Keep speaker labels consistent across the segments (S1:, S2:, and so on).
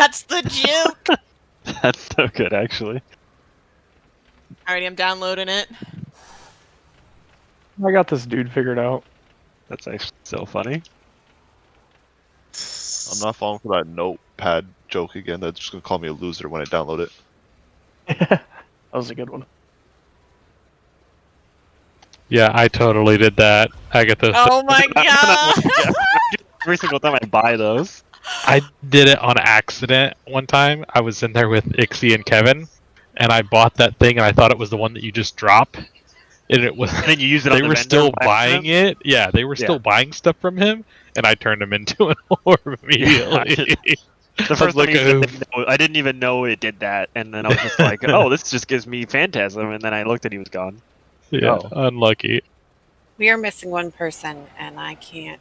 S1: That's the juke!
S2: That's so good, actually.
S1: Alrighty, I'm downloading it.
S3: I got this dude figured out.
S2: That's actually so funny.
S4: I'm not falling for that notepad joke again. That's just gonna call me a loser when I download it.
S3: That was a good one.
S5: Yeah, I totally did that. Agatha.
S1: Oh my god!
S2: Every single time I buy those.
S5: I did it on accident one time. I was in there with Ixie and Kevin, and I bought that thing, and I thought it was the one that you just drop. And it was.
S2: And then you use it
S5: They
S2: on the
S5: were
S2: vendor
S5: still
S2: by
S5: buying
S2: accident?
S5: it. Yeah, they were still buying stuff from him, and I turned him into an orb immediately.
S2: The first time I didn't even know it did that, and then I was just like, "Oh, this just gives me Phantasm," and then I looked and he was gone.
S5: Yeah,
S2: Oh.
S5: unlucky.
S6: We are missing one person, and I can't.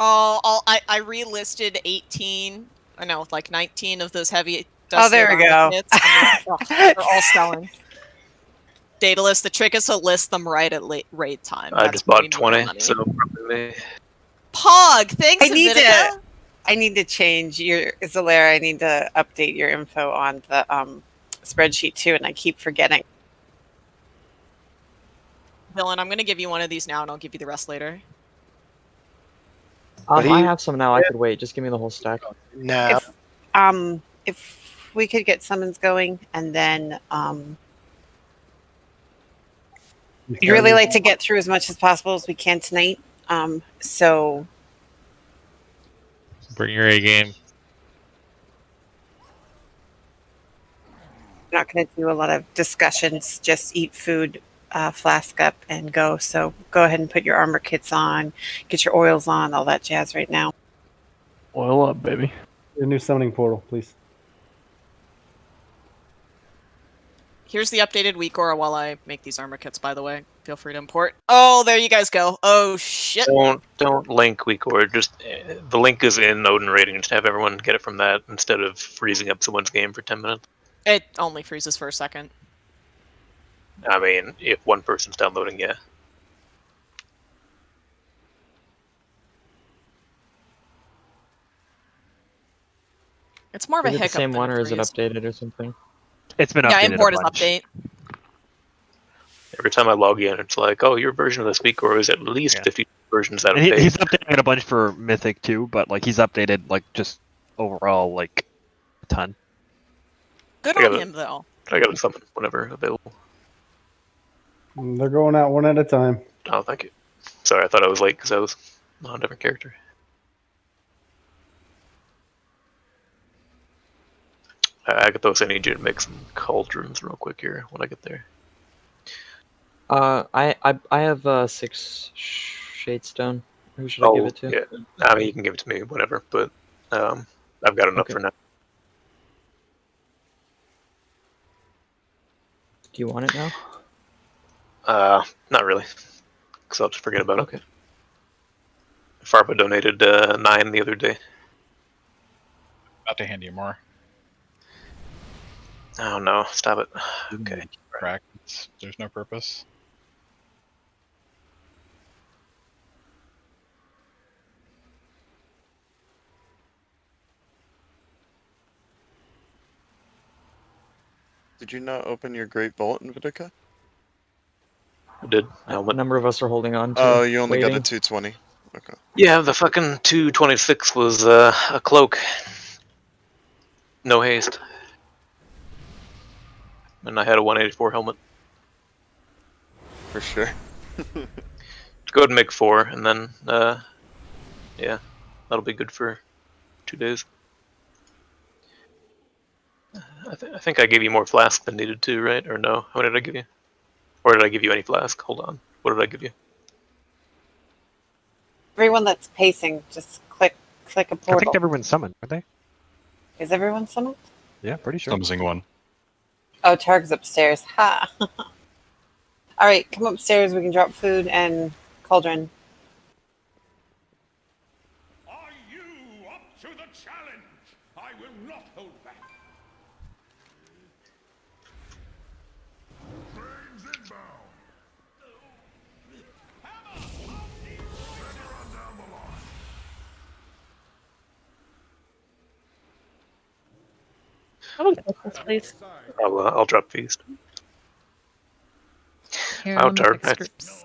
S1: Oh, I relisted 18. I know, like 19 of those heavy.
S6: Oh, there we go.
S1: Kits, they're all selling. Daedalus, the trick is to list them right at raid time.
S7: I
S1: That's
S7: just
S1: when you
S7: bought
S1: make
S7: 20,
S1: money.
S7: so probably me.
S1: Pog, thanks, Avidica.
S6: I need to change your Zalera. I need to update your info on the spreadsheet too, and I keep forgetting.
S1: Dylan, I'm gonna give you one of these now, and I'll give you the rest later.
S8: I have some now. I could wait. Just give me the whole stack.
S9: No.
S6: If we could get summons going, and then we'd really like to get through as much as possible as we can tonight. So
S5: Bring your A game.
S6: I'm not going to do a lot of discussions. Just eat food, flask up, and go. So go ahead and put your armor kits on, get your oils on, all that jazz right now.
S3: Oil up, baby.
S10: Your new summoning portal, please.
S1: Here's the updated week aura while I make these armor kits, by the way. Feel free to import. Oh, there you guys go. Oh, shit.
S7: Don't link weak or just the link is in Odin rating. Just have everyone get it from that instead of freezing up someone's game for 10 minutes.
S1: It only freezes for a second.
S7: I mean, if one person's downloading, yeah.
S1: It's more of a
S8: Is it
S1: hiccup.
S8: the same
S1: than
S8: one,
S1: a
S8: or is it
S1: freeze.
S8: updated or something?
S2: It's been updated.
S1: Yeah, import is update.
S7: Every time I log in, it's like, oh, your version of this week or is at least 50 versions out of date.
S2: He's updating it a bunch for Mythic too, but like he's updated like just overall like a ton.
S1: Good on him though.
S7: I got something whenever available.
S10: They're going out one at a time.
S7: Oh, thank you. Sorry, I thought I was late because I was on a different character. Agathos, I need you to make some cauldrons real quick here when I get there.
S8: I have 6 shade stone. Who should I give it to?
S7: Yeah. I mean, you can give it to me whenever, but I've got enough for now.
S8: Do you want it now?
S7: Not really, because I'll just forget about it. Okay. Farpa donated 9 the other day.
S11: About to hand you more.
S7: Oh no! Stop it. Okay.
S11: Crack. There's no purpose.
S4: Did you not open your Great Vault in Vidica?
S7: I did.
S8: A number of us are holding on to.
S4: Oh, you only got
S8: waiting.
S4: the 220. Okay.
S7: Yeah, the fucking 226 was a cloak. No haste. And I had a 184 helmet.
S4: For sure.
S7: Go ahead and make 4, and then, yeah, that'll be good for 2 days. I think I gave you more flask than needed to, right? Or no? How many did I give you? Or did I give you any flask? Hold on. What did I give you?
S6: Everyone that's pacing, just click a portal.
S2: I think everyone's summoned, aren't they?
S6: Is everyone summoned?
S2: Yeah, pretty sure.
S11: I'm missing one.
S6: Oh, Targ's upstairs. Ha! All right, come upstairs. We can drop food and cauldron.
S12: Are you up to the challenge? I will not hold back. Brains inbound.
S9: Someone click this, please.
S7: I'll drop feast.
S13: Here
S7: Oh,
S13: on the
S7: darn
S13: fixed
S7: it.
S13: groups.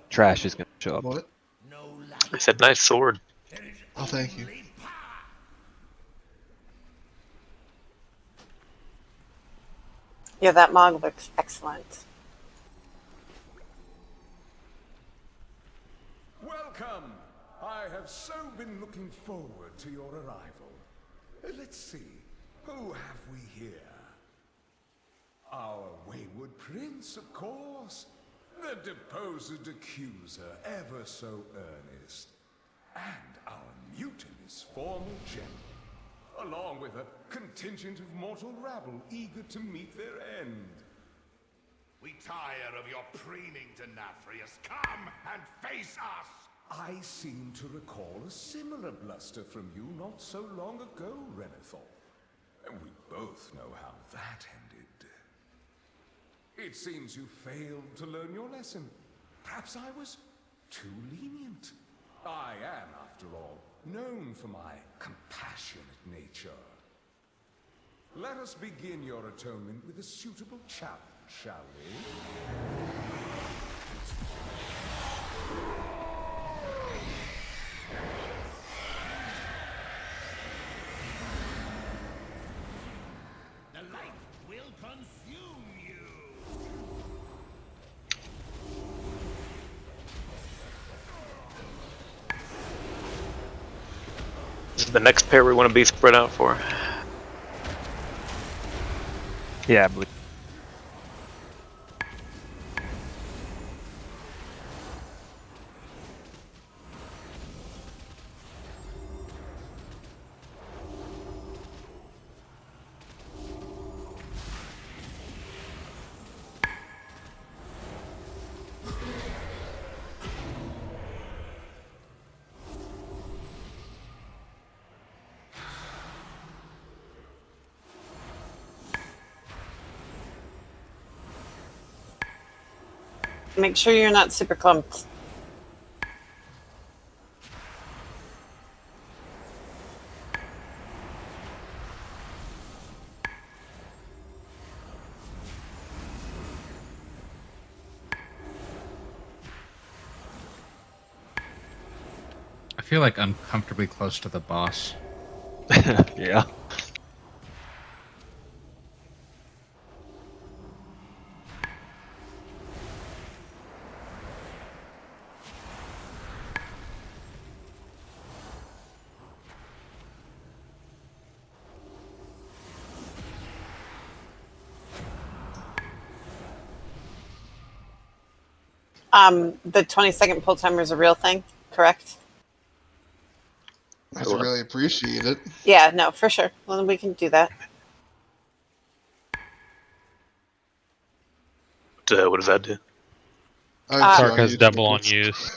S2: Trash is gonna show up.
S14: What?
S7: I said nice sword.
S14: Oh, thank you.
S6: Yeah, that mog looks excellent.
S12: Welcome! I have so been looking forward to your arrival. Let's see, who have we here? Our wayward prince, of course. The deposed accuser, ever so earnest. And our mutinous formal general, along with a contingent of mortal rabble eager to meet their end.
S15: We tire of your preening to Nathrius. Come and face us!
S12: I seem to recall a similar bluster from you not so long ago, Renethor. And we both know how that ended. It seems you failed to learn your lesson. Perhaps I was too lenient. I am, after all, known for my compassionate nature. Let us begin your atonement with a suitable challenge, shall we?
S15: The light will consume you!
S7: This is the next pair we want to be spread out for.
S2: Yeah, but
S6: Make sure you're not super clumped.
S13: I feel like I'm comfortably close to the boss.
S2: yeah.
S6: The 20-second pull timer is a real thing, correct?
S14: I really appreciate it.
S6: Yeah, no, for sure. Well, we can do that.
S7: What does that do?
S5: Tark has double on use.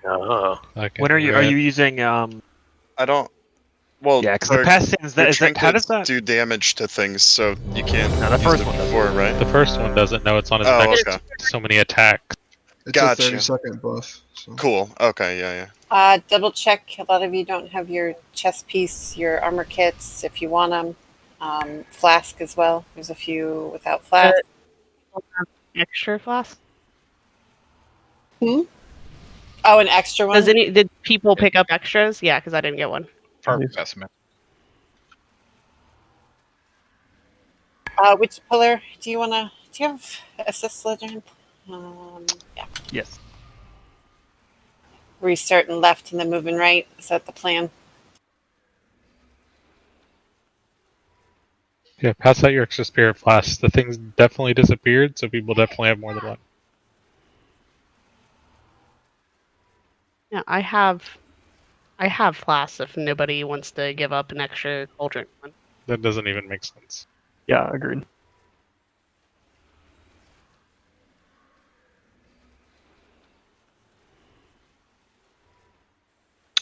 S7: Oh.
S5: Okay.
S2: When are you using
S16: I don't. Well,
S2: yeah, because the past is
S16: your
S2: that how does
S16: trinkets
S2: that
S16: do damage to things, so you can't
S2: No, the
S16: use
S2: first
S16: it
S2: one doesn't.
S16: before, right?
S5: The first one doesn't know it's on his
S16: Oh,
S5: next
S16: okay.
S5: so many attacks.
S14: It's
S16: Gotcha.
S14: a 30-second buff. So.
S16: Cool. Okay, yeah.
S6: Double check. A lot of you don't have your chest piece, your armor kits, if you want them. Flask as well. There's a few without flask.
S9: Extra flask?
S6: Oh, an extra one?
S9: Did people pick up extras? Yeah, because I didn't get one.
S11: Investment.
S6: Which pillar do you have assist legend? Yeah.
S2: Yes.
S6: Restarting left and then moving right. Is that the plan?
S5: Yeah, pass out your extra spirit flasks. The thing's definitely disappeared, so people definitely have more than one.
S9: Yeah, I have flasks if nobody wants to give up an extra cauldron one.
S5: That doesn't even make sense.
S3: Yeah, agreed.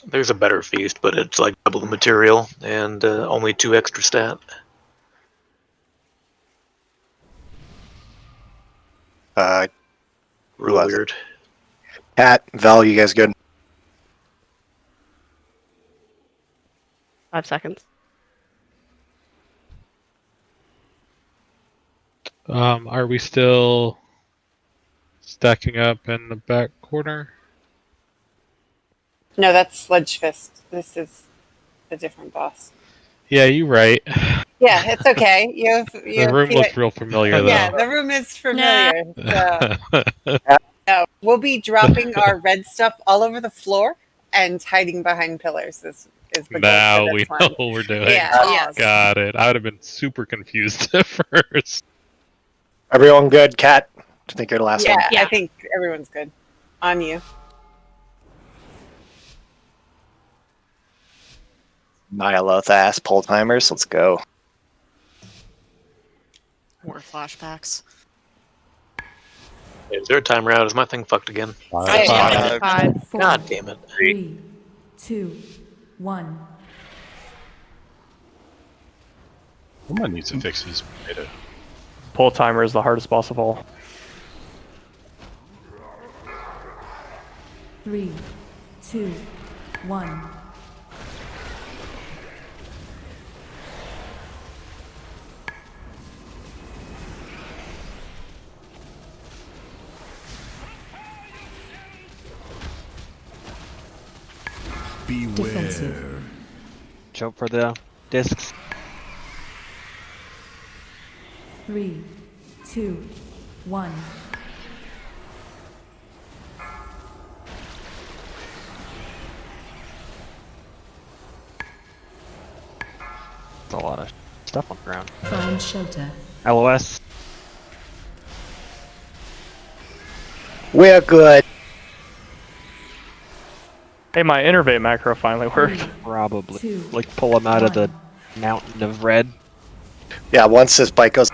S7: There's a better feast, but it's like double the material and only 2 extra stat. Real weird.
S17: Pat, Val, you guys good?
S9: 5 seconds.
S5: Are we still stacking up in the back corner?
S6: No, that's Sledge Fist. This is a different boss.
S5: Yeah, you're right.
S6: Yeah, it's okay. You
S5: The
S6: have
S5: room looked real familiar,
S6: yeah,
S5: though.
S6: the room is familiar. So
S5: Yeah.
S6: no, we'll be dropping our red stuff all over the floor and hiding behind pillars. Is the goal
S5: Now
S6: for
S5: we
S6: this
S5: know
S6: one.
S5: what we're doing.
S6: Yeah. Yes.
S5: Got it. I would have been super confused at first.
S17: Everyone good, Cat? I think you're the last
S6: Yeah,
S17: one.
S6: I think everyone's good. On you.
S17: Nyalothas, pull timers. Let's go.
S1: More flashbacks.
S7: Is there a timer out? Is my thing fucked again?
S9: Five.
S7: God damn it.
S18: 3, 2, 1.
S11: Someone needs to fix his beta.
S3: Pull timer is the hardest boss of all.
S18: 3, 2, 1.
S12: Beware.
S2: Jump for the discs.
S18: 3, 2, 1.
S2: That's a lot of stuff on the ground.
S18: Find shelter.
S2: LOS.
S17: We're good.
S3: Hey, my innervate macro finally worked.
S2: Probably. Like, pull him out of the mountain of red.
S17: Yeah, once this bike goes.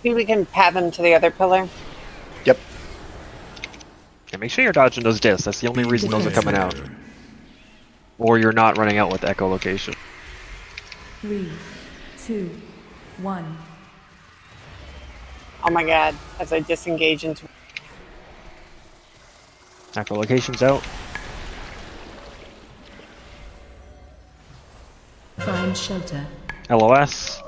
S6: Maybe we can pad them to the other pillar.
S17: Yep.
S2: Yeah, make sure you're dodging those discs. That's the only reason those are coming out. Or you're not running out with echolocation.
S18: 3, 2, 1.
S6: Oh my god, as I disengage into
S2: Echolocation's out.
S18: Find shelter.
S2: LOS.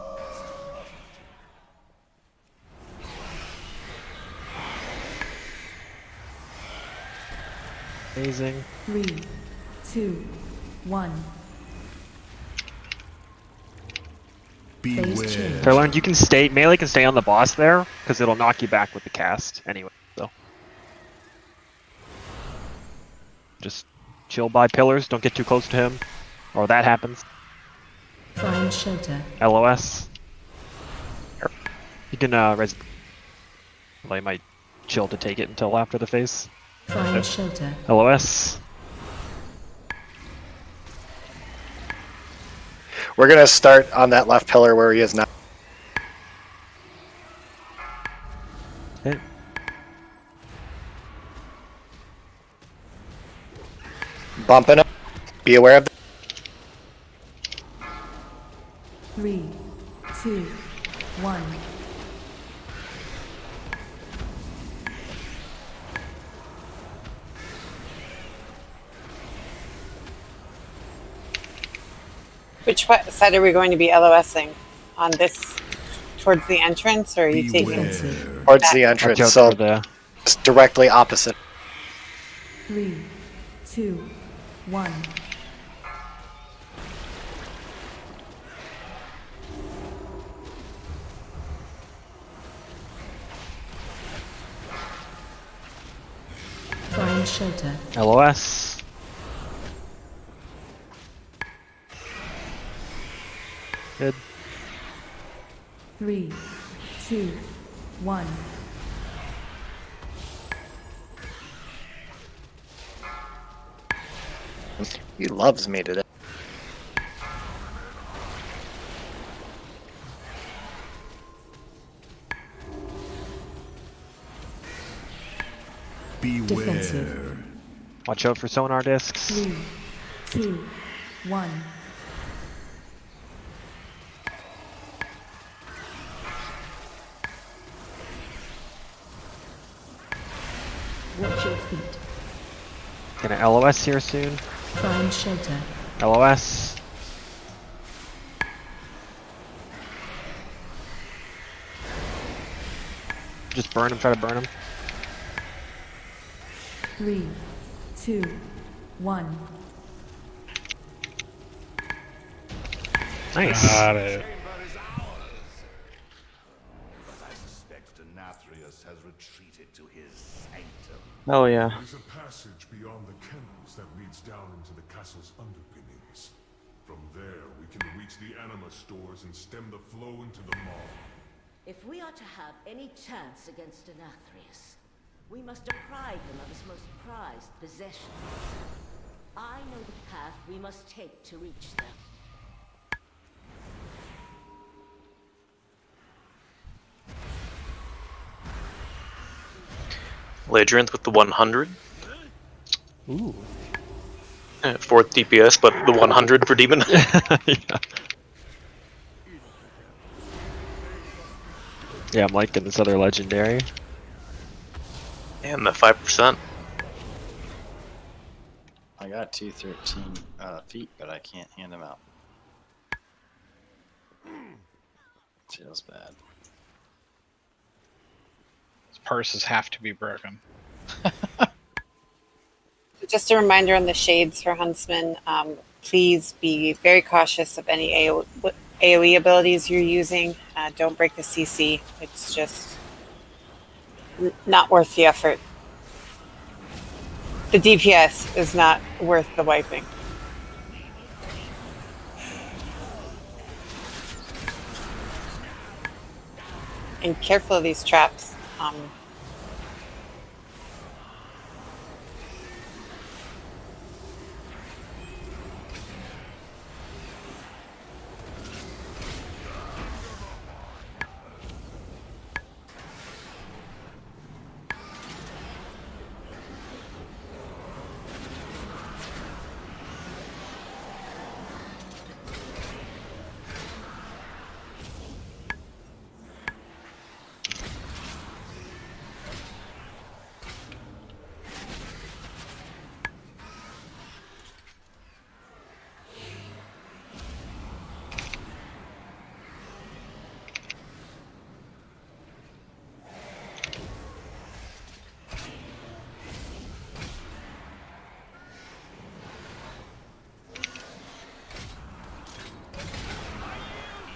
S2: Amazing.
S18: 3, 2, 1. Phase change.
S2: So I learned you can stay, melee can stay on the boss there, because it'll knock you back with the cast anyway, so. Just chill by pillars, don't get too close to him, or that happens.
S18: Find shelter.
S2: LOS. You can, res... Well, I might chill to take it until after the phase.
S18: Find shelter.
S2: LOS.
S17: We're gonna start on that left pillar where he is now.
S2: Okay.
S17: Bumping him. Be aware of.
S18: 3, 2, 1.
S6: which side are we going to be LOSing? On this towards the entrance, or are you taking it
S17: Towards the entrance, so it's directly opposite.
S18: 3, 2, 1. Find shelter.
S2: LOS. Good.
S18: 3, 2, 1.
S17: He loves me today.
S12: Beware.
S2: Watch out for sonar discs.
S18: 3, 2, 1. Watch your feet.
S2: Gonna LOS here soon.
S18: Find shelter.
S2: LOS. Just burn him. Try to burn him.
S18: 3, 2, 1.
S2: Nice.
S5: Got it.
S15: But I suspect Nathrius has retreated to his sanctum.
S8: Oh yeah.
S12: There's a passage beyond the kennels that leads down into the castle's underpinnings. From there, we can reach the anima stores and stem the flow into the maw.
S19: If we are to have any chance against Nathrius, we must deprive him of his most prized possession. I know the path we must take to reach them.
S7: Labyrinth with the 100.
S2: Ooh.
S7: 4th DPS, but the 100 for demon.
S2: Yeah, I'm liking this other legendary.
S7: And the 5%.
S17: I got 213 feet, but I can't hand them out. Feels bad.
S11: His purses have to be broken.
S6: Just a reminder on the shades for Huntsman. Please be very cautious of any AoE abilities you're using. Don't break the CC. It's just not worth the effort. The DPS is not worth the wiping. And careful of these traps.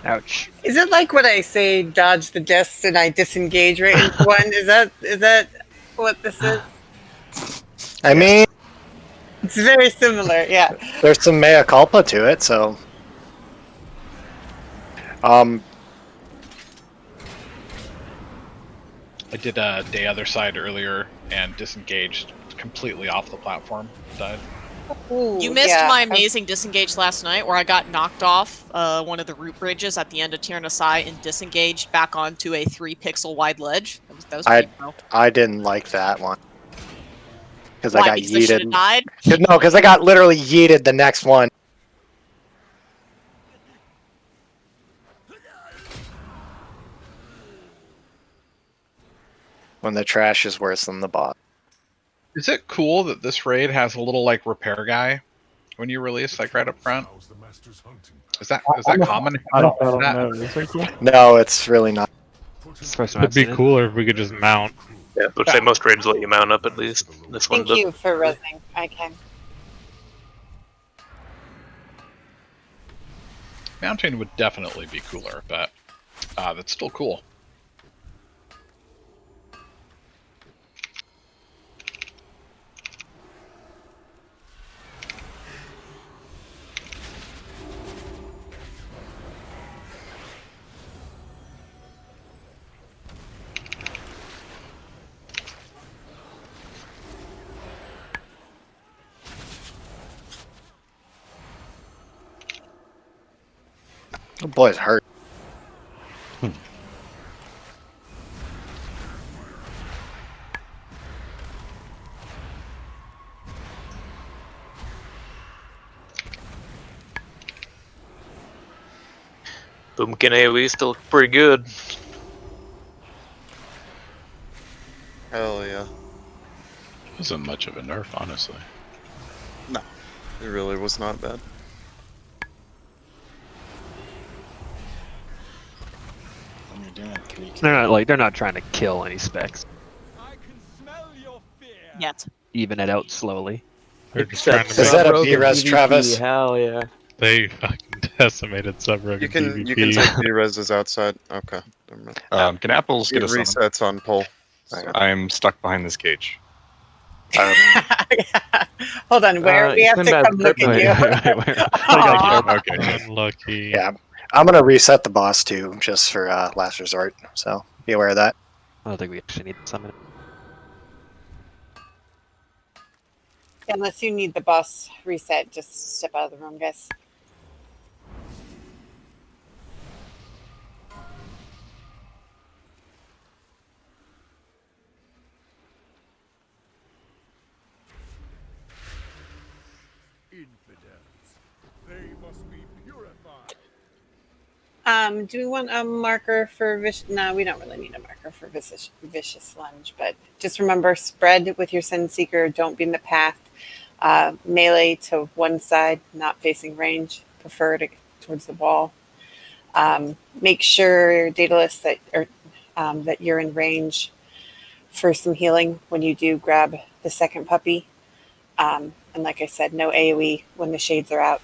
S2: Ouch.
S6: Is it like when I say dodge the discs and I disengage right into one? Is that what this is?
S17: I mean,
S6: It's very similar, yeah.
S17: there's some mea culpa to it, so.
S11: I did Day Other Side earlier and disengaged completely off the platform. Died.
S1: You missed my amazing disengage last night where I got knocked off one of the root bridges at the end of Tyrannosai and disengaged back onto a 3-pixel wide ledge. That was pretty pro.
S17: I didn't like that one. Because I
S1: Why,
S17: got
S1: because I should've
S17: yeeted.
S1: died?
S17: No, because I got literally yeeted the next one. When the trash is worse than the bot.
S11: Is it cool that this raid has a little like repair guy when you release, like right up front? Is that common?
S3: I don't know. Is it cool?
S17: No, it's really not.
S5: It'd be cooler if we could just mount.
S7: Yeah, but say most raids let you mount up at least. This one
S6: Thank you for resing. Okay.
S11: Mounting would definitely be cooler, but that's still cool.
S17: Oh boy, it's hurt.
S7: Boomkin AoE still pretty good.
S16: Hell yeah.
S11: Wasn't much of a nerf, honestly.
S16: No, it really was not bad.
S17: When you're doing 3
S2: They're not trying to kill any specs.
S1: Yet.
S2: Even it out slowly.
S5: They're just trying to
S17: Is that a B-Res, Travis?
S8: Hell yeah.
S5: They fucking decimated sub-rogue
S16: You
S5: and
S16: can
S5: PvP.
S16: take B-Reses outside. Okay. Never mind.
S20: Can apples
S16: It
S20: get a summon?
S16: resets on pull.
S20: I'm stuck behind this cage.
S6: Hold on, where we have to come look at you.
S20: Okay.
S5: Unlucky.
S17: Yeah, I'm gonna reset the boss too, just for last resort. So be aware of that.
S2: I don't think we actually need to summon it.
S6: Unless you need the boss reset, just step out of the room, guys.
S12: Infidels. They must be purified.
S6: Do we want a marker for vicious? No, we don't really need a marker for vicious lunge, but just remember, spread with your Sin Seeker. Don't be in the path. Melee to one side, not facing range. Prefer towards the wall. Make sure, Daedalus, that you're in range for some healing when you do grab the second puppy. And like I said, no AoE when the shades are out.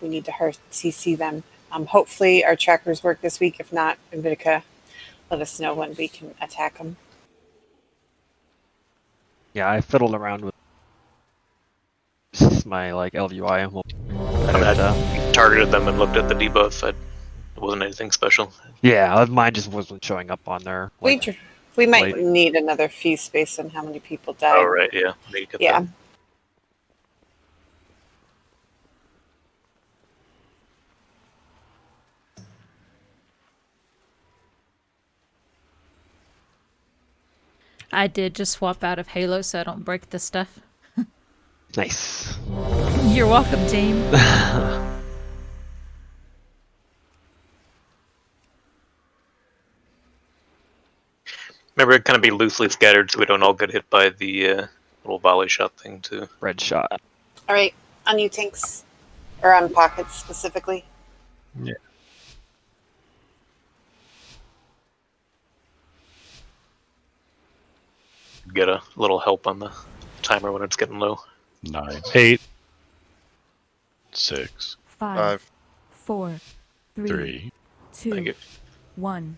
S6: We need to CC them. Hopefully our trackers work this week. If not, Invitica, let us know when we can attack them.
S2: Yeah, I fiddled around with my LVI and
S7: I targeted them and looked at the debuff. It wasn't anything special.
S2: yeah, mine just wasn't showing up on there.
S6: We might need another feast based on how many people died.
S7: Oh right, yeah.
S6: Yeah.
S21: I did just swap out of Halo so I don't break the stuff.
S2: Nice.
S21: You're welcome, team.
S7: Remember, it kind of be loosely scattered so we don't all get hit by the little volley shot thing too.
S2: Red shot.
S6: All right, on you tanks, or on pockets specifically.
S5: Yeah.
S7: Get a little help on the timer when it's getting low.
S20: 9.
S5: 8.
S20: 6.
S18: 5, 4, 3,
S20: 3.
S18: 2,
S7: Thank you.
S18: 1.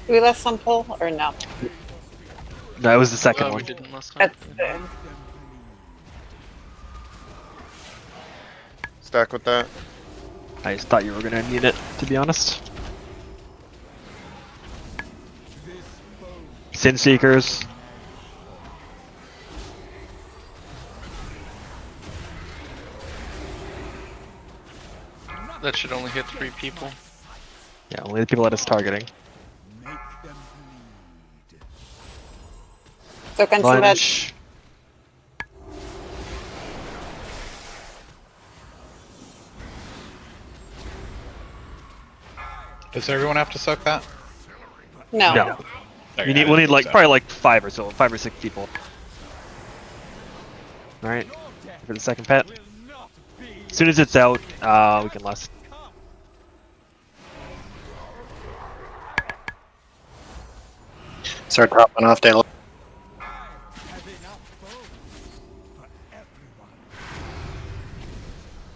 S6: Do we left some pull or no?
S2: No, it was the second one.
S8: We didn't last time.
S6: That's
S16: Stack with that.
S2: I just thought you were gonna need it, to be honest. Sin Seekers.
S8: That should only hit 3 people.
S2: Yeah, only the people that it's targeting.
S6: so cancel that.
S2: Lunge.
S11: Does everyone have to soak that?
S6: No.
S2: No.
S11: Okay,
S2: We'll need probably 5 or 6 people. Alright. For the second pet. As soon as it's out, we can last.
S17: Start dropping off, Dale.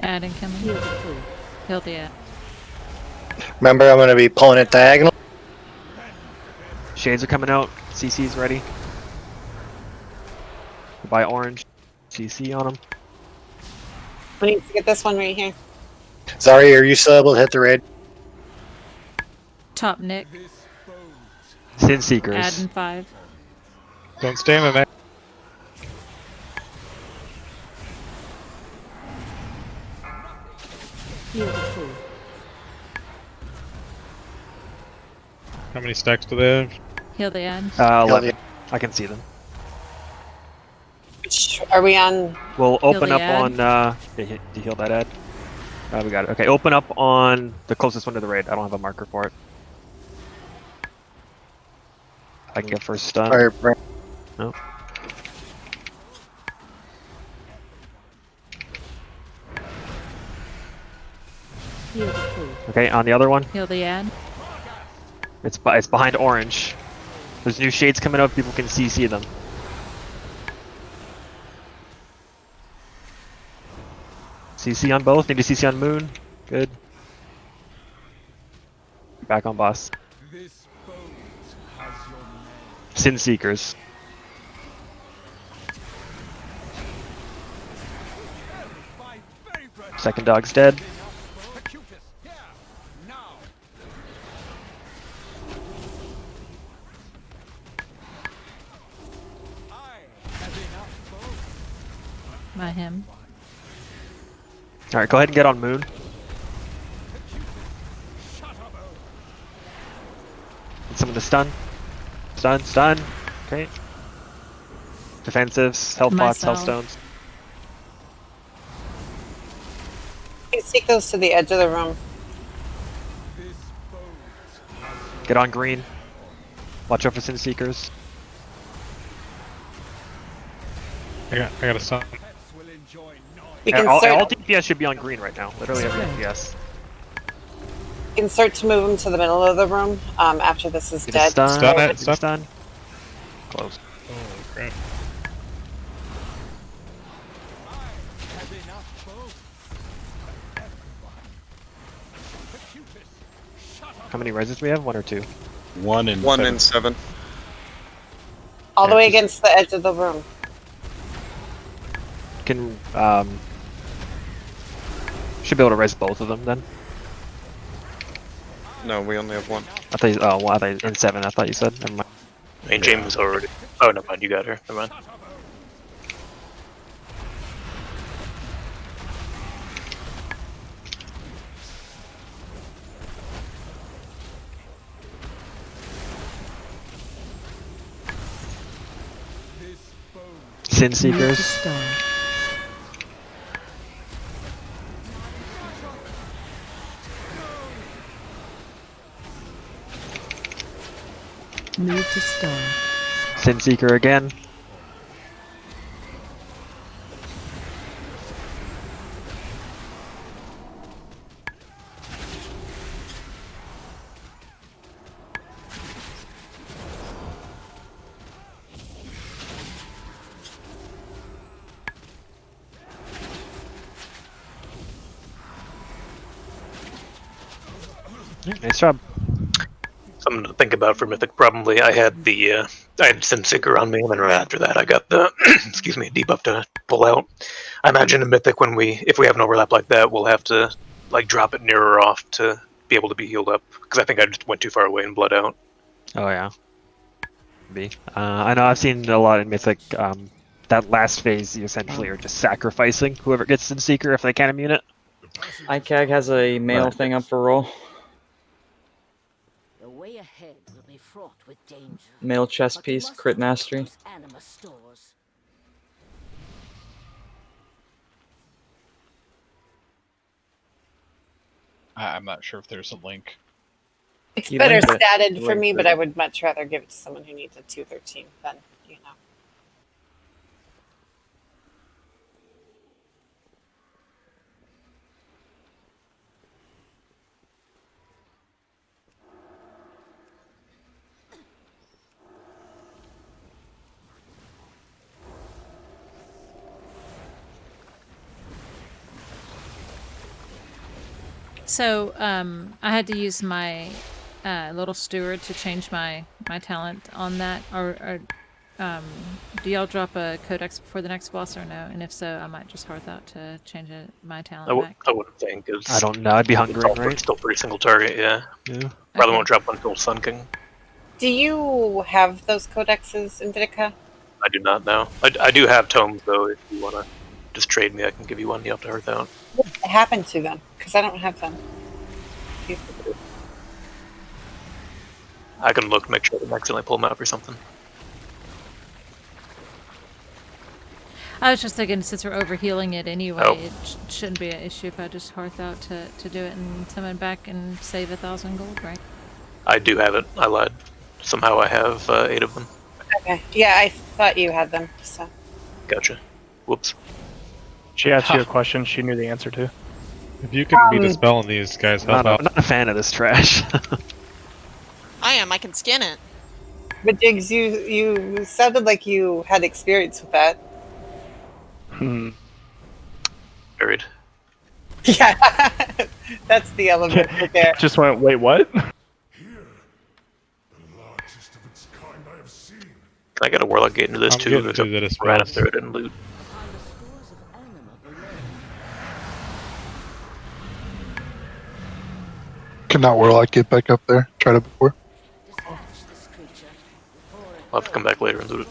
S21: Add incoming. Killed the ad.
S17: Remember, I'm gonna be pulling it diagonal.
S2: Shades are coming out. CC's ready. Buy orange. CC on them.
S6: We need to get this one right here.
S17: Sorry, are you still able to hit the raid?
S21: Top Nick.
S2: Sin Seekers.
S21: Add in 5.
S5: Don't stand in there. How many stacks do they have?
S21: Heal the ad.
S2: 11. I can see them.
S6: Are we on?
S2: We'll open
S21: the
S2: up
S21: ad.
S2: on. Did you heal that ad? We got it. Okay, open up on the closest one to the raid. I don't have a marker for it. I can get first stun.
S17: Alright,
S2: No.
S19: Heal the food.
S2: Okay, on the other one.
S21: Heal the ad.
S2: It's behind orange. There's new shades coming up. People can CC them. CC on both. Need to CC on moon. Good. Back on boss. Sin Seekers. Second dog's dead.
S21: By him.
S2: Alright, go ahead and get on moon. Need someone to stun. Stun. Okay. Defensives, health pots, health stones.
S6: You can take those to the edge of the room.
S2: Get on green. Watch out for Sin Seekers.
S5: I got a stun.
S6: You can
S2: all
S6: start,
S2: DPS should be on green right now. Literally every DPS.
S6: you can start to move them to the middle of the room after this is
S2: Get
S6: dead.
S2: a stun. Close.
S5: Oh, crap.
S2: How many reses do we have? 1 or 2?
S20: 1 and
S16: 1
S20: 7.
S16: and 7.
S6: All the way against the edge of the room.
S2: Can should be able to res both of them then.
S16: No, we only have 1.
S2: I thought you, I thought in 7. I thought you said. Never mind.
S7: I mean, James is already. Oh, never mind. You got her. Never mind.
S2: Sin Seekers.
S18: Move to star.
S2: Sin Seeker again. Nice job.
S7: Something to think about for Mythic. Probably, I had Sin Seeker on me, and then right after that, I got the excuse me debuff to pull out. I imagine in Mythic, if we have an overlap like that, we'll have to like drop it nearer off to be able to be healed up. Because I think I just went too far away and bled out.
S2: Oh yeah. I know I've seen a lot in Mythic. That last phase, you essentially are just sacrificing whoever gets Sin Seeker if they can't immune it.
S8: ICAG has a mail thing up for roll.
S19: The way ahead will be fraught with danger.
S8: Mail chest piece, crit mastery.
S19: Anima stores.
S11: I'm not sure if there's a link.
S6: It's
S8: You
S6: better
S8: linked it.
S6: statted
S8: You
S6: for
S8: linked
S6: me,
S8: it.
S6: but I would much rather give it to someone who needs a 213 than, you know.
S21: So, I had to use my little steward to change my talent on that. Or do y'all drop a codex before the next boss or no? And if so, I might just hearth out to change my talent back.
S7: I wouldn't think.
S2: I don't know. I'd be hungry, right?
S7: Still pretty single target, yeah.
S2: Yeah.
S7: Probably won't drop one until Sun King.
S6: Do you have those codexes in Vidica?
S7: I do not know. I do have tomes though. If you want to just trade me, I can give you one. You have to hearth out.
S6: What happened to them? Because I don't have them.
S7: I can look, make sure I didn't accidentally pull them out or something.
S21: I was just thinking, since we're overhealing it anyway,
S7: Oh.
S21: it shouldn't be an issue if I just hearth out to do it and summon back and save 1,000 gold, right?
S7: I do have it. I lied. Somehow I have 8 of them.
S6: Okay. Yeah, I thought you had them. So.
S7: Gotcha. Whoops.
S3: She asked you a question she knew the answer to.
S5: If you can be dispelling these guys, help out.
S2: Not a fan of this trash.
S1: I am. I can skin it.
S6: But Diggs, you sounded like you had experience with that.
S7: Buried.
S6: Yeah, that's the element right there.
S3: Just went, wait, what?
S7: Can I get a warlock gate into this
S5: I'm
S7: too?
S5: getting
S7: There's
S5: to the
S7: a
S5: dispels.
S7: random thread and loot.
S10: Can that warlock get back up there? Tried it before.
S7: I'll have to come back later and loot it.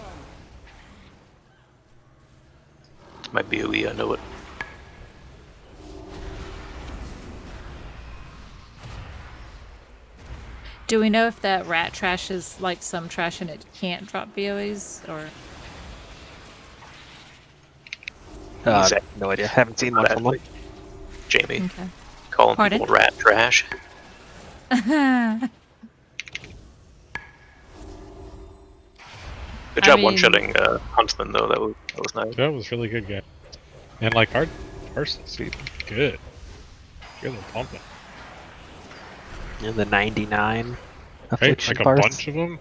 S7: It's my BOE, I know it.
S21: Do we know if that rat trash is like some trash and it can't drop BOEs, or?
S2: No idea. Haven't seen one from one.
S7: Jamie,
S21: Okay.
S7: calling
S21: Pardon?
S7: people rat trash. Good job one-shotting Huntsman, though. That was nice.
S5: That was really good, guy. And like our speed, good. You're pumping.
S2: And the 99
S5: Right,
S2: affliction
S5: like a
S2: parts.
S5: bunch of them.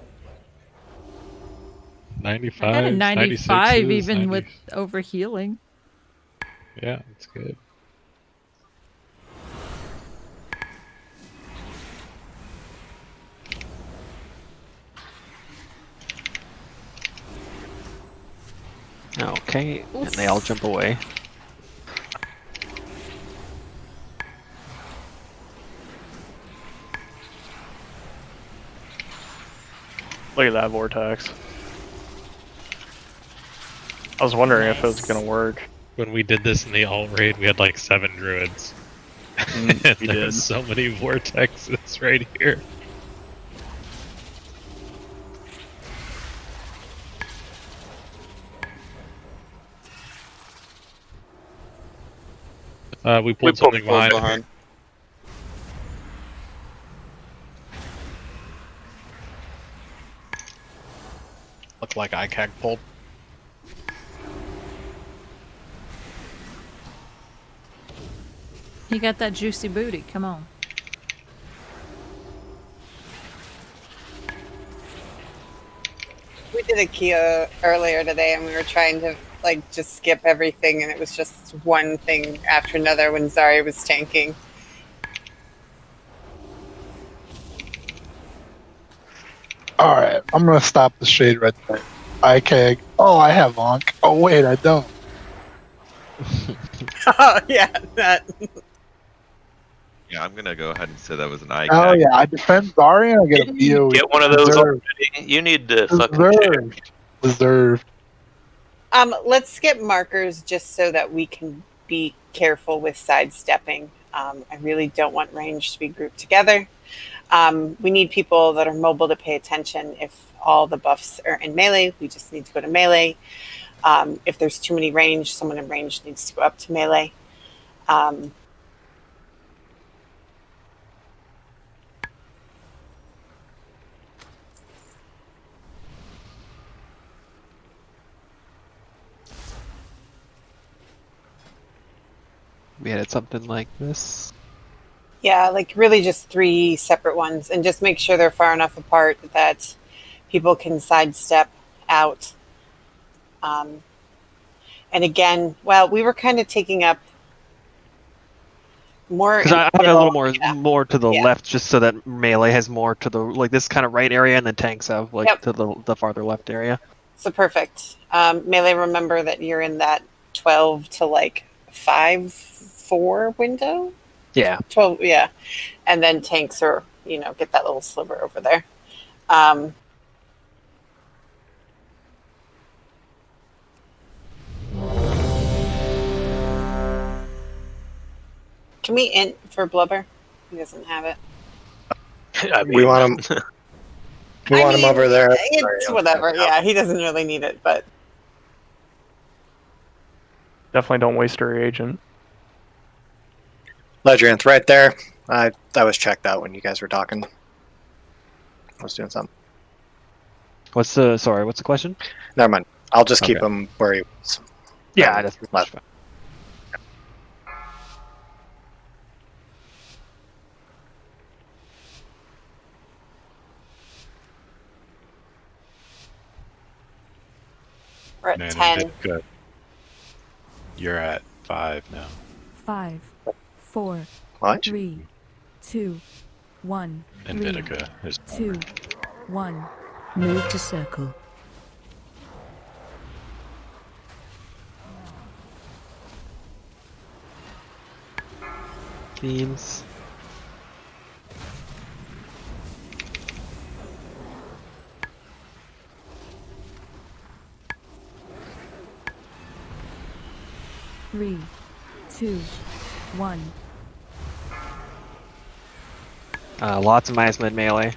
S5: 95.
S21: I got a 95
S5: 96s,
S21: even
S5: 90
S21: with overhealing.
S5: Yeah, it's good.
S2: Okay, and they all jump away.
S3: Look at that vortex. I was wondering if it was gonna work.
S5: When we did this in the alt raid, we had like 7 druids. And
S3: you
S5: there
S3: did.
S5: was so many vortexes right here. We pulled something behind.
S11: Looked like ICAG pulled.
S21: You got that juicy booty. Come on.
S6: We did a Kia earlier today, and we were trying to like just skip everything, and it was just one thing after another when Zarya was tanking.
S10: Alright, I'm gonna stop the shade right there. ICAG. Oh, I have Onk. Oh, wait, I don't.
S6: Oh, yeah, that.
S22: Yeah, I'm gonna go ahead and say that was an eye
S10: Oh,
S22: gag.
S10: yeah, I defend Zarya, I get a BOE.
S7: Get one of those
S10: Deserved.
S7: already. You need to fucking check.
S10: Deserved.
S6: Let's skip markers just so that we can be careful with sidestepping. I really don't want range to be grouped together. We need people that are mobile to pay attention. If all the buffs are in melee, we just need to go to melee. If there's too many range, someone in range needs to go up to melee.
S2: We had something like this.
S6: Yeah, like really just 3 separate ones, and just make sure they're far enough apart that people can sidestep out. And again, well, we were kind of taking up more.
S2: Because I have a little more
S6: yeah.
S2: more to the
S6: Yeah.
S2: left, just so that melee has more to the like this kind of right area, and then tanks have like
S6: Yep.
S2: to the farther left area.
S6: So perfect. Melee, remember that you're in that 12 to like 5-4 window.
S2: Yeah.
S6: 12, yeah. And then tanks are, get that little sliver over there. Can we int for Blubber? He doesn't have it.
S17: We want him. We want him over there.
S6: It's whatever. Yeah, he doesn't really need it, but
S3: Definitely don't waste our reagent.
S17: Ledgerinth, right there. I was checked out when you guys were talking. I was doing something.
S2: What's the question?
S17: Never mind. I'll just keep
S2: Okay.
S17: him where he was.
S2: Yeah,
S17: And
S2: that's pretty
S17: let-
S2: much fine.
S6: We're at
S20: No,
S6: 10.
S20: good. You're at 5 now.
S18: 5, 4,
S17: What?
S18: 3, 2, 1.
S20: And
S18: 3,
S20: Vitica is
S18: 2, 1. Move to circle.
S2: Beams.
S18: Three, 2, 1.
S2: Lots of minus mid melee.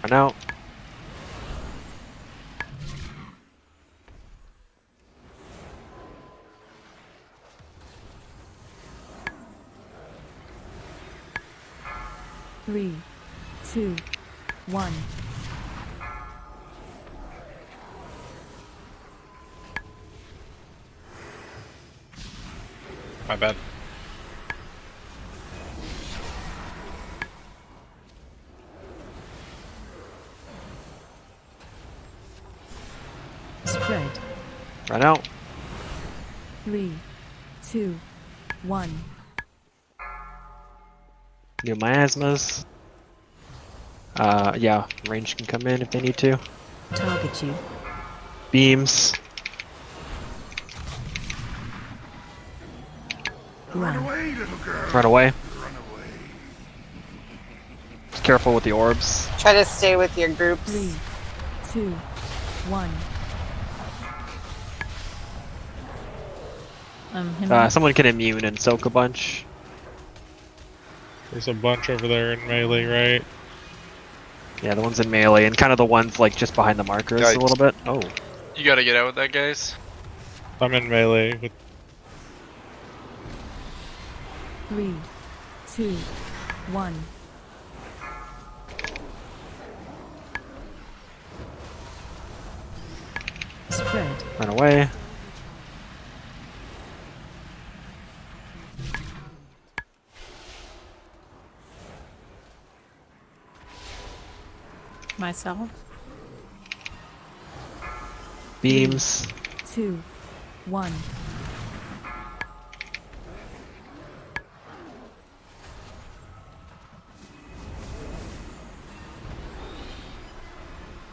S2: Run out.
S18: Three, 2, 1.
S5: My bad.
S18: Spread.
S2: Run out.
S18: 3, 2, 1.
S2: Do miasmas. Yeah, range can come in if they need to.
S18: Target you.
S2: Beams.
S15: Run away, little girl.
S2: Run away.
S15: Run away.
S2: Just careful with the orbs.
S6: Try to stay with your groups.
S18: 3, 2, 1.
S2: Someone can immune and soak a bunch.
S5: There's a bunch over there in melee, right?
S2: Yeah, the ones in melee and kind of the ones like just behind the markers a little bit. Oh.
S4: You gotta get out with that, guys.
S5: I'm in melee with
S18: 3, 2, 1. Spread.
S2: Run away.
S21: Myself.
S2: Beams.
S18: 2, 1.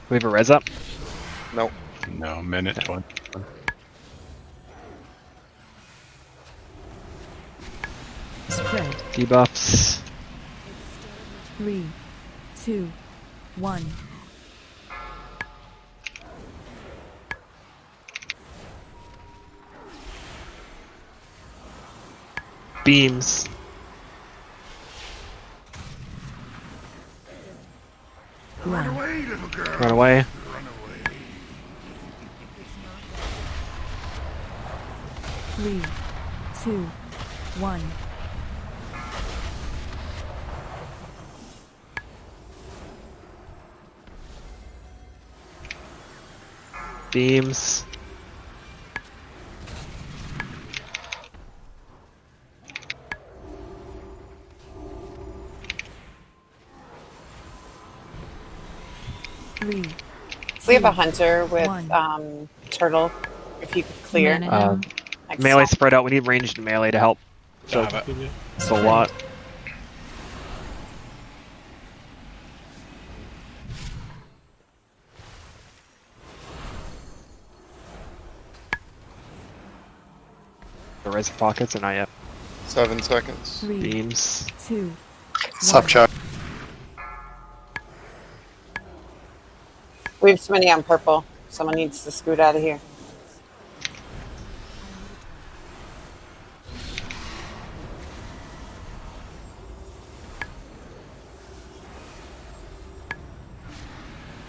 S2: We have a res up?
S16: Nope.
S20: No, minute 20.
S18: Spread.
S2: Debuffs.
S18: 3, 2, 1.
S2: Beams.
S15: Run away, little girl.
S2: Run away.
S15: Run away.
S18: 3, 2, 1.
S2: Beams.
S18: Three.
S6: We have a hunter with
S18: 1.
S6: turtle. If you could clear. Like
S2: Melee
S6: soft.
S2: spread out. We need ranged melee to help. So it's a lot. The res pockets are not yet.
S16: 7 seconds.
S18: 3,
S2: Beams.
S18: 2,
S17: Sup, Chuck?
S6: We have too many on purple. Someone needs to scoot out of here.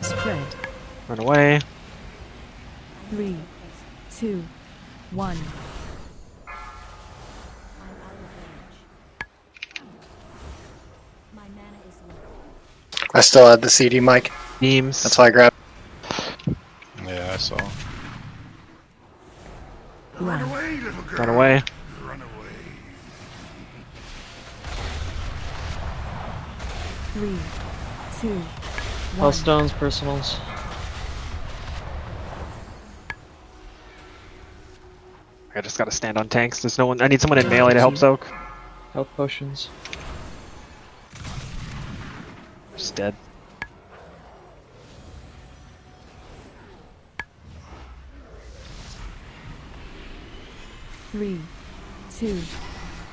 S18: Spread.
S2: Run away.
S18: 3, 2, 1.
S19: My mana is low.
S17: I still had the CD mic.
S2: Beams.
S17: That's why I grabbed.
S20: Yeah, I saw.
S15: Run away, little girl.
S2: Run away.
S15: Run away.
S18: 3, 2, 1.
S8: Hellstones, personals.
S2: I just gotta stand on tanks. There's no one. I need someone in melee to help soak.
S8: Health potions.
S2: Just dead.
S18: Three, 2,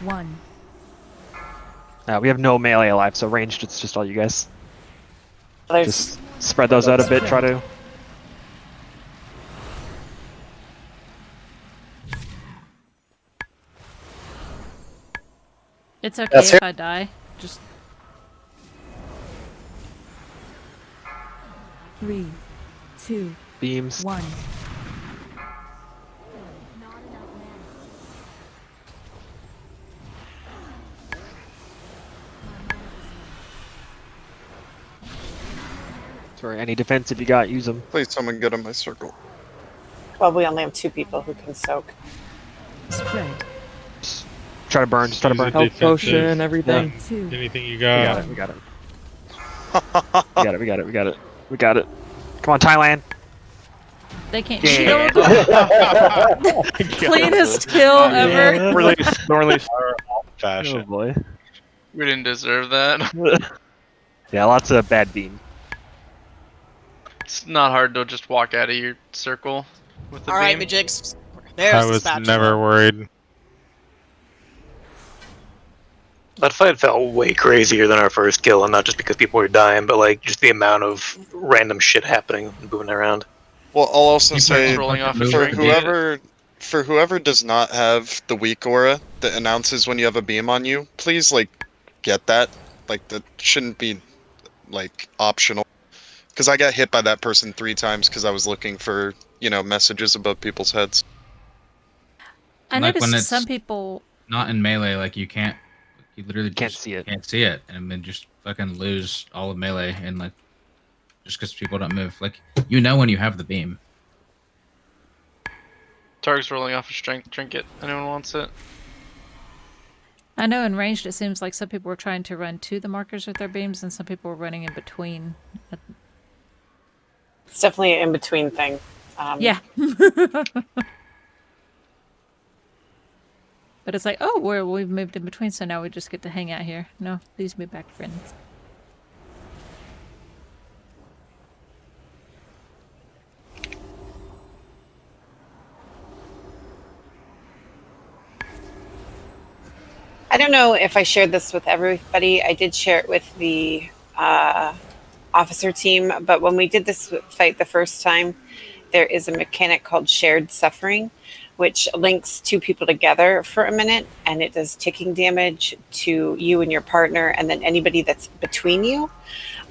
S18: 1.
S2: We have no melee alive, so ranged. It's just all you guys.
S6: There's
S2: Just spread those out a bit. Try to.
S21: It's okay
S17: That's
S21: if
S17: it.
S21: I die. Just
S18: 3, 2,
S2: Beams.
S18: 1.
S2: Sorry, any defense if you got, use them.
S16: Please, someone get in my circle.
S6: well, we only have 2 people who can soak.
S18: Spread.
S2: Try to burn. Just try to
S5: Use a
S2: burn.
S8: Health
S5: defensive.
S8: potion, everything.
S18: 2.
S5: Anything you
S2: We got
S5: got.
S2: it. We got it. We got it. We got it. We got it. We got it. Come on, Thailand.
S21: they can't
S2: Yeah.
S21: shield. Cleanest kill ever.
S3: Release. Don't release.
S2: Oh
S20: Fashion.
S2: boy.
S4: We didn't deserve that.
S2: Yeah, lots of bad beam.
S4: It's not hard to just walk out of your circle with the
S1: All right,
S4: beam.
S1: Majigs. There's
S5: I
S1: the
S5: was
S1: spatula.
S5: never worried.
S7: That fight felt way crazier than our first kill, and not just because people were dying, but like just the amount of random shit happening and moving around.
S16: Well, I'll also
S4: You
S16: say
S4: starts rolling off a
S16: for
S4: drink.
S16: whoever does not have the weak aura that announces when you have a beam on you, please like get that. Like that shouldn't be like optional. Because I got hit by that person 3 times because I was looking for messages above people's heads.
S21: I
S13: Like when
S21: noticed
S13: it's
S21: some people.
S13: not in melee, like you literally
S2: Can't
S13: just
S2: see it.
S13: can't see it, and then just fucking lose all of melee, and like just because people don't move, like when you have the beam.
S4: Targ's rolling off a strength trinket. Anyone wants it?
S21: I know in ranged it seems like some people were trying to run to the markers with their beams, and some people were running in between.
S6: It's definitely an in-between thing.
S21: Yeah. But it's like, oh, we've moved in between, so now we just get to hang out here. No, please be back, friends.
S6: I don't know if I shared this with everybody. I did share it with the officer team, but when we did this fight the first time, there is a mechanic called shared suffering, which links 2 people together for a minute, and it does ticking damage to you and your partner, and then anybody that's between you.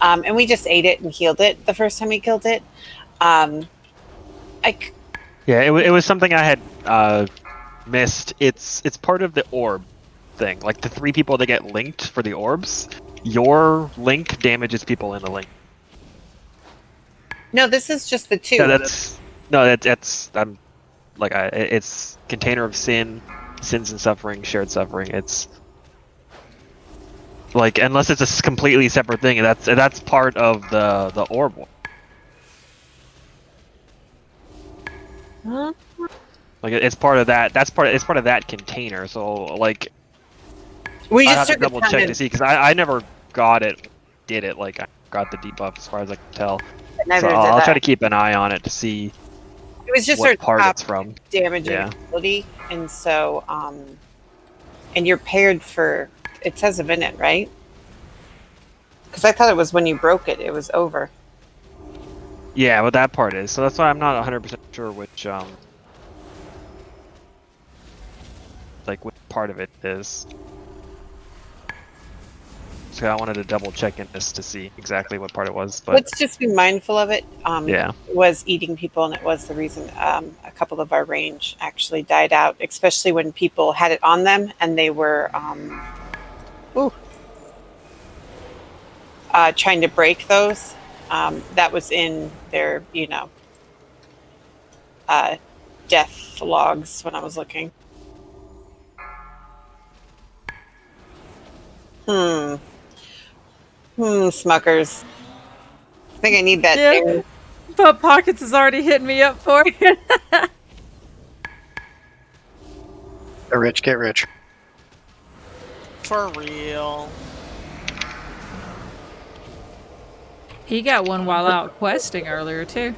S6: And we just ate it and healed it the first time we killed it.
S2: Yeah, it was something I had missed. It's part of the orb thing. Like the 3 people that get linked for the orbs, your link damages people in the link.
S6: No, this is just the 2.
S2: That's it's container of sin, sins and suffering, shared suffering. It's like unless it's a completely separate thing, and that's part of the orb one.
S6: Huh?
S2: Like it's part of that. It's part of that container. So like,
S6: We
S2: I
S6: just
S2: have to
S6: took
S2: double check to see because I never got it, did it. Like I got the debuff as far as I can tell.
S6: Neither
S2: So
S6: did
S2: I'll
S6: I.
S2: try to keep an eye on it to see
S6: It was just
S2: what
S6: our
S2: part
S6: top
S2: it's from.
S6: damage
S2: Yeah.
S6: and ability, and so and you're paired for. It says a minute, right? Because I thought it was when you broke it, it was over.
S2: Yeah, well that part is. So that's why I'm not 100% sure which like which part of it is. So I wanted to double check in this to see exactly what part it was. But
S6: Let's just be mindful of it.
S2: Yeah.
S6: It was eating people, and it was the reason a couple of our range actually died out, especially when people had it on them and they were trying to break those. That was in their, death logs when I was looking. Smuckers. I think I need that too.
S21: But Pockets is already hitting me up for it.
S17: Get rich, get rich.
S1: For real.
S21: He got one while out questing earlier too.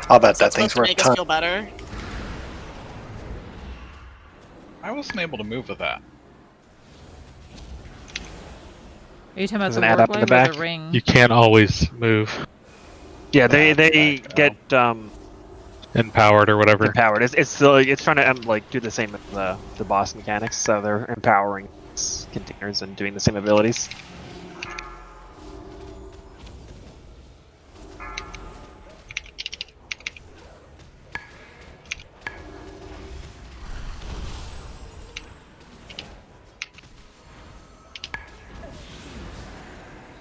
S17: I'll bet that
S1: That's
S17: thing's
S1: supposed to
S17: worth
S1: make
S17: a
S1: us
S17: ton.
S1: feel better.
S11: I wasn't able to move with that.
S21: Are you talking about
S2: Does it
S21: the
S2: add up in the
S21: Warblade or
S2: back?
S21: the ring?
S5: You can't always move.
S2: Yeah, they get
S5: Empowered or whatever.
S2: empowered. It's still it's trying to like do the same as the boss mechanics. So they're empowering containers and doing the same abilities.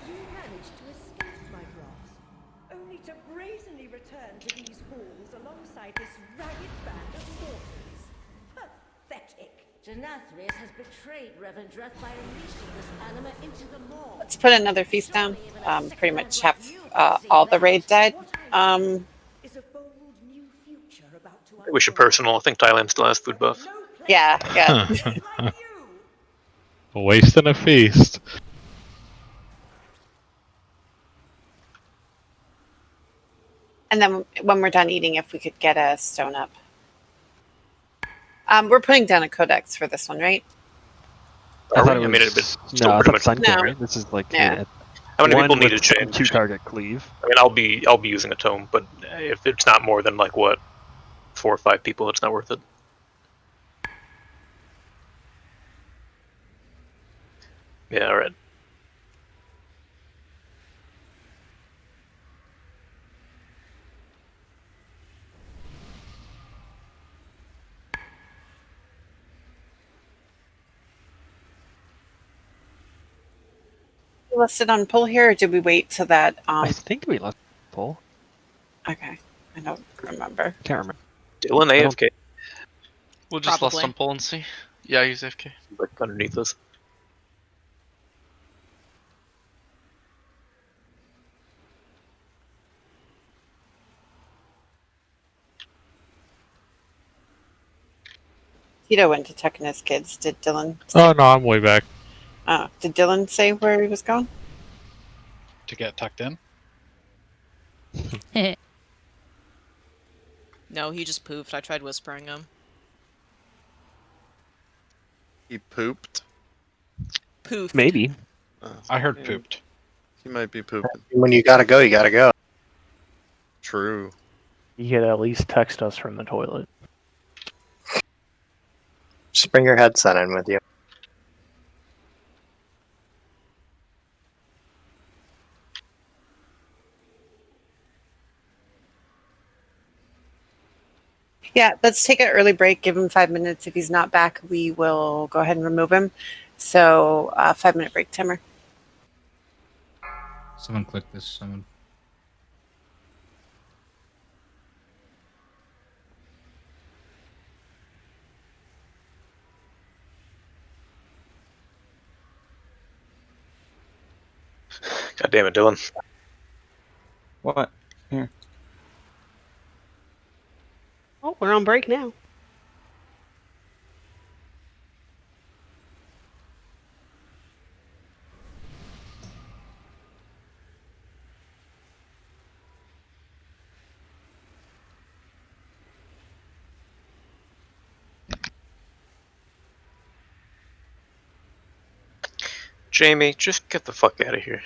S19: You managed to escape my grasp, only to brazenly return to these halls alongside this ragged band of mortals. Pathetic. Nathria has betrayed Revendreth by unleashing this anima into the maw.
S6: Let's put another feast down. Pretty much have all the raid dead.
S19: Is a bold new future about to
S7: We should personal. I think Thailand still has food buff.
S6: Yeah.
S5: Wasting a feast.
S6: And then when we're done eating, if we could get a stone up. We're putting down a codex for this one, right?
S2: I thought it
S7: I
S2: was,
S7: mean, it's
S2: no,
S7: still
S2: I
S7: pretty
S2: thought
S7: much.
S2: Sun King,
S6: No.
S2: right? This is like
S6: Yeah.
S7: How many
S2: one
S7: people need
S2: with
S7: to change?
S2: 2-target cleave.
S7: I mean, I'll be using a tome, but if it's not more than like what 4 or 5 people, it's not worth it. Yeah, all right.
S6: We listed on pull here, or did we wait till that?
S2: I think we left pull.
S6: Okay, I don't remember.
S2: Can't remember.
S7: Dylan AFK.
S4: We'll just
S1: Probably.
S4: lust some pull and see. Yeah, he's AFK.
S7: Like underneath us.
S6: Tito went to tucking his kids. Did Dylan?
S5: Oh no, I'm way back.
S6: Did Dylan say where he was going?
S11: To get tucked in?
S1: No, he just poofed. I tried whispering him.
S16: He pooped.
S1: Poofed.
S2: Maybe.
S11: I heard pooped.
S16: He might be pooping.
S17: When you gotta go, you gotta go.
S16: True.
S3: You could at least text us from the toilet.
S17: Just bring your headset in with you.
S6: Yeah, let's take an early break. Give him 5 minutes. If he's not back, we will go ahead and remove him. So, 5-minute break timer.
S13: Someone click this. Someone.
S7: God damn it, Dylan.
S8: What? Here.
S9: Oh, we're on break now.
S7: Jamie, just get the fuck out of here.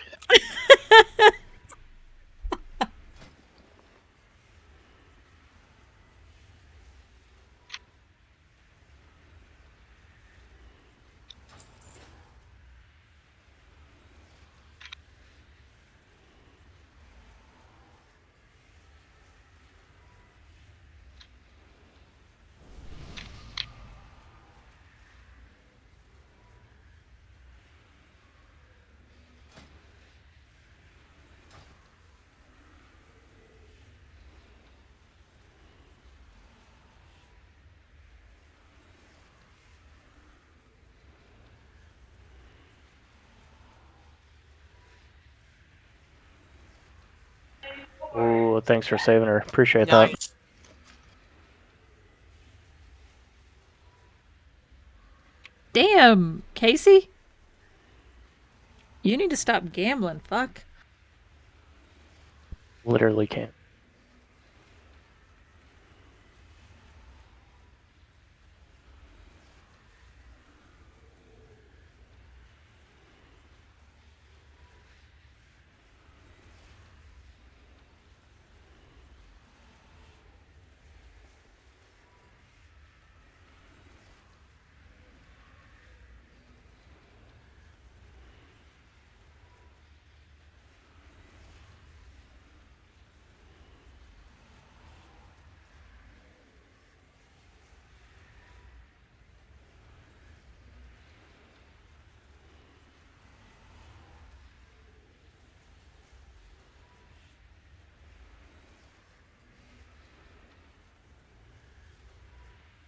S3: toilet. Thanks for saving her. Appreciate that.
S1: Nice.
S21: Damn, Casey. You need to stop gambling. Fuck.
S3: Literally can't.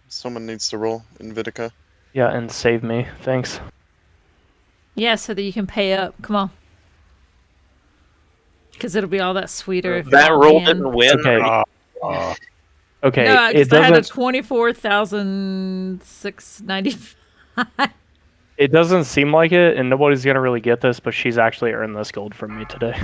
S16: Someone needs to roll in Vitica.
S3: Yeah, and save me. Thanks.
S21: Yeah, so that you can pay up. Come on. Because it'll be all that sweeter. If
S7: That
S21: you're
S7: roll
S21: in.
S7: didn't win.
S3: Okay. Okay.
S21: No,
S3: it
S21: because I had a
S3: doesn't.
S21: 24,695.
S3: It doesn't seem like it, and nobody's gonna really get this, but she's actually earned this gold from me today.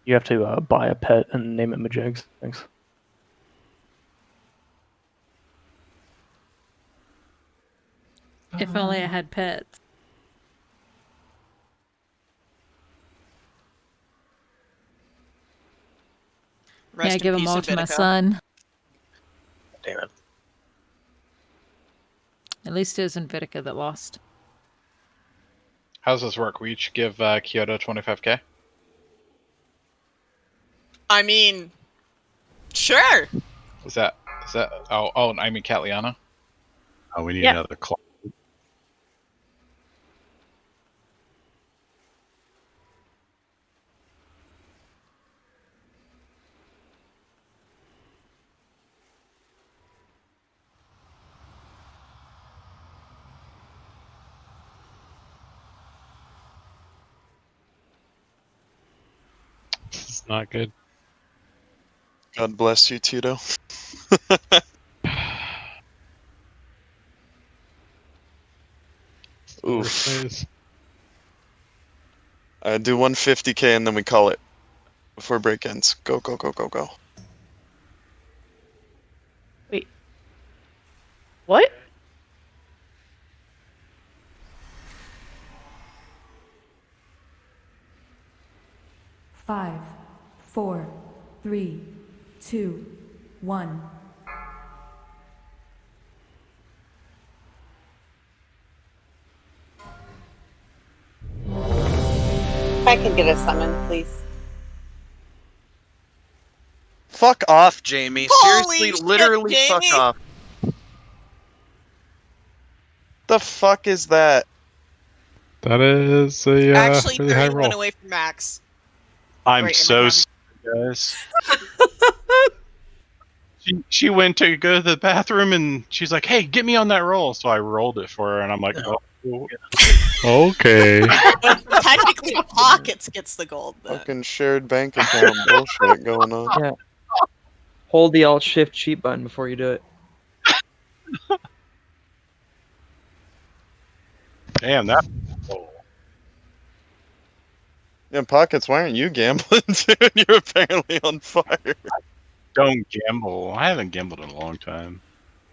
S3: You have to buy a pet and name it Majegs. Thanks.
S21: If only I had pets.
S1: Rest
S21: Yeah,
S1: in
S21: give them
S1: peace,
S21: all to my
S1: Vitica.
S21: son.
S7: Damn it.
S21: At least it was in Vitica that lost.
S11: How's this work? We each give Kyoto 25k?
S1: I mean, sure.
S11: Is that oh I mean Catliana?
S20: Oh, we need
S21: Yeah.
S20: another clock.
S5: This is not good.
S16: God bless you, Tito. Oof. Do 150k and then we call it before break ends. Go, go, go, go, go.
S9: Wait. What?
S18: Five, 4, 3, 2, 1.
S6: If I can get a summon, please.
S16: Fuck off, Jamie.
S1: Holy
S16: Seriously,
S1: shit,
S16: literally fuck
S1: Jamie.
S16: off. The fuck is that?
S5: That is a
S1: Actually,
S5: really high
S1: 31
S5: roll.
S1: away from max.
S20: I'm
S1: Right,
S20: so
S1: am I
S20: sorry, guys. She went to go to the bathroom and she's like, "Hey, get me on that roll." So I rolled it for her, and I'm like, "Oh,
S5: Okay.
S1: Technically, Pockets gets the gold. Then.
S16: Fucking shared bank account bullshit going on.
S8: Yeah. Hold the Alt Shift cheat button before you do it.
S20: damn that."
S16: Yeah, Pockets, why aren't you gambling, dude? You're apparently on fire.
S20: Don't gamble. I haven't gambled in a long time.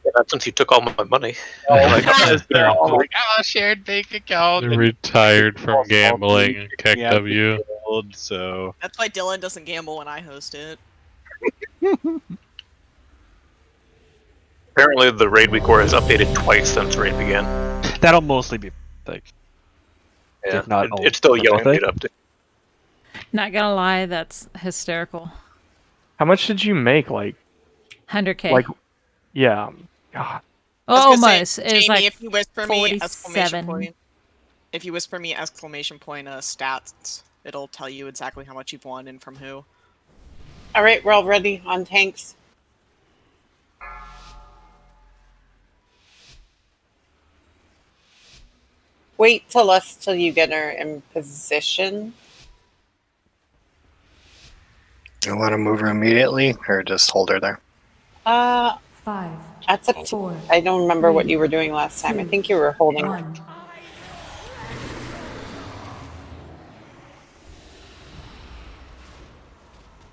S7: Yeah, not since you took all my money.
S20: Like, they're all like, "Oh, shared bank account." and
S5: Retired from gambling. KW.
S20: gold, so
S1: That's why Dylan doesn't gamble when I host it.
S7: Apparently, the raid week core has updated twice since raid began.
S2: That'll mostly be like.
S7: Yeah,
S2: If not all
S7: it's still
S2: the
S7: yelling
S2: birthday.
S7: it up to.
S21: Not gonna lie, that's hysterical.
S3: How much did you make? Like,
S21: 100k.
S3: like, yeah. God.
S21: Almost. It was
S1: Jamie,
S21: like
S1: if you whisper me exclamation
S21: 47.
S1: point, if you whisper me exclamation point stats, it'll tell you exactly how much you've won and from who.
S6: All right, we're all ready on tanks. Wait till you get her in position.
S17: Do you want to move her immediately or just hold her there?
S18: 5.
S6: That's up to. I don't remember what you were doing last time. I think you were holding.
S18: 1.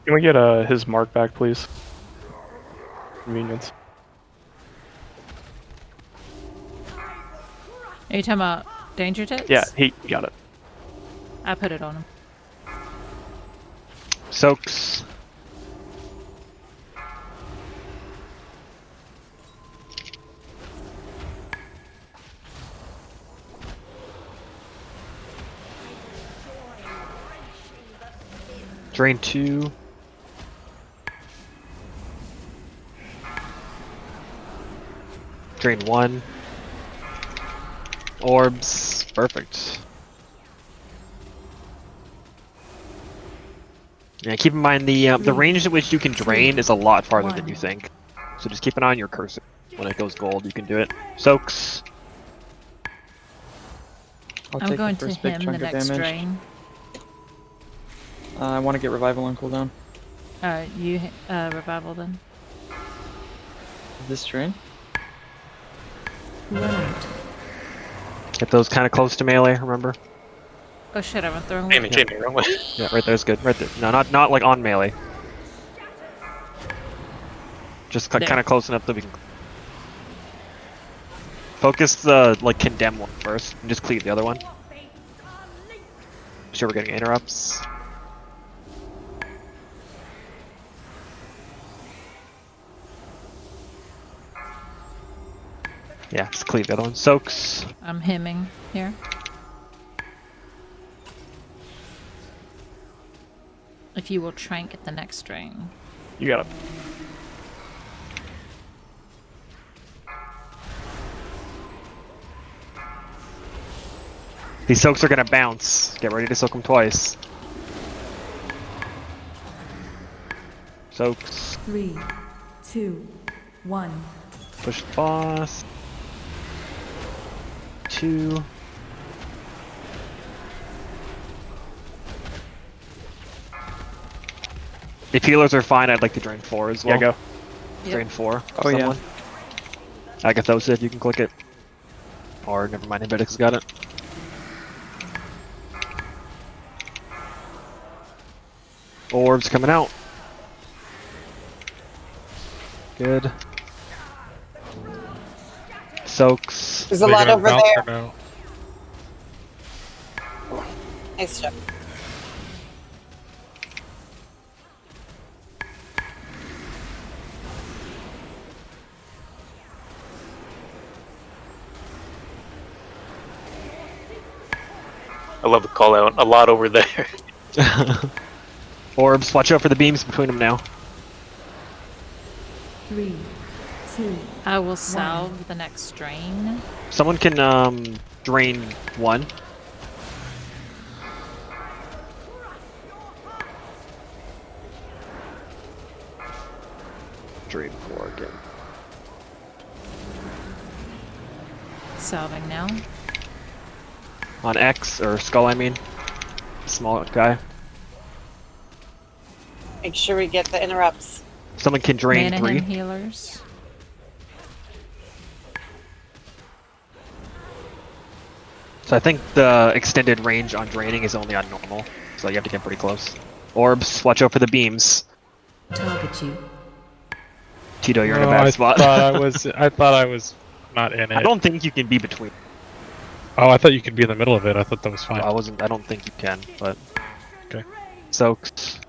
S3: Can we get his mark back, please? Convenience.
S21: Are you talking about danger tits?
S3: Yeah, he got it.
S21: I put it on him.
S2: Soaks. Drain 2. Drain 1. Orbs. Perfect. Yeah, keep in mind the range at which you can drain is a lot farther than you think. So just keep an eye on your cursor. When it goes gold, you can do it. Soaks.
S21: I'm going to him the next drain.
S8: I want to get revival on cooldown.
S21: Alright, you revival then.
S8: This drain?
S2: Get those kind of close to melee, remember?
S21: Oh shit, I went the wrong
S7: Jamie,
S21: way.
S7: Jamie, wrong way.
S2: Yeah, right there's good. Right there. No, not like on melee. Just kind of close enough that we can focus the like condemn one first, and just cleave the other one. Sure, we're getting interrupts. Yeah, just cleave the other one. Soaks.
S21: I'm hemming here. If you will trank at the next drain.
S3: You got it.
S2: These soaks are gonna bounce. Get ready to soak them twice. Soaks.
S18: 3, 2, 1.
S2: Push the boss. 2. If healers are fine, I'd like to drain 4 as well.
S3: Yeah, go.
S2: Drain 4.
S8: Oh, yeah.
S2: Agathosa, if you can click it. Or never mind, Hibidix has got it. Orbs coming out. Good. Soaks.
S6: There's a lot over there.
S5: No?
S6: Nice job.
S7: I love the call out. A lot over there.
S2: Orbs, watch out for the beams between them now.
S18: 3, 2.
S21: I will salve the next drain.
S2: Someone can drain 1. Drain 4 again.
S21: Salving now.
S2: On X, or Skull, I mean. Small guy.
S6: Make sure we get the interrupts.
S2: Someone can drain
S21: Mana
S2: 3.
S21: him healers.
S2: So I think the extended range on draining is only on normal. So you have to get pretty close. Orbs, watch out for the beams.
S18: Target you.
S2: Tito, you're in a bad spot.
S5: I thought I was not in it.
S2: I don't think you can be between.
S5: Oh, I thought you could be in the middle of it. I thought that was fine.
S2: I don't think you can, but
S5: okay.
S2: Soaks.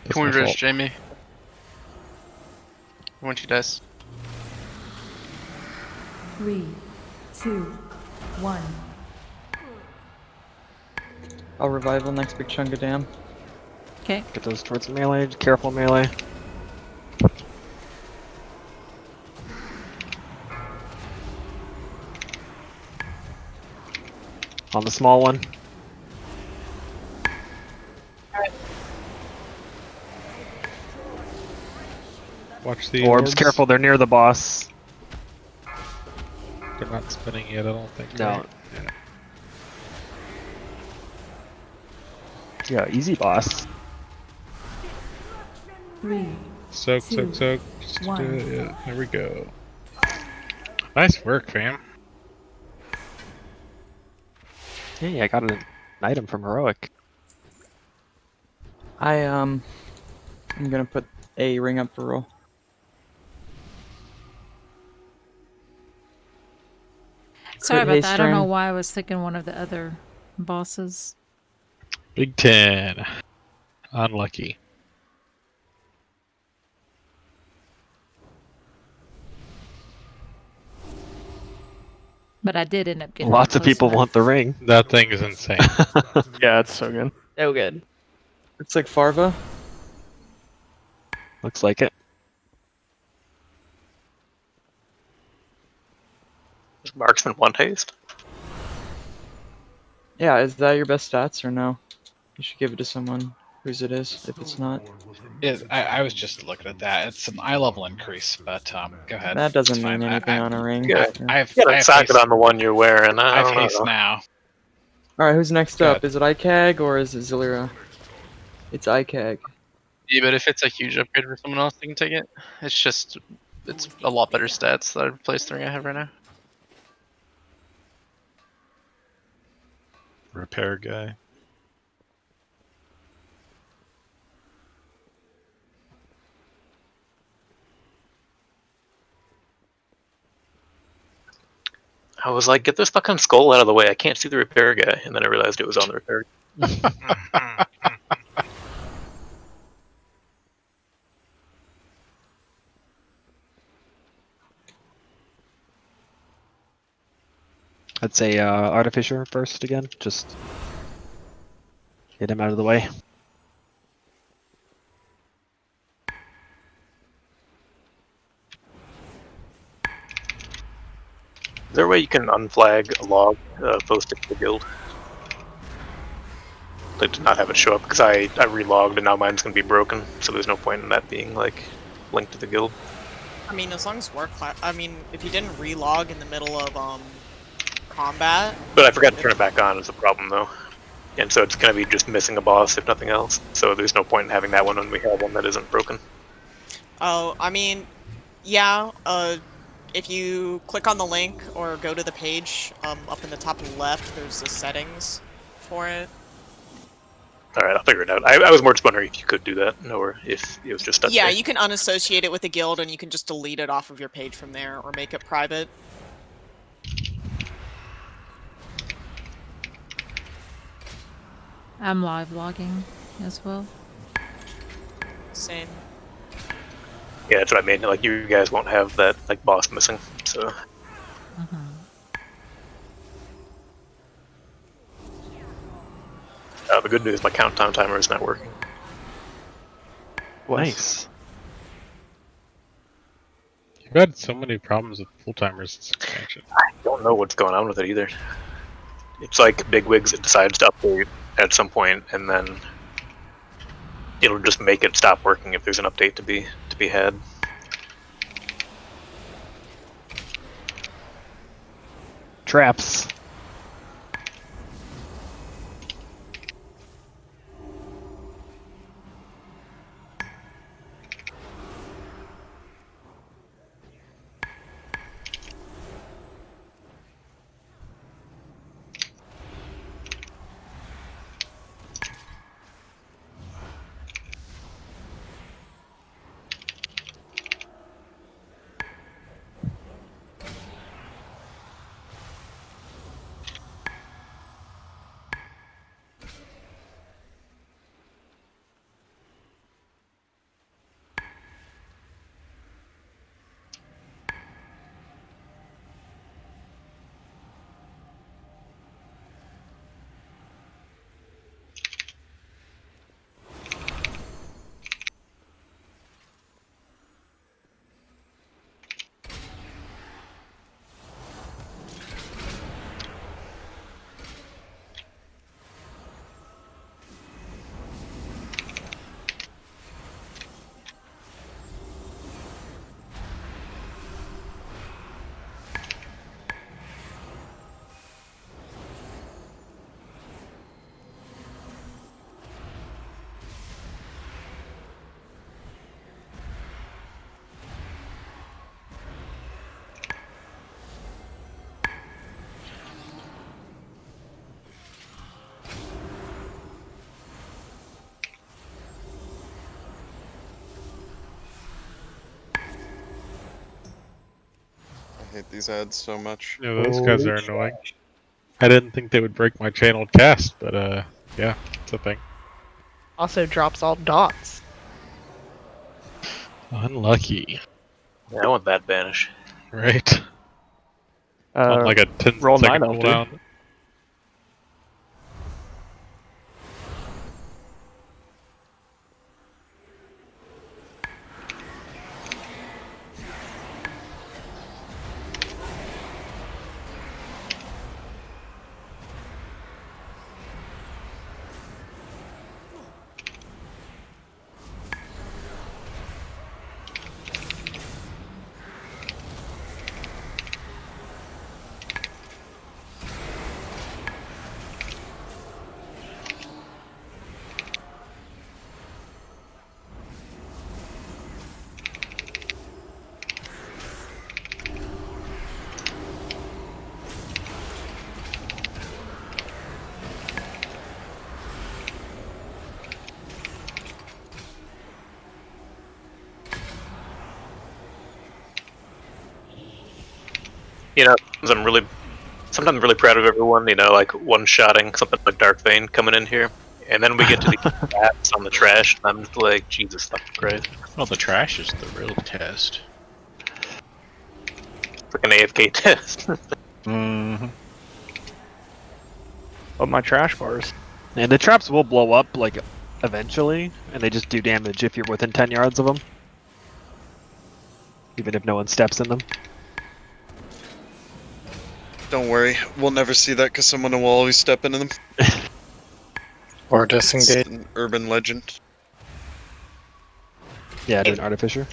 S4: Can we rush Jamie? When she dies.
S18: 3, 2, 1.
S8: I'll revival next big chunk of dam.
S21: Okay.
S2: Get those towards melee. Careful melee. On the small one.
S5: Watch the
S2: Orbs, careful, they're near the boss.
S5: They're not spinning yet, I don't think.
S2: No.
S5: Right?
S2: Yeah, easy boss.
S18: 3,
S5: Soak,
S18: 2,
S5: soak, soak. Just
S18: 1.
S5: do it. Yeah, there we go. Nice work, fam.
S2: Hey, I got an item from Heroic.
S8: I'm gonna put a ring up for roll.
S21: Sorry
S8: Crit
S21: about
S8: haste
S21: that. I don't know
S8: ring.
S21: why I was thinking one of the other bosses.
S5: Big 10. Unlucky.
S21: But I did end up getting
S2: Lots of
S21: close
S2: people
S21: enough.
S2: want the ring.
S5: That thing is insane.
S3: Yeah, it's so good.
S9: So good.
S8: Looks like Farva.
S2: Looks like it.
S7: Is Marksman 1 haste?
S8: Yeah, is that your best stats or no? You should give it to someone whose it is, if it's not.
S11: I was just looking at that. It's an eye level increase, but go ahead.
S8: That doesn't
S11: It's fine.
S8: mean anything on a ring.
S7: Yeah,
S11: I have
S7: you gotta sock it
S11: haste.
S7: on the one you're wearing. I
S11: I have
S7: don't
S11: haste
S7: know.
S11: now.
S8: Alright, who's next
S11: Go
S8: up? Is it ICAG or is it Zilira? It's ICAG.
S4: Yeah, but if it's a huge upgrade for someone else, they can take it. It's a lot better stats that I replaced the ring I have right now.
S20: Repair guy.
S7: I was like, get this fucking skull out of the way. I can't see the repair guy. And then I realized it was on the repair guy.
S2: I'd say Artificer first again. Just get him out of the way.
S7: Is there a way you can unflag a log posted to the guild? Like, to not have it show up, because I relogged and now mine's gonna be broken, so there's no point in that being like linked to the guild.
S1: I mean, as long as we're I mean, if you didn't relog in the middle of combat.
S7: But I forgot to turn it back on is a problem though. And so it's gonna be just missing a boss if nothing else. So there's no point in having that one when we have one that isn't broken.
S1: Oh, I mean, yeah. If you click on the link or go to the page up in the top left, there's the settings for it.
S7: Alright, I'll figure it out. I was more just wondering if you could do that, or if it was just stuck
S1: Yeah,
S7: there.
S1: you can unassociate it with the guild, and you can just delete it off of your page from there, or make it private.
S21: I'm live logging as well.
S1: Same.
S7: Yeah, that's what I mean. Like, you guys won't have that like boss missing, so. The good news, my countdown timer is not working.
S2: Nice.
S5: You've had so many problems with full timers this expansion.
S7: I don't know what's going on with it either. It's like Bigwigs, it decides to update at some point, and then it'll just make it stop working if there's an update to be had.
S2: Traps.
S16: hate these ads so much.
S5: Yeah, those guys are annoying. I didn't think they would break my channeled cast, but yeah, it's a thing.
S9: Also drops all dots.
S5: Unlucky.
S7: Yeah, I want that banish.
S5: Right. On like a 10
S3: roll
S5: second
S3: 9 dude.
S5: cooldown.
S7: You know, sometimes I'm really proud of everyone. You know, like one-shotting something like Dark Vein coming in here, and then we get to the bats on the trash, and I'm just like, Jesus fucking Christ!
S20: Well, the trash is the real test.
S7: It's like an AFK test.
S17: Mm-hmm.
S3: But my trash bars.
S2: And the traps will blow up, like, eventually, and they just do damage if you're within 10 yards of them. Even if no one steps in them.
S16: Don't worry, we'll never see that because someone will always step into them.
S17: Or
S16: It's
S17: disengage.
S16: an urban legend.
S2: Yeah, do an Artificer.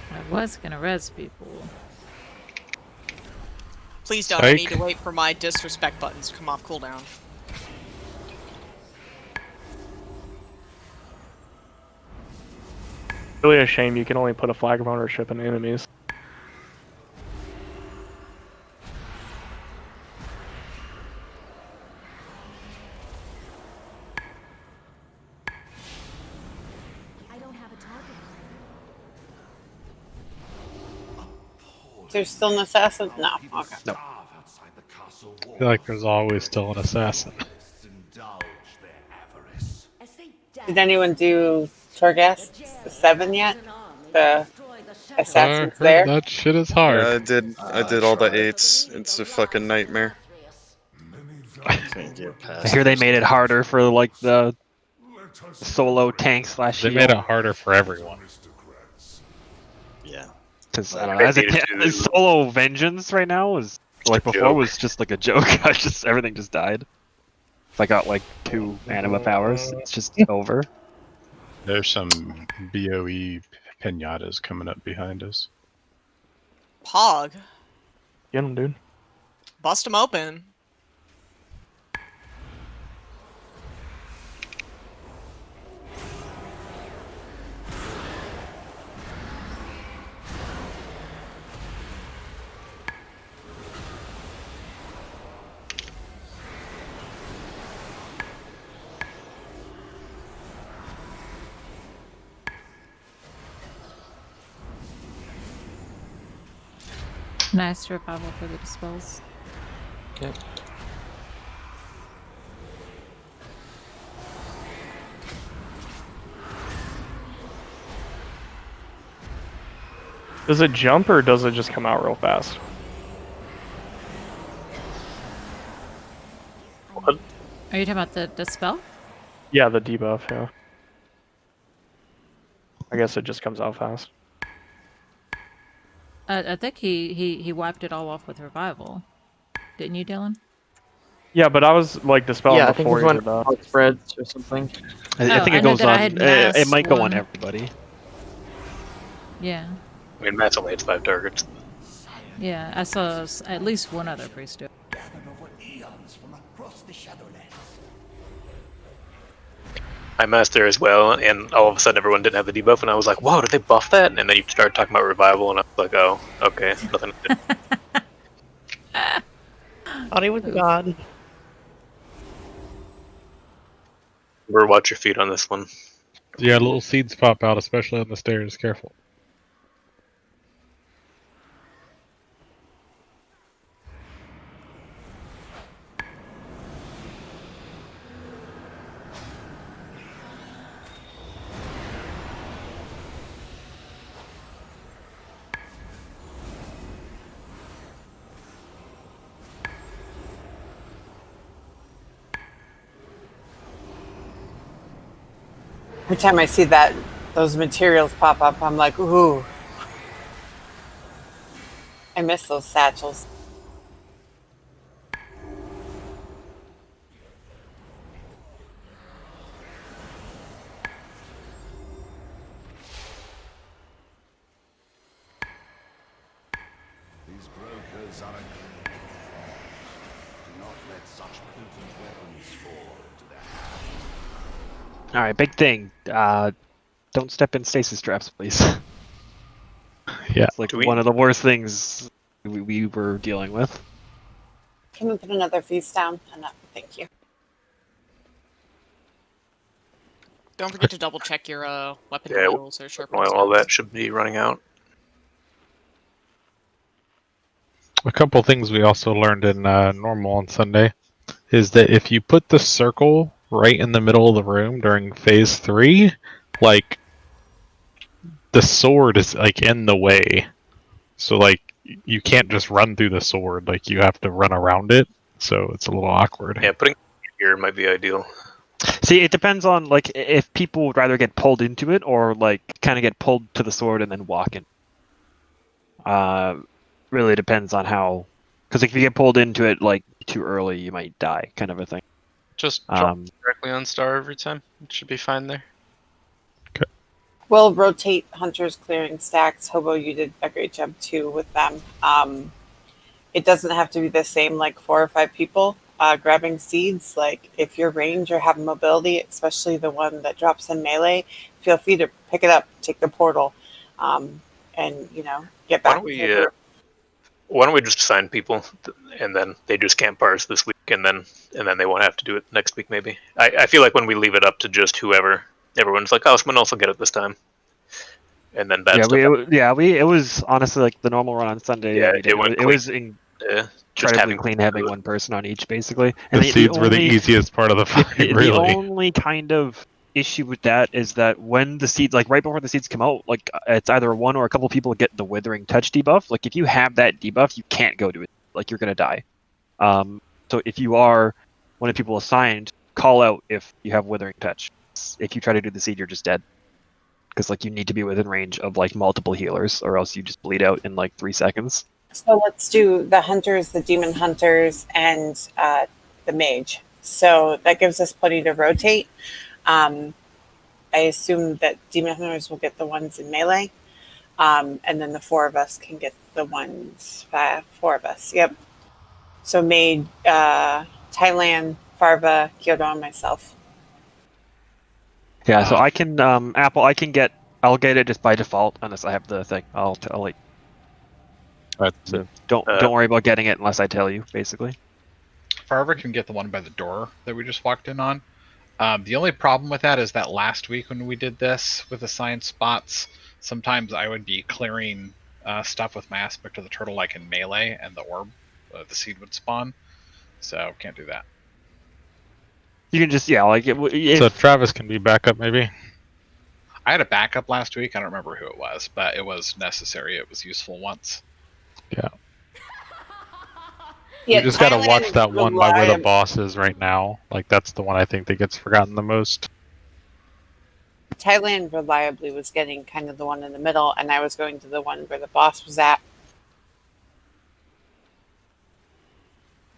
S21: I was gonna res people.
S1: Please don't. I need to wait for my disrespect buttons to come off cooldown.
S3: Really a shame you can only put a flag of ownership in enemies.
S6: Is there still an assassin? No. Okay.
S2: No.
S5: I feel like there's always still an assassin.
S6: Did anyone do Torghast 7 yet? The assassins
S5: heard
S6: there?
S5: that shit is hard.
S16: Yeah, I did all the 8s. It's a fucking nightmare.
S2: I hear they made it harder for, like, the solo tank slash
S5: They made it harder for everyone.
S17: Yeah.
S2: Because, I don't know, as solo vengeance right now is, like, before was just like a joke. Everything just died. If I got, like, 2 anima powers, it's just over.
S20: There's some BOE pinatas coming up behind us.
S1: Pog.
S3: Get him, dude.
S1: Bust them open.
S21: Nice revival for the dispels.
S8: Okay.
S3: Does it jump or does it just come out real fast?
S6: What?
S21: Are you talking about the dispel?
S3: Yeah, the debuff, yeah. I guess it just comes out fast.
S21: I think he wiped it all off with revival. Didn't you, Dylan?
S3: Yeah, but I was like dispelling
S8: Yeah, I think
S3: before
S8: there's
S3: you
S8: one
S3: did that.
S8: called spreads or something.
S2: I think it goes on. It might go on everybody.
S21: Yeah.
S7: I mean, Matt's only hits 5 targets.
S21: Yeah, I saw at least one other priest do it.
S7: I master as well, and all of a sudden everyone didn't have the debuff, and I was like, "Whoa, did they buff that?" And then you started talking about revival, and I was like, "Oh, okay, nothing."
S9: Thought he was God.
S7: Remember, watch your feet on this one.
S5: Yeah, little seeds pop out, especially on the stairs. Careful.
S6: Every time I see those materials pop up, I'm like, ooh. I miss those satchels.
S15: These brokers are a... Do not let such potent weapons fall into their hands.
S2: All right, big thing. Don't step in stasis traps, please.
S5: Yeah.
S2: It's like one of the worst things we were dealing with.
S6: Can we put another feast down? Thank you.
S1: Don't forget to double check your weapon
S7: Yeah,
S1: oils or sharpening
S7: well, all
S1: stones.
S7: that should be running out.
S5: A couple things we also learned in normal on Sunday is that if you put the circle right in the middle of the room during phase 3, like the sword is like in the way. So like you can't just run through the sword, like you have to run around it. So it's a little awkward.
S7: Yeah, putting it here might be ideal.
S2: See, it depends on like if people would rather get pulled into it or like kind of get pulled to the sword and then walk in. Really depends on how, because if you get pulled into it like too early, you might die, kind of a thing.
S4: Just drop directly on star every time. It should be fine there.
S6: We'll rotate hunters clearing stacks. Hobo, you did a great job too with them. It doesn't have to be the same like 4 or 5 people grabbing seeds. Like if you're range or have mobility, especially the one that drops in melee, feel free to pick it up, take the portal, and get back.
S7: Why don't we just assign people, and then they just can't parse this week, and then they won't have to do it next week maybe. I feel like when we leave it up to just whoever, everyone's like, oh, someone else will get it this time, and then bad stuff.
S2: It was honestly like the normal run on Sunday.
S7: Yeah,
S2: it was incredibly clean having one person on each basically.
S5: And the seeds were the easiest part of the fight. Really,
S2: the only kind of issue with that is that when the seeds, like right before the seeds come out, like it's either one or a couple people get the withering touch debuff. Like if you have that debuff, you can't go to it. Like you're gonna die. So if you are one of the people assigned, call out if you have withering touch. If you try to do the seed, you're just dead. Because like you need to be within range of like multiple healers, or else you just bleed out in like 3 seconds.
S6: So let's do the hunters, the demon hunters, and the mage. So that gives us plenty to rotate. I assume that demon hunters will get the ones in melee, and then the 4 of us can get the ones. 4 of us. Yep. So mage, Thailand, Farva, Kyoto, and myself.
S2: Yeah. So I can Apple. I'll get it just by default unless I have the thing. I'll like. So don't worry about getting it unless I tell you, basically.
S11: Farva can get the one by the door that we just walked in on. The only problem with that is that last week when we did this with assigned spots, sometimes I would be clearing stuff with my aspect of the turtle like in melee, and the orb, the seed would spawn. So can't do that.
S2: You can just
S5: so Travis can be backup maybe.
S11: I had a backup last week. I don't remember who it was, but it was necessary. It was useful once.
S5: Yeah.
S6: Yeah,
S5: you just gotta watch that one by where the boss is right now. Like that's the one I think that gets forgotten the most.
S6: Thailand reliably was getting kind of the one in the middle, and I was going to the one where the boss was at.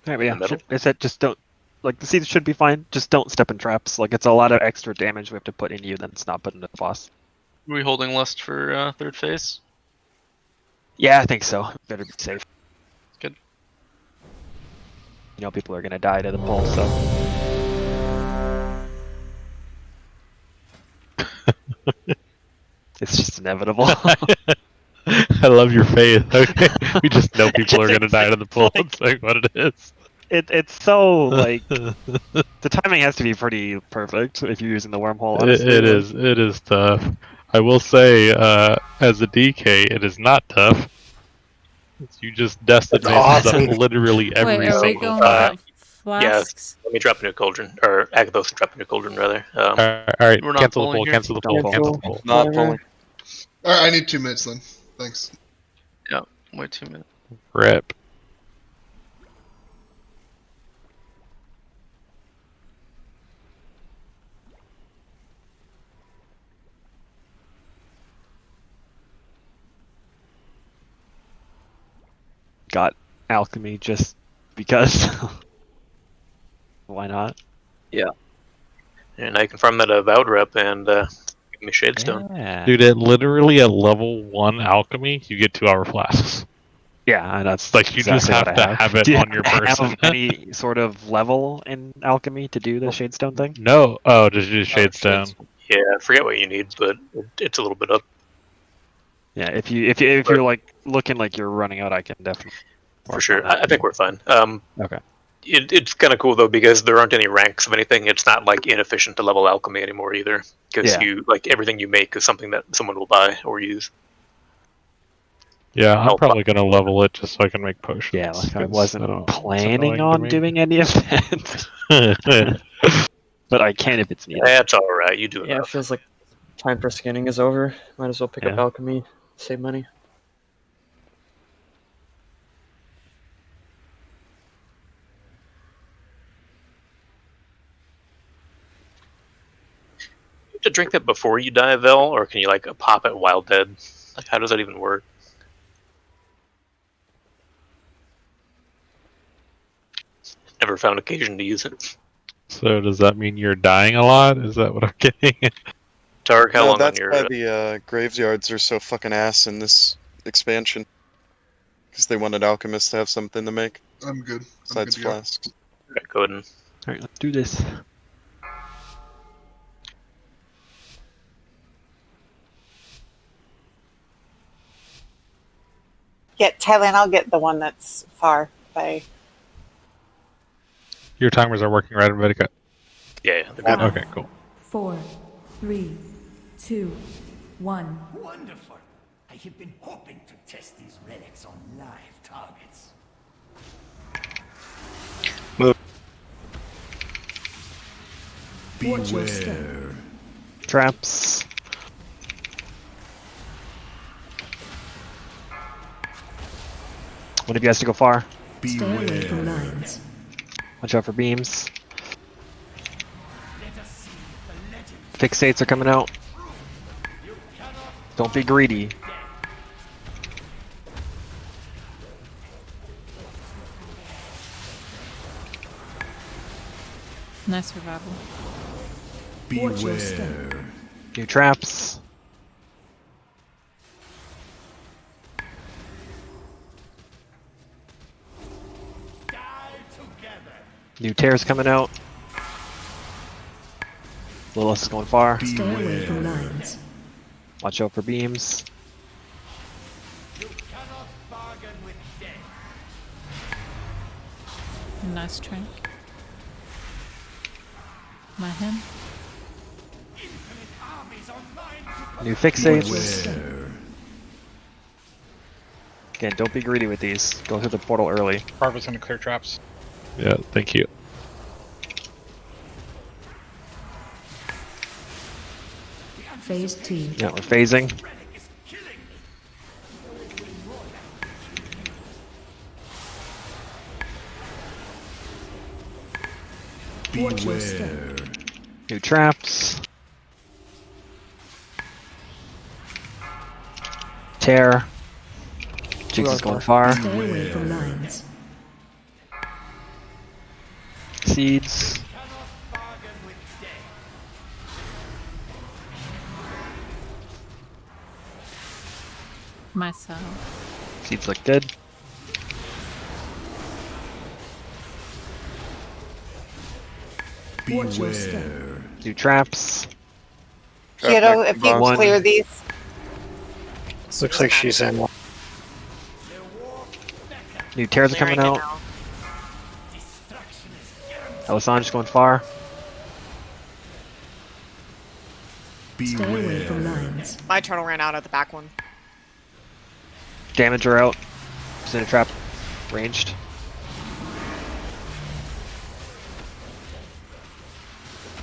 S2: Yeah, it's that just don't like the seeds should be fine. Just don't step in traps. Like it's a lot of extra damage we have to put into you than it's not put into the boss.
S4: Are we holding lust for third phase?
S2: Yeah, I think so. Better be safe.
S4: Good.
S2: You know people are gonna die to the pull, so. It's just inevitable.
S5: I love your faith. Okay, we just know people are gonna die to the pull. It's like what it is.
S2: it's so like the timing has to be pretty perfect if you're using the wormhole. Honestly,
S5: It is tough. I will say, as a DK, it is not tough. You just dust
S17: That's
S5: advances
S17: awesome.
S5: up literally every
S21: Wait, are we
S5: single
S21: going
S5: time.
S21: without flasks?
S7: Let me drop a new cauldron, or Agathos drop a new cauldron rather.
S5: Alright,
S4: We're not
S5: cancel the
S4: pulling
S5: poll,
S4: here.
S5: cancel the poll, cancel the poll.
S16: Not pulling.
S12: Alright, I need 2 minutes then. Thanks.
S4: Yeah, wait 2 minutes.
S5: Rip.
S2: got alchemy just because. Why not?
S8: Yeah.
S7: And I confirmed that Avowed rep and give me Shadestone.
S2: Yeah.
S5: Dude, literally at level 1 alchemy, you get 2-hour flasks.
S2: Yeah, and that's
S5: Like, you just
S2: exactly
S5: have
S2: what
S5: to have it
S2: Do you
S5: on your person.
S2: have any sort of level in alchemy to do the Shadestone thing?
S5: No. Oh, just use Shadestone.
S7: Yeah, I forget what you need, but it's a little bit up.
S2: Yeah, if you're like looking like you're running out, I can definitely.
S7: For sure. I think we're fine.
S2: Okay.
S7: It's kind of cool though because there aren't any ranks of anything. It's not like inefficient to level alchemy anymore either, because you like everything you make is something that someone will buy or use.
S5: Yeah, I'm probably gonna level it just so I can make potions.
S2: Yeah, like I
S5: 'cause
S2: wasn't
S5: it's
S2: planning
S5: annoying to
S2: on
S5: me.
S2: doing any of that. But I can if it's needed.
S7: That's all right. You do
S8: Yeah, it
S7: enough.
S8: feels like time for skinning is over. Might as well pick up
S2: Yeah.
S8: alchemy, save money.
S7: You have to drink that before you die, Vel, or can you like pop it while dead? Like, how does that even work? Never found occasion to use it.
S5: So does that mean you're dying a lot? Is that what I'm getting?
S7: Tark, how
S16: No,
S7: long on
S16: that's
S7: your?
S16: why the graveyards are so fucking ass in this expansion. Because they wanted alchemists to have something to make.
S12: I'm good.
S16: Besides
S12: good to go.
S16: flasks.
S7: Okay, go ahead and.
S2: All right, let's do this.
S6: Get Thailand. I'll get the one that's far by.
S5: Your timers are working right, Medica.
S7: Yeah.
S5: Okay, cool.
S18: 4, 3, 2, 1.
S15: Wonderful. I have been hoping to test these relics on live targets.
S17: Move.
S18: Watch your step.
S15: Beware.
S2: Traps. One of you has to go far.
S18: Stay away from lines.
S2: Watch out for beams. Fixates are coming out. Don't be greedy.
S21: Nice survival.
S18: Watch your step.
S15: Beware.
S2: New traps. New tears coming out. Lilith is going far.
S18: Stay away from lines.
S2: Watch out for beams.
S21: Nice try. My him.
S2: New fixates.
S15: Beware.
S2: Again, don't be greedy with these. Go through the portal early.
S11: Carver's gonna clear traps.
S5: Yeah, thank you.
S18: Phase T.
S2: Yeah, we're phasing.
S18: Watch your step.
S15: Beware.
S2: New traps. Tear. Jinx is going far.
S18: Stay away from lines.
S2: Seeds.
S21: Myself.
S2: Seeds look good.
S18: Watch your step.
S15: Beware.
S2: New traps.
S6: Kyoto, if you
S2: One.
S6: clear these.
S17: Looks like she's in.
S2: New tears are coming
S1: Clearing it
S2: out.
S1: now.
S2: Alisande's going far.
S18: Stay away from lines.
S1: My turtle ran out at the back one.
S2: Damager out. Just in a trap. Ranged.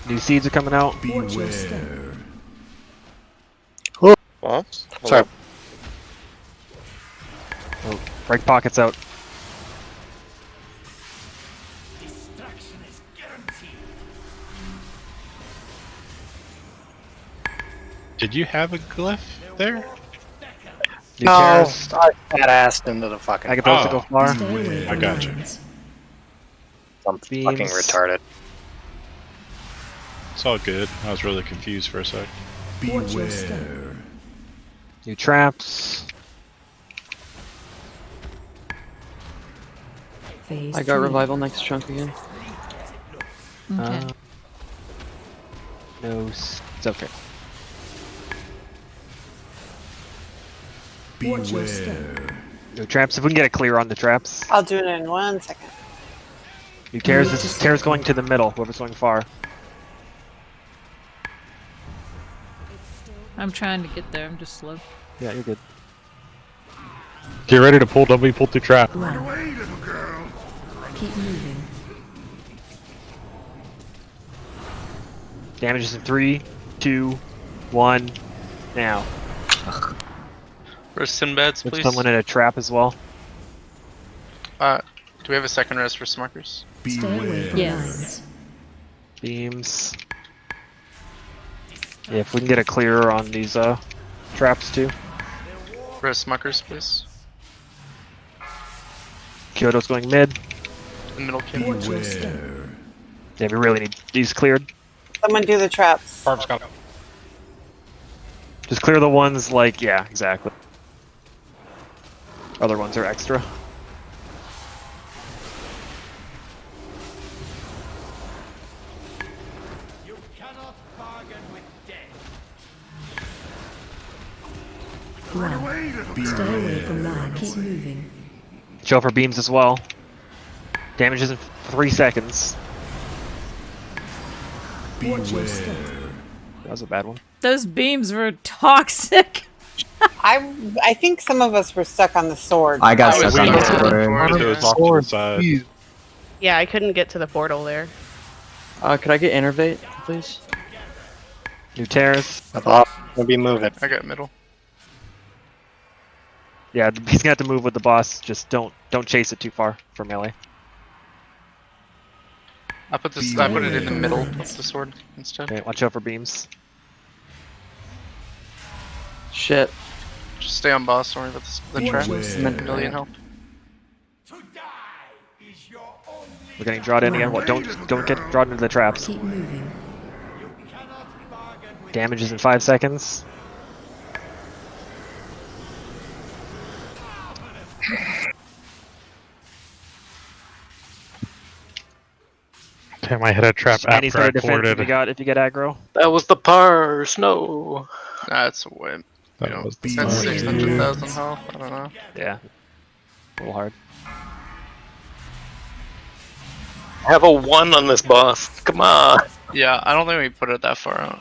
S2: New seeds are coming out.
S18: Watch your step.
S16: What?
S17: Sorry.
S2: Oh, break pockets out.
S5: Did you have a glyph there?
S2: New
S17: No,
S2: tears.
S17: I fat-assed into the fucking...
S2: I can both to go far.
S5: I got you.
S17: I'm
S2: Beams.
S17: fucking retarded.
S5: It's all good. I was really confused for a sec.
S18: Watch your step.
S2: New traps.
S18: Phase
S8: I got
S18: 3.
S8: revival next chunk again.
S21: Okay.
S2: No, it's okay.
S18: Watch your step.
S2: No traps. If we can get a clear on the traps.
S6: I'll do it in 1 second.
S2: New tears. This is tears going to the middle. Whoever's going far.
S21: I'm trying to get there. I'm just slow.
S2: Yeah, you're good.
S5: Get ready to pull W, pull through trap.
S18: Run away, little girl. Keep moving.
S2: Damage is in 3, 2, 1. Now.
S4: Rest Sinbads,
S2: Put
S4: please.
S2: someone in a trap as well.
S4: Do we have a second rest for Smuckers?
S18: Stay away from lines.
S2: Beams. Yeah, if we can get a clear on these traps too.
S4: Rest Smuckers, please.
S2: Kyoto's going mid.
S4: The middle kid.
S18: Watch your step.
S2: Yeah, we really need these cleared.
S6: Someone do the traps.
S5: Barb's got it.
S2: Just clear the ones like, yeah, exactly. Other ones are extra.
S18: Run. Stay away from lines. Keep moving.
S2: Show for beams as well. Damage is in 3 seconds.
S18: Watch your step.
S2: That was a bad one.
S21: Those beams were toxic.
S6: I think some of us were stuck on the sword.
S8: I got
S4: was
S8: stuck on the
S4: stuck on
S8: sword.
S5: It was off to the side.
S9: Yeah, I couldn't get to the portal there.
S8: Could I get Innervate, please?
S2: New tears.
S17: We'll be moving.
S4: I got middle.
S2: Yeah, he's gonna have to move with the boss. Just don't chase it too far for melee.
S4: I put it in the middle of the sword instead.
S2: Okay, watch out for beams.
S8: Shit.
S4: Just stay on boss, don't worry about the trap. Million health.
S2: We're getting drawn in again. Well, don't get drawn into the traps.
S18: Keep moving.
S2: Damage is in 5 seconds.
S5: Damn, I hit a trap
S2: Any
S5: after
S2: sort
S5: I
S2: of defense if you get aggro.
S7: That was the parse. No.
S4: That's a win.
S5: That was the
S4: That's
S5: parse.
S4: 600,000 health. I don't know.
S2: Yeah. A little hard.
S7: Have a 1 on this boss. Come on.
S4: Yeah, I don't think we put it that far out.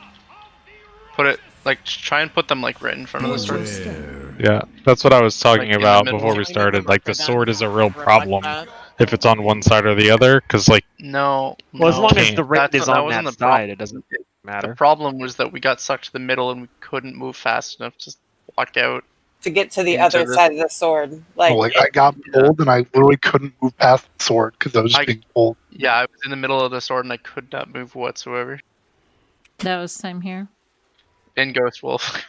S4: Put it like try and put them like right in front of the sword.
S5: Yeah, that's what I was talking
S4: Like, in the
S5: about
S4: middle.
S5: before we started. Like, the sword is a real
S1: Like
S5: problem
S1: that.
S5: if it's on one side or the other, because, like,
S4: No.
S2: Well, as
S4: no.
S2: long as the rate is on
S4: wasn't
S2: that
S4: the
S2: side,
S4: problem.
S2: it doesn't
S4: The
S2: matter.
S4: problem was that we got sucked to the middle and we couldn't move fast enough to walk out.
S6: To get to the
S4: Into
S6: other
S4: the-
S6: side of the sword.
S10: I got pulled and I literally couldn't move past the sword because I was just being pulled.
S4: Yeah, I was in the middle of the sword and I could not move whatsoever.
S21: That was same here.
S4: In Ghost Wolf.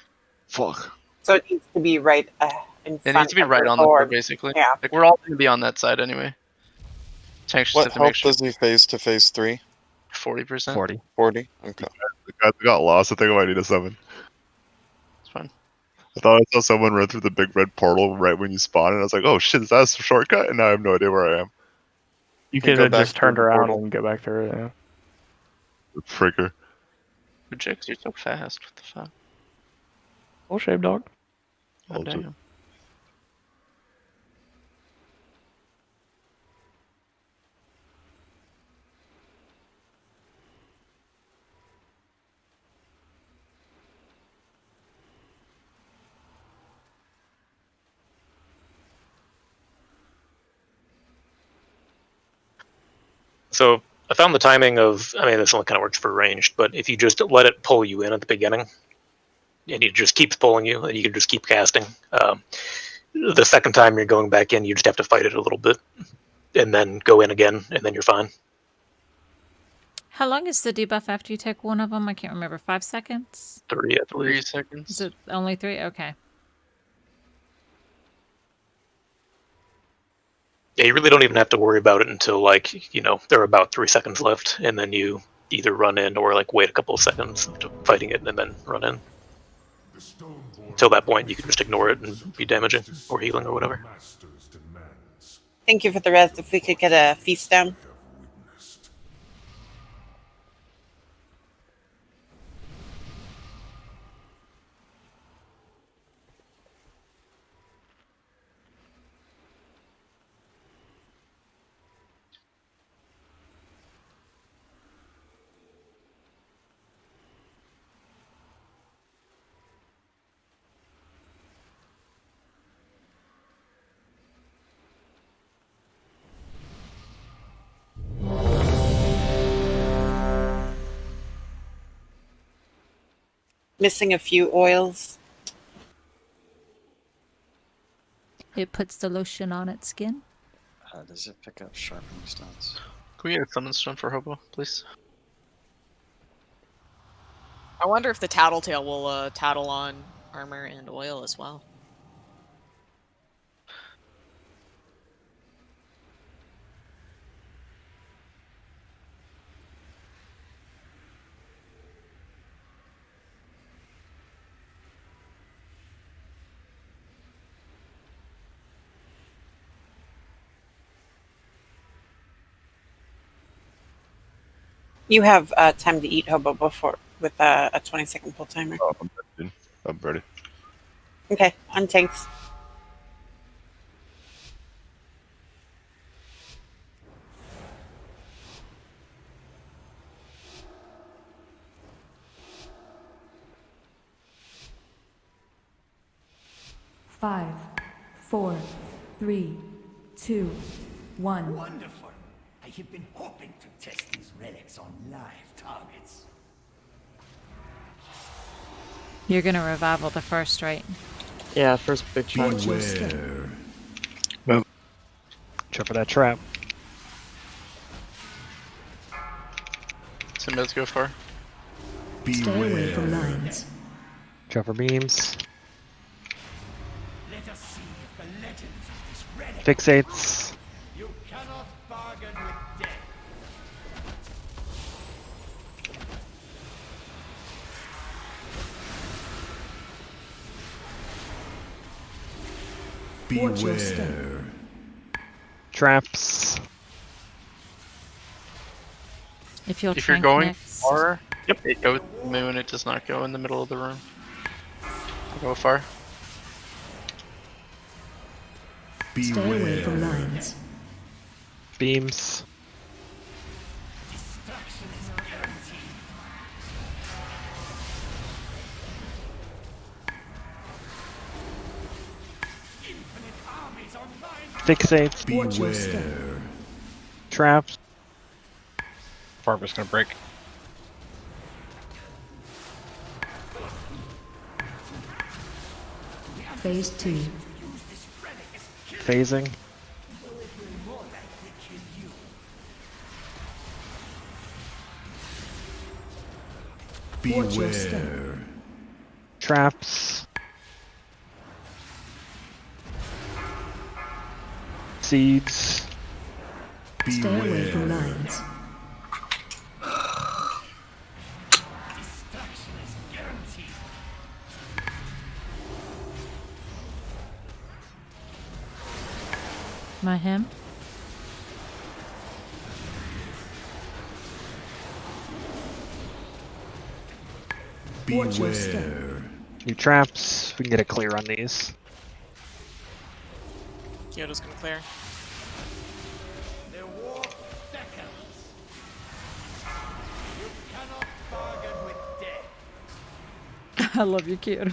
S2: Fuck.
S6: So it needs to be right in
S4: It
S6: front
S4: needs to be
S6: of
S4: right
S6: the
S4: on the
S6: sword.
S4: board, basically.
S6: Yeah.
S4: Like, we're all going to be on that side anyway. Tanks just
S16: What
S4: have to make
S16: health
S4: sure.
S16: does he phase to phase 3?
S4: 40%.
S2: 40.
S16: 40? Okay.
S14: The guys got lost. I think I might need a summon.
S4: It's fine.
S14: I thought I saw someone run through the big red portal right when you spawn, and I was like, "Oh shit, is that a shortcut?" And now I have no idea where I am.
S3: You
S16: Can
S3: could
S16: go
S3: have
S16: back
S3: just
S16: through
S3: turned
S16: the
S3: around
S16: portal.
S3: and go back through it. Yeah.
S14: Fricker.
S4: Jix, you're so fast. What the fuck?
S3: Full shape dog.
S4: Oh, damn.
S7: So I found the timing of, I mean, this only kind of works for ranged, but if you just let it pull you in at the beginning, and it just keeps pulling you, and you can just keep casting. The second time you're going back in, you just have to fight it a little bit, and then go in again, and then you're fine.
S21: How long is the debuff after you take one of them? I can't remember. 5 seconds?
S7: 3, I believe.
S4: 3 seconds.
S21: Is it only 3? Okay.
S7: Yeah, you really don't even have to worry about it until, like, you know, there are about 3 seconds left, and then you either run in or, like, wait a couple of seconds to fighting it and then run in. Until that point, you can just ignore it and be damaging or healing or whatever.
S6: Thank you for the res. If we could get a feast down. Missing a few oils.
S21: It puts the lotion on its skin.
S17: Does it pick up sharpening stones?
S4: Can we get a summon stone for Hobo, please?
S1: I wonder if the Tattletale will tattle on armor and oil as well.
S6: You have time to eat, Hobo, before with a 20-second pull timer.
S14: Oh, I'm ready.
S6: Okay, on tanks.
S18: Five, 4, 3, 2, 1.
S15: Wonderful. I have been hoping to test these relics on live targets.
S21: You're gonna revival the first, right?
S8: Yeah, first big chunk.
S18: Beware.
S2: Move. Check for that trap.
S4: Somebody's go far.
S18: Stay away from lines.
S2: Check for beams.
S15: Let us see if the legends of this relic
S2: Fixates.
S15: You cannot bargain with death.
S18: Watch your step.
S2: Traps.
S21: If you're
S4: going
S21: next.
S4: far, it goes to the moon. It does not go in the middle of the room. Go far.
S18: Stay away from lines.
S2: Beams.
S15: Destruction is guaranteed. Infinite armies are mine.
S2: Fixates.
S18: Watch your step.
S2: Traps.
S5: Barbara's gonna break.
S18: Phase 2.
S2: Phasing.
S18: Watch your step.
S2: Traps. Seeds.
S18: Stay away from lines.
S15: Destruction is guaranteed.
S21: My him?
S18: Watch your step.
S2: New traps. We can get a clear on these.
S1: Kyoto's gonna clear.
S15: The war beckons. You cannot bargain with death.
S21: I love you, Kyoto.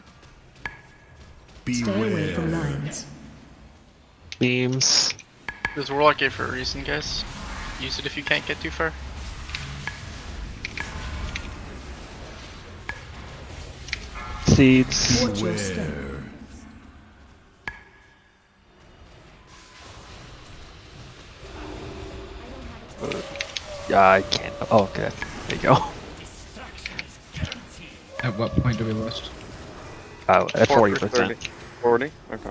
S18: Stay away from lines.
S2: Beams.
S4: There's Warlock gate for a reason, guys. Use it if you can't get too far.
S2: Seeds.
S18: Watch your step.
S2: Yeah, I can't. Oh, okay. There you go.
S13: At what point do we list?
S2: Oh, at
S16: 40,
S2: 40%.
S16: 40? Okay.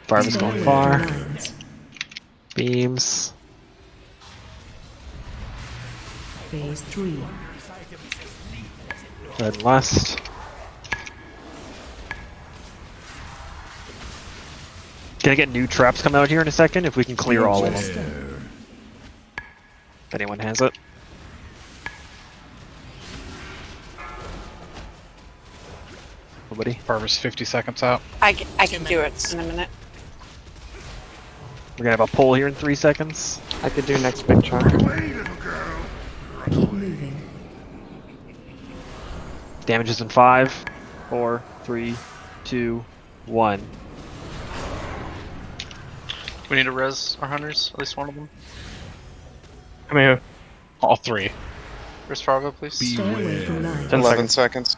S2: Fire's
S18: Stay
S2: going
S18: away
S2: far.
S18: from lines.
S2: Beams.
S18: Phase 3.
S2: Red and west. Gonna get new traps come out here in a second if we can clear all of them. If anyone has it. Nobody?
S11: Barbara's 50 seconds out.
S6: I can do it in a minute.
S2: We're gonna have a pull here in 3 seconds.
S8: I could do next big chunk.
S18: Keep moving.
S2: Damages in 5, 4, 3, 2, 1.
S4: We need to res our hunters, at least one of them.
S3: Come here.
S11: All three.
S4: Where's Fargo, please?
S18: Stay away from lines.
S3: 10
S16: 11
S3: seconds.
S16: seconds.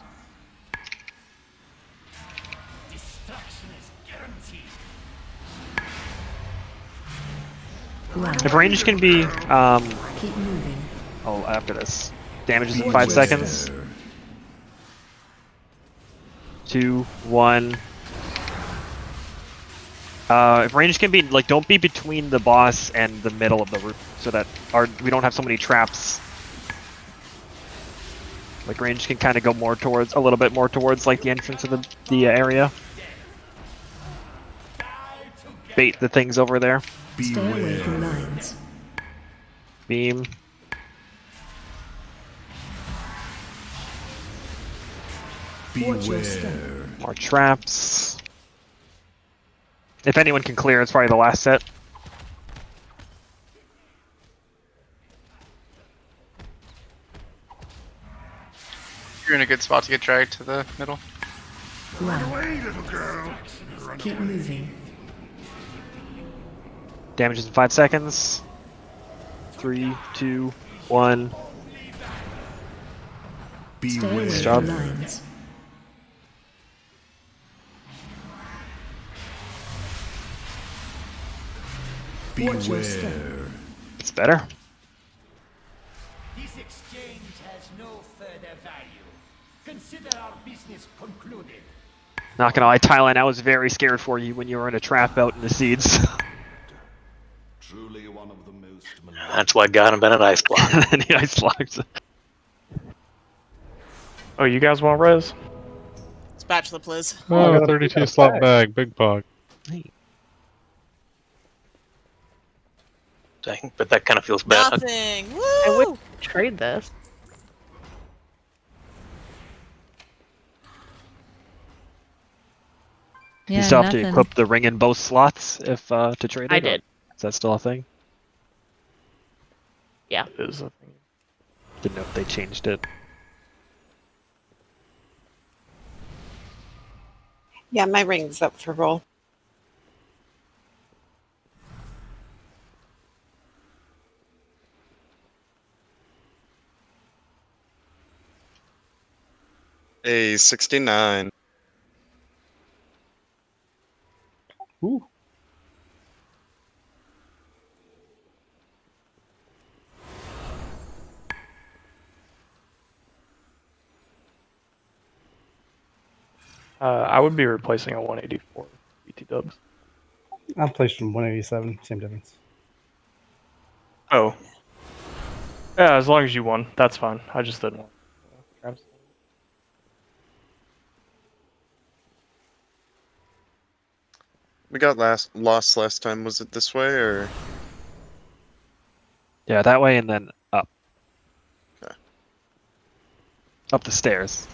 S18: Ground.
S2: If range can be,
S18: Keep moving.
S2: oh, after this. Damages in 5 seconds. 2, 1. If range can be, like, don't be between the boss and the middle of the room, so that we don't have so many traps. Like, range can kind of go more towards, a little bit more towards, like, the entrance of the area. Bait the things over there.
S18: Stay away from lines.
S2: Beam.
S18: Watch your step.
S2: More traps. If anyone can clear, it's probably the last set.
S4: You're in a good spot to get dragged to the middle.
S18: Ground. Keep moving.
S2: Damages in 5 seconds. 3, 2, 1.
S18: Stay away
S2: Nice job.
S18: from lines. Watch your step.
S2: It's better.
S15: This exchange has no further value. Consider our business concluded.
S2: Not gonna lie, Thailand, I was very scared for you when you were in a trap out in the seeds.
S15: Truly one of the most
S7: That's why I got him in an ice block.
S2: And the ice blocks.
S3: Oh, you guys want res?
S1: Spatula, please.
S5: Oh, 32 slot bag, big pog.
S7: Dang, but that kind of feels bad.
S1: Nothing. Woo!
S9: I would trade this.
S2: You still have to equip the ring in both slots if to trade it?
S9: I did.
S2: Is that still a thing?
S9: Yeah.
S3: It is a thing.
S2: Didn't know if they changed it.
S6: Yeah, my ring's up for roll.
S16: A 69.
S3: Ooh. I would be replacing a 184 BT dubs.
S19: I'm placed from 187, same difference.
S3: Oh. Yeah, as long as you won, that's fine. I just didn't want.
S16: We got lost last time. Was it this way or?
S2: Yeah, that way and then up.
S16: Okay.
S2: Up the stairs.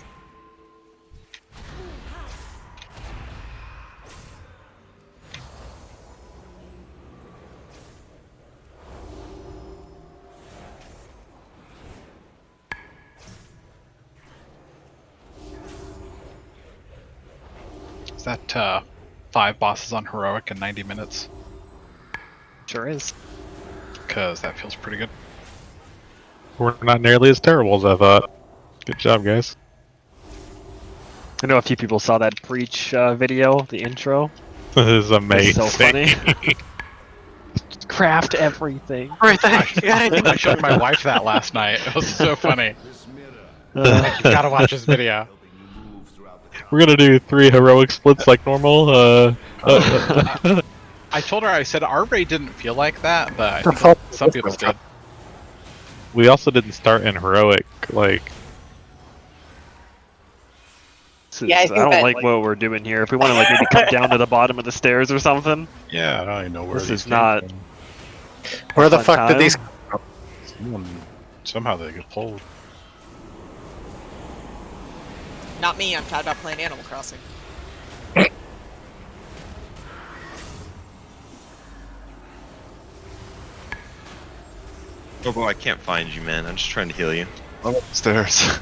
S11: Is that 5 bosses on heroic in 90 minutes.
S2: Sure is.
S11: Because that feels pretty good.
S5: We're not nearly as terrible as I thought. Good job, guys.
S2: I know a few people saw that Preach video, the intro.
S5: This is amazing.
S2: It's so funny. Craft everything.
S11: I showed my wife that last night. It was so funny. Like, you gotta watch this video.
S5: We're gonna do 3 heroic splits like normal.
S11: I told her, I said our raid didn't feel like that, but I think some people's did.
S5: We also didn't start in heroic, like.
S6: Yeah,
S2: I don't like what we're doing here. If we want to like maybe come down to the bottom of the stairs or something.
S14: Yeah, I don't even know where
S2: this
S14: these
S2: is not.
S14: came from.
S17: Where the fuck did these?
S14: Somehow they get pulled.
S1: Not me. I'm tired about playing Animal Crossing.
S14: Oh, boy, I can't find you, man. I'm just trying to heal you. I'm upstairs.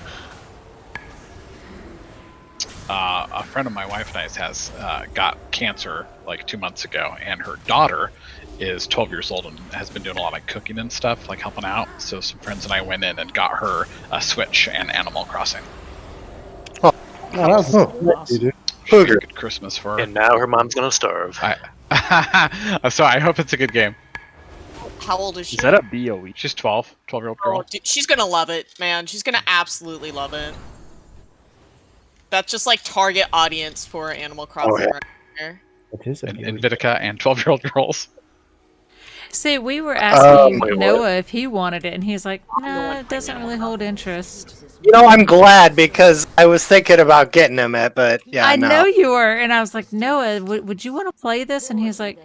S11: A friend of my wife and I's has got cancer like 2 months ago, and her daughter is 12 years old and has been doing a lot of cooking and stuff, like helping out. So some friends and I went in and got her a Switch and Animal Crossing.
S19: Oh, that's
S11: Awesome. Should be a good Christmas for her.
S7: And now her mom's gonna starve.
S11: So I hope it's a good game.
S1: How old is she?
S2: Is that a BOE?
S11: She's 12. 12-year-old girl.
S1: Oh, dude, she's gonna love it, man. She's gonna absolutely love it. That's just like target audience for Animal Crossing right there.
S11: And Vitica and 12-year-old girls.
S21: See, we were asking
S17: wait,
S21: Noah if he wanted it, and he's like, "Nah, it doesn't really hold interest."
S17: You know, I'm glad because I was thinking about getting him it, but yeah,
S21: I
S17: no.
S21: know you were, and I was like, "Noah, would you want to play this?" And he's like,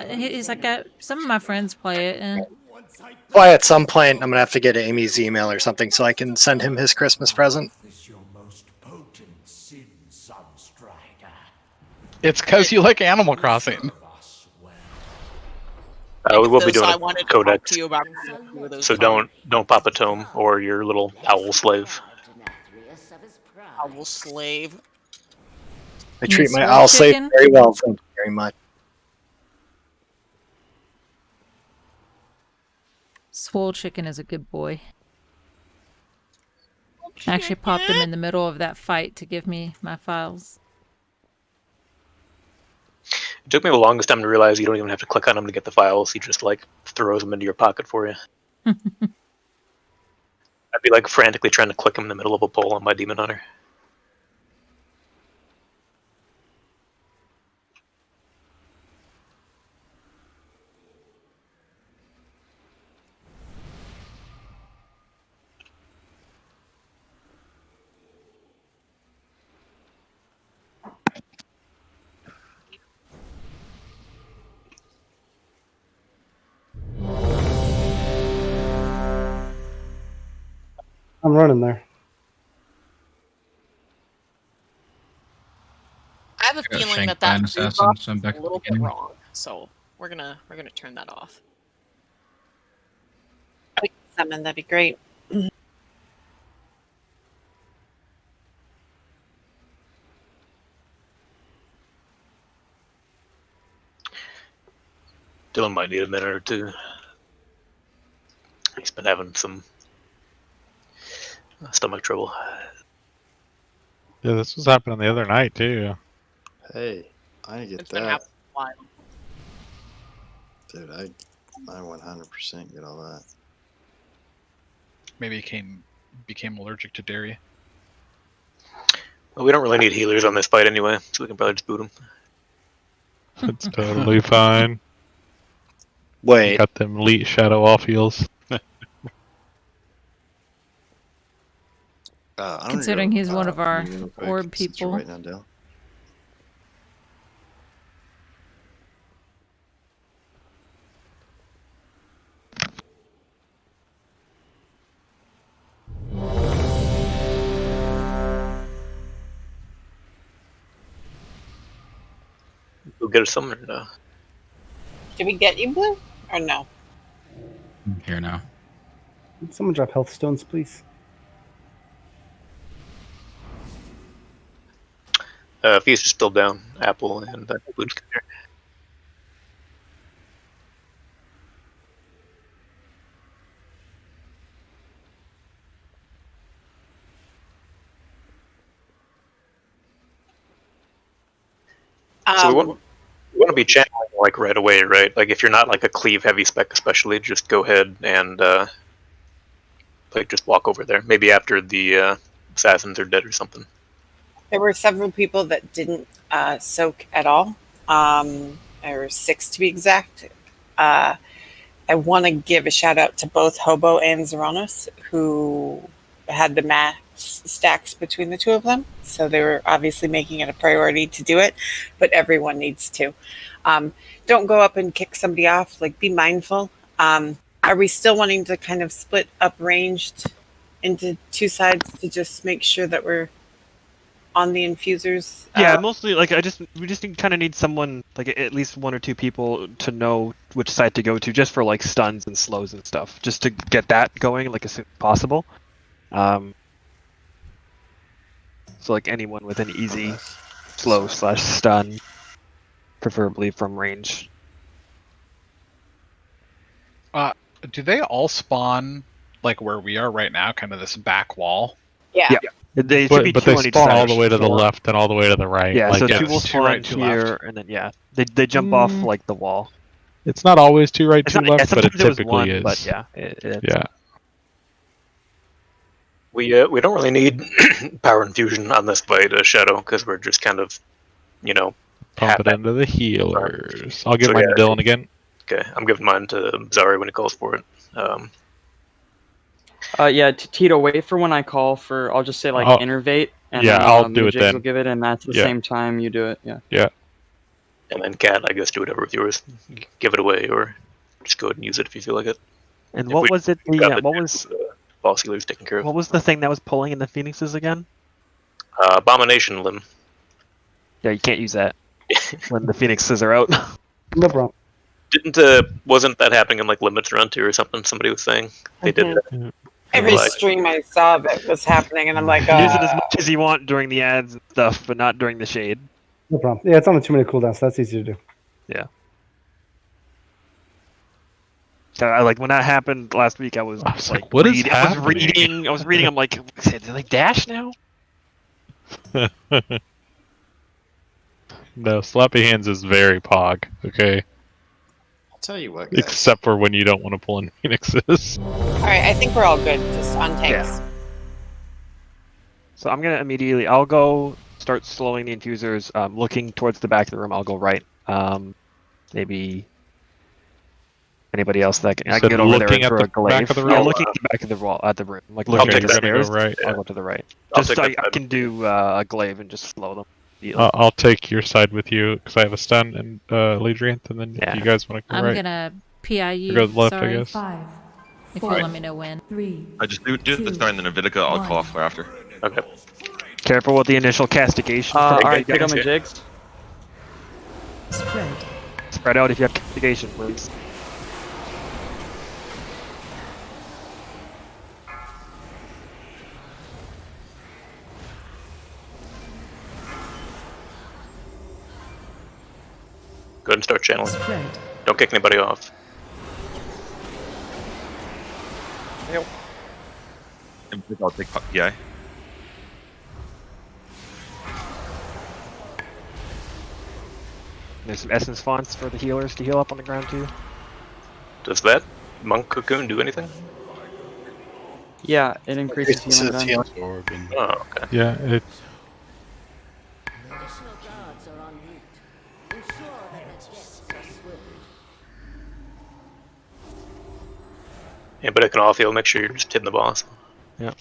S21: he's like, some of my friends play it. And...
S17: Why at some point I'm gonna have to get Amy's email or something so I can send him his Christmas present.
S11: It's because you like Animal Crossing.
S7: We will be doing
S1: I
S7: a
S1: wanted to talk
S7: codex,
S1: to you about those
S7: so don't pop a tome or your little owl slave.
S1: Owl slave.
S17: I treat my owl slave very well, thank you very much.
S21: Swole Chicken is a good boy. I actually popped him in the middle of that fight to give me my files.
S7: It took me the longest time to realize you don't even have to click on them to get the files. He just like throws them into your pocket for you. I'd be like frantically trying to click them in the middle of a poll on my Demon Hunter.
S19: I'm running there.
S1: I have a
S13: got
S1: feeling
S13: shanked
S1: that
S13: by an
S1: food
S13: assassin,
S1: buff
S13: so I'm
S1: is
S13: back
S1: a
S13: at
S1: little
S13: the
S1: bit
S13: beginning.
S1: wrong. So we're gonna turn that off.
S6: We can summon, that'd be great.
S7: Dylan might need a minute or two. He's been having some stomach trouble.
S5: Yeah, this was happening the other night too.
S20: Hey, I get
S1: It's been
S20: that.
S1: happening a while.
S20: Dude, I 100% get all that.
S11: Maybe he became allergic to dairy.
S7: Well, we don't really need healers on this fight anyway, so we can probably just boot him.
S5: It's totally fine.
S17: Wait.
S5: Got them elite shadow off heals.
S20: I'm gonna
S21: Considering
S20: go,
S21: he's one of our
S20: real quick,
S21: orb
S20: since you're
S21: people.
S20: waiting on Dale.
S7: We'll get a summoner now.
S6: Did we get you, Blue? Or no?
S13: I'm here now.
S19: Someone drop health stones, please.
S7: Feast is still down. Apple and Blue Scooter. So we want to be channeling like right away, right? Like if you're not like a cleave heavy spec, especially, just go ahead and like just walk over there. Maybe after the assassins are dead or something.
S6: There were several people that didn't soak at all. There were 6 to be exact. I want to give a shout out to both Hobo and Zeronis, who had the max stacks between the two of them. So they were obviously making it a priority to do it, but everyone needs to. Don't go up and kick somebody off. Like, be mindful. Are we still wanting to kind of split up ranged into 2 sides to just make sure that we're on the infusers?
S2: Yeah, mostly like we just kind of need someone, like at least 1 or 2 people to know which side to go to, just for like stuns and slows and stuff, just to get that going like as soon as possible. So like anyone with an easy slow / stun, preferably from range.
S11: Do they all spawn like where we are right now, kind of this back wall?
S6: Yeah.
S2: They
S5: But,
S2: should be
S5: but
S2: 2
S5: they
S2: on each
S5: spawn
S2: side.
S5: all the way to the
S2: 4.
S5: left and all the way to the right.
S2: Yeah,
S5: like,
S2: so
S5: it's,
S2: 2 will
S11: two
S2: spawn
S11: right, 2
S2: here,
S11: left.
S2: and then they jump off like the wall.
S5: it's not always 2 right,
S2: It's
S5: 2
S2: not, yeah,
S5: left, but it
S2: sometimes was
S5: typically
S2: 1,
S5: is.
S2: but yeah, it's,
S5: Yeah.
S7: We don't really need power infusion on this fight, Shadow, because we're just kind of,
S5: Pump it into the healers. I'll give
S7: So,
S5: mine
S7: yeah,
S5: to Dylan again.
S7: Okay, I'm giving mine to Zari when he calls for it.
S8: Yeah, Tito, wait for when I call for. I'll just say like innervate, and
S5: yeah,
S8: then,
S5: I'll do it
S8: Jigs
S5: then.
S8: will give it, and that's the
S5: Yeah.
S8: same time you do it. Yeah.
S5: Yeah.
S7: And then Cat, I guess, do whatever with yours. Give it away, or just go ahead and use it if you feel like it.
S2: And
S7: If
S2: what
S7: we
S2: was it?
S7: got
S2: What was
S7: boss healers taken care of?
S2: what was the thing that was pulling in the phoenixes again?
S7: Abomination limb.
S2: Yeah, you can't use that when the phoenixes are out.
S19: No problem.
S7: Wasn't that happening in like Limits Run 2 or something? Somebody was saying they did that.
S6: Every
S7: Like-
S6: stream I saw of it was happening, and I'm like,
S2: Use it as much as you want during the ads and stuff, but not during the shade.
S19: No problem. Yeah, it's only 2 minute cooldowns, so that's easy to do.
S2: Yeah. So like when that happened last week, I was like,
S5: what is
S2: I was
S5: happening?
S2: reading. I'm like, did they dash now?
S5: No, Slappy Hands is very pog, okay?
S20: I'll tell you what, guys.
S5: Except for when you don't want to pull in Phoenixes.
S6: Alright, I think we're all good, just on tanks.
S2: So I'm gonna immediately. I'll go start slowing the infusers. Looking towards the back of the room. I'll go right. Maybe anybody else that I can get over there and throw a glaive.
S5: back of the
S2: Yeah,
S5: room?
S2: looking at the back of the wall at the room, like
S5: Okay,
S2: looking at
S5: you're
S2: the
S5: gonna go
S2: stairs.
S5: right.
S2: I'll go to the right.
S7: I'll
S2: Just
S7: take
S2: I can do a glaive and just slow them.
S5: I'll take your side with you because I have a stun and Ladrianth, and then if you guys want to go
S21: I'm
S5: right.
S21: gonna PIU.
S5: Or go left,
S21: sorry.
S5: I guess.
S21: 5, if
S12: four,
S21: you let me know when.
S12: 3.
S14: I just do the start and then Navitica, I'll call for after.
S7: Okay.
S2: Careful with the initial castigation.
S8: Alright, pick on the Jigs.
S12: Spread.
S2: Spread out if you have castigation, please.
S7: Go ahead and start channeling.
S12: Spread.
S7: Don't kick anybody off.
S14: I'll take PI.
S2: There's some essence fonts for the healers to heal up on the ground too.
S7: Does that monk cocoon do anything?
S8: Yeah, it increases healing.
S7: Oh, okay.
S5: Yeah, it.
S7: Yeah, but it can off heal. Make sure you're just hitting the boss.
S2: Yeah.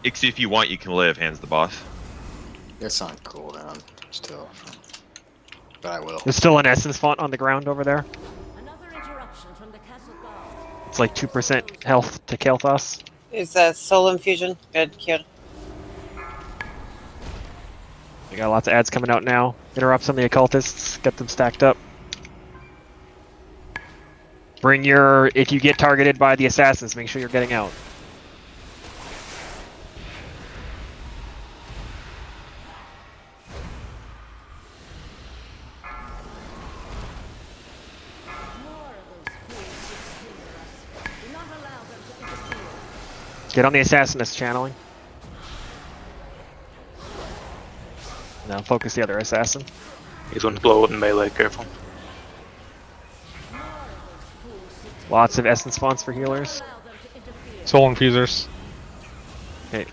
S14: Ixie, if you want, you can lay of hands the boss.
S20: It's on cooldown still. But I will.
S2: There's still an essence font on the ground over there. It's like 2% health to Kael'thas.
S6: Is a soul infusion. Good, cute.
S2: We got lots of ads coming out now. Interrupts on the occultists. Get them stacked up. Bring your... If you get targeted by the assassins, make sure you're getting out. Get on the assassin that's channeling. Now focus the other assassin.
S7: He's going to blow up in melee, careful.
S2: Lots of essence fonts for healers.
S5: Soul infusers.
S2: Okay.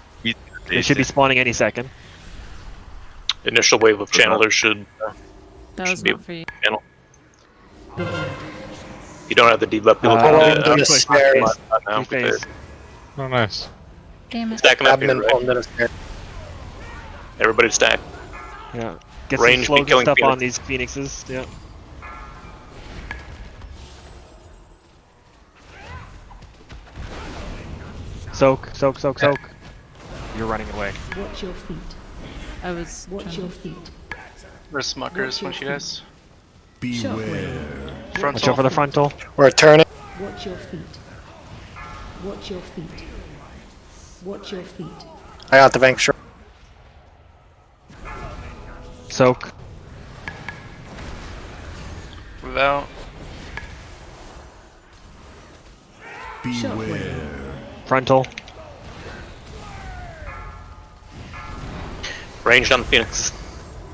S2: They should be spawning any second.
S7: Initial wave of channelers should,
S21: That was
S7: be
S21: not for you.
S7: channel. You don't have the debuff build now because
S5: Oh, nice.
S21: Damn it.
S7: stack them up here, right? Everybody stack.
S2: Yeah. Get
S7: Range
S2: some
S7: be
S2: slows and
S7: killing
S2: stuff on
S7: Phoenix.
S2: these phoenixes. Yeah. Soak, soak, soak, soak. You're running away.
S18: Watch your feet.
S21: I was.
S18: Watch your feet.
S4: Where's Smuckers? Bunch of you guys.
S18: Beware.
S2: Watch out for the frontal.
S17: We're turning.
S18: Watch your feet. Watch your feet. Watch your feet.
S17: I got the vanquish.
S2: Soak.
S4: Without.
S18: Beware.
S2: Frontal.
S7: Ranged on the Phoenix.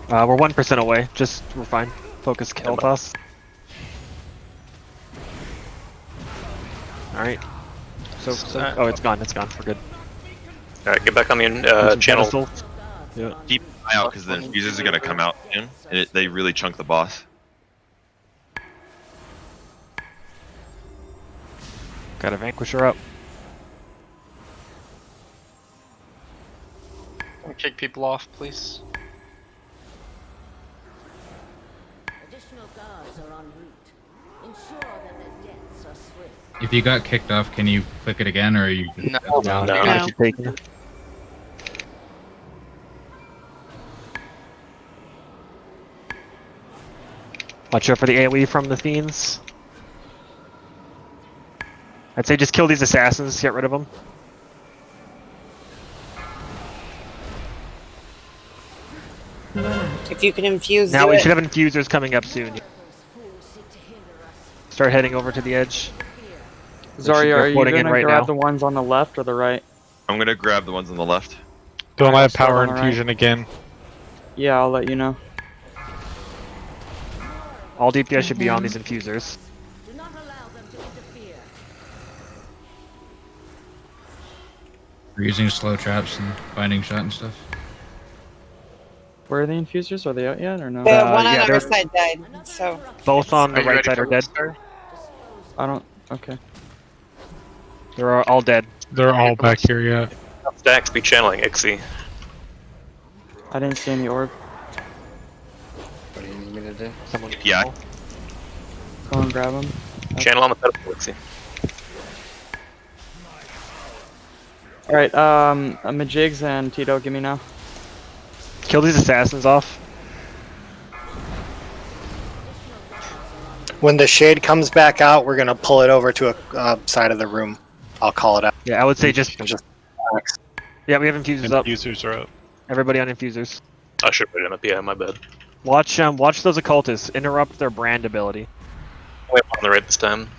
S2: We're 1% away. We're fine. Focus kill toss. Alright. So, oh, it's gone. It's gone. We're good.
S7: Alright, get back on the channel.
S2: Yeah.
S14: Keep an eye out because the infusers are going to come out soon, and they really chunk the boss.
S2: Got a vanquisher up.
S4: Kick people off, please.
S18: Additional guards are en route. Ensure that their deaths are swift.
S13: If you got kicked off, can you click it again, or are you?
S2: No. Keep taking it. Watch out for the AoE from the fiends. I'd say just kill these assassins, get rid of them.
S6: If you can infuse
S2: Now
S6: do
S2: we
S6: it.
S2: should have infusers coming up soon. Start heading over to the edge.
S8: Zarya, are you
S2: floating
S8: gonna
S2: in right
S8: grab
S2: now.
S8: the ones on the left or the right?
S14: I'm going to grab the ones on the left.
S5: Don't
S8: Alright,
S5: let
S8: start
S5: power
S8: on the right.
S5: infusion again.
S8: Yeah, I'll let you know.
S2: All DPS should be on these infusers.
S18: Do not allow them to interfere.
S13: We're using slow traps and binding shot and stuff.
S8: Where are the infusers? Are they out yet or no?
S6: The one on
S2: yeah,
S6: our
S2: they're-
S6: side died, so
S2: Both on the
S4: Are you
S2: right
S4: ready
S2: side
S4: for
S2: are dead.
S4: Luster?
S8: I don't. Okay.
S2: They're all dead.
S5: They're all back here yet.
S7: Stacks be channeling Ixie.
S8: I didn't see any orb.
S20: What do you need me to do?
S2: Someone
S14: Yeah.
S8: Go and grab them.
S7: Channel on the pedestal, Ixie.
S8: All right. Majigs and Tito, give me now.
S2: Kill these assassins off.
S17: When the shade comes back out, we're gonna pull it over to a side of the room. I'll call it out.
S2: Yeah, I would say just.
S17: Relax.
S2: Yeah, we have infusers up.
S5: Infusers are up.
S2: Everybody on infusers.
S7: I should put it up. Yeah, my bad.
S2: Watch those occultists. Interrupt their brand ability.
S7: Wait on the right this time.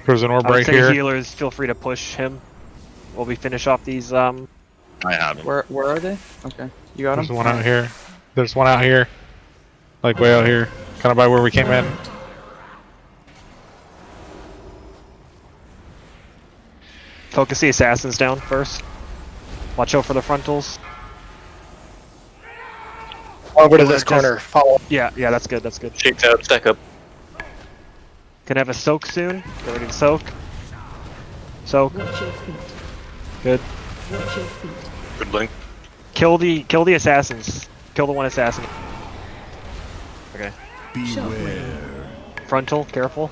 S5: There's an orb
S2: I would
S5: right
S2: say
S5: here.
S2: healers, feel free to push him while we finish off these.
S14: I have him.
S8: Where are they? Okay. You got
S5: There's
S8: them.
S5: one out here. There's one out here. Like way out here. Kind of by where we came in.
S2: Focus the assassins down first. Watch out for the frontals.
S17: Over to
S2: Just-
S17: this corner. Follow.
S2: Yeah, that's good. That's good.
S7: Shake up, stack up.
S2: Can have a soak soon. Get ready to soak. Soak.
S18: Watch your feet.
S2: Good.
S18: Watch your feet.
S7: Good blink.
S2: Kill the assassins. Kill the one assassin. Okay.
S18: Beware.
S2: Frontal, careful.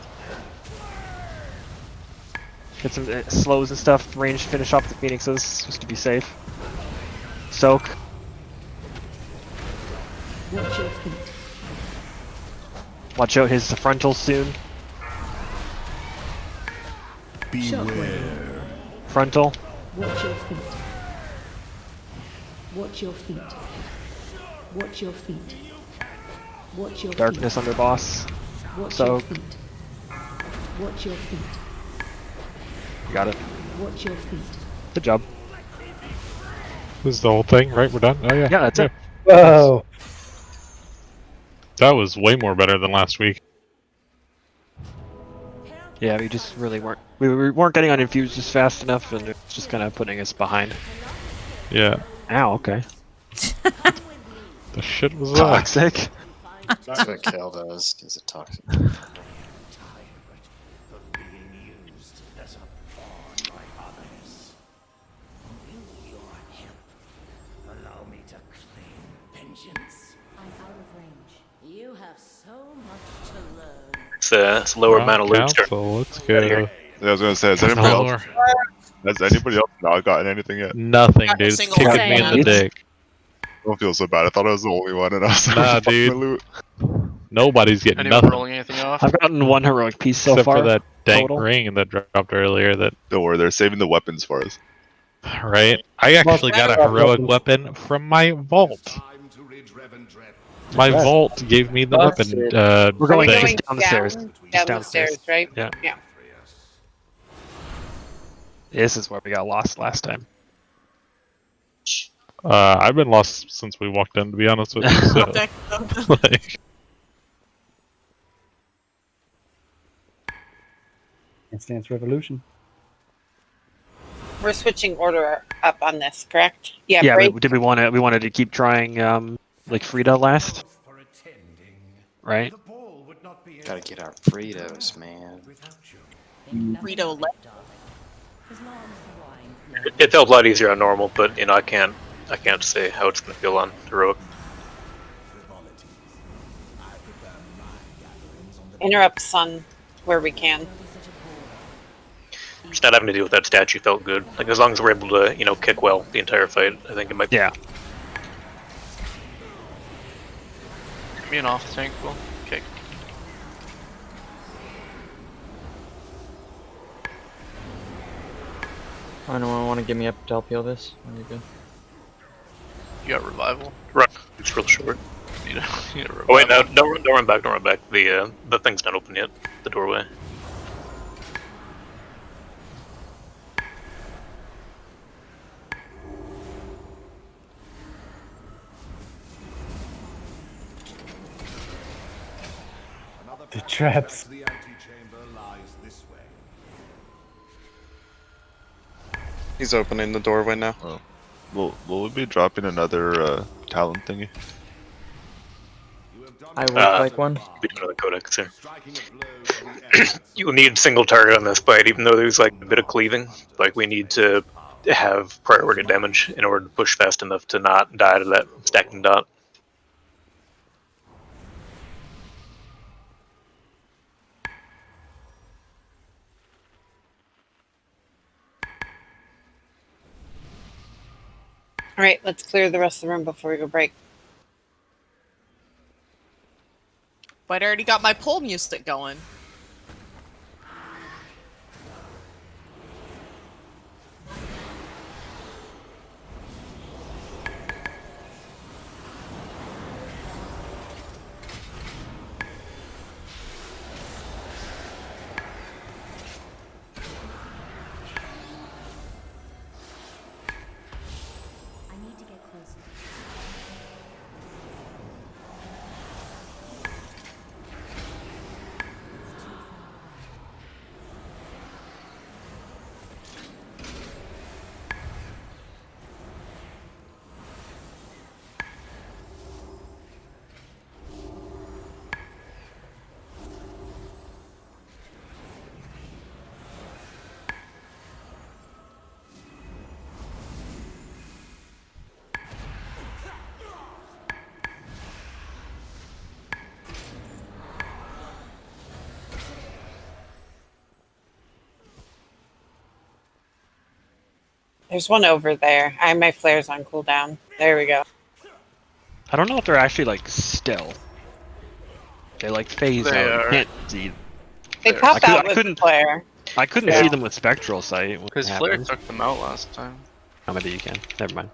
S2: Get some slows and stuff. Range, finish off the phoenixes just to be safe. Soak.
S18: Watch your feet.
S2: Watch out his frontal soon.
S18: Beware.
S2: Frontal.
S18: Watch your feet. Watch your feet. Watch your feet. Watch your
S2: Darkness
S18: feet.
S2: under boss.
S18: Watch
S2: So
S18: your feet. Watch your feet.
S2: got it.
S18: Watch your feet.
S2: Good job.
S5: This is the whole thing, right? We're done? Oh, yeah.
S2: Yeah, that's it.
S19: Whoa.
S5: That was way more better than last week.
S2: Yeah, we just really weren't. We weren't getting on infuses fast enough, and it's just kind of putting us behind.
S5: Yeah.
S2: Ow. Okay.
S5: The shit was that?
S2: Toxic.
S20: That's what Kel does. He's a toxic.
S18: Allow me to claim vengeance. I'm out of range. You have so much to learn.
S7: It's a lower amount of loot.
S5: Let's go.
S14: Yeah, I was gonna say, has anybody else not gotten anything yet?
S5: Nothing, dude. It's
S1: single
S5: kicking
S1: one.
S5: me in the dick.
S14: I don't feel so bad. I thought I was the only one, and I was like,
S5: Nah,
S14: fuck my
S5: dude.
S14: loot.
S5: Nobody's getting
S4: Anyone
S5: nothing.
S4: rolling anything off?
S2: I've gotten one heroic piece so
S5: Except
S2: far.
S5: for that dank
S2: total.
S5: ring that dropped earlier. That
S14: Don't worry, they're saving the weapons for us.
S5: right. I actually got a heroic weapon from my vault. My vault gave me the weapon.
S2: We're going
S5: thing.
S2: down the stairs.
S6: Down the stairs, right?
S2: Yeah.
S6: Yeah.
S2: This is where we got lost last time.
S5: I've been lost since we walked in, to be honest with you. So, like,
S19: Dance Revolution.
S6: We're switching order up on this, correct? Yeah.
S2: Yeah.
S6: break.
S2: Did we want to? We wanted to keep trying, like Frida last, right?
S20: Gotta get our Fritos, man.
S1: Rito left.
S7: It felt a lot easier on normal, but I can't say how it's gonna feel on heroic.
S6: Interrupt sun where we can.
S7: Just not having to deal with that statue felt good. Like as long as we're able to, kick well the entire fight, I think it might.
S2: Yeah.
S4: Give me an off tank, will kick.
S8: Anyone want to give me up to help heal this? Are you good?
S4: You got revival.
S7: Right. It's real short.
S4: You need a revival.
S7: Oh wait, no! Don't run back! Don't run back. The thing's not open yet. The doorway.
S19: The traps.
S16: He's opening the doorway now.
S14: Oh. Will we be dropping another talent thingy?
S8: I would like one.
S7: Be another codex here. You'll need single target on this fight, even though there's like a bit of cleaving. Like we need to have priority damage in order to push fast enough to not die to that stacking dot.
S6: All right, let's clear the rest of the room before we go break.
S1: But I already got my pole music going.
S6: There's one over there. I have my flares on cooldown. There we go.
S2: I don't know if they're actually like still. They like phase
S4: They
S2: out.
S4: are.
S2: You can't see.
S6: They pop out with
S2: couldn't.
S6: flare.
S2: I couldn't
S6: Yeah.
S2: see them with spectral sight. when
S4: Because
S2: it
S4: Flare
S2: happens.
S4: took them out last time.
S2: Oh, maybe you can. Never mind.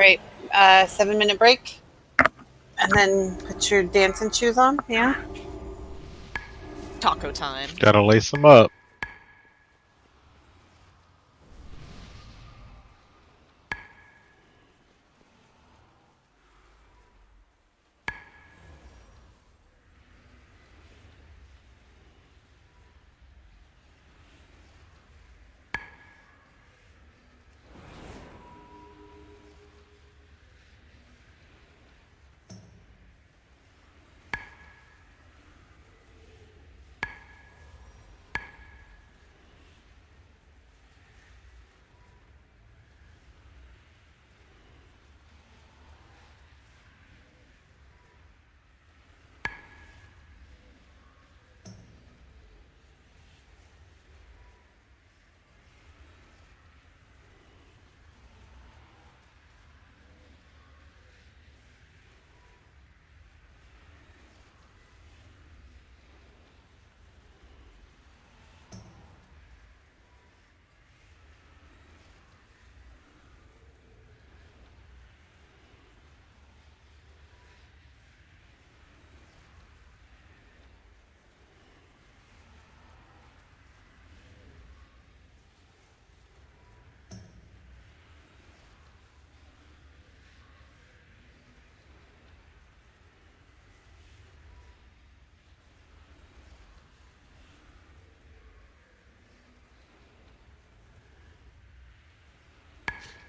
S6: right, 7-minute break, and then put your dancing shoes on. Yeah.
S1: Taco time.
S5: Gotta lace them up.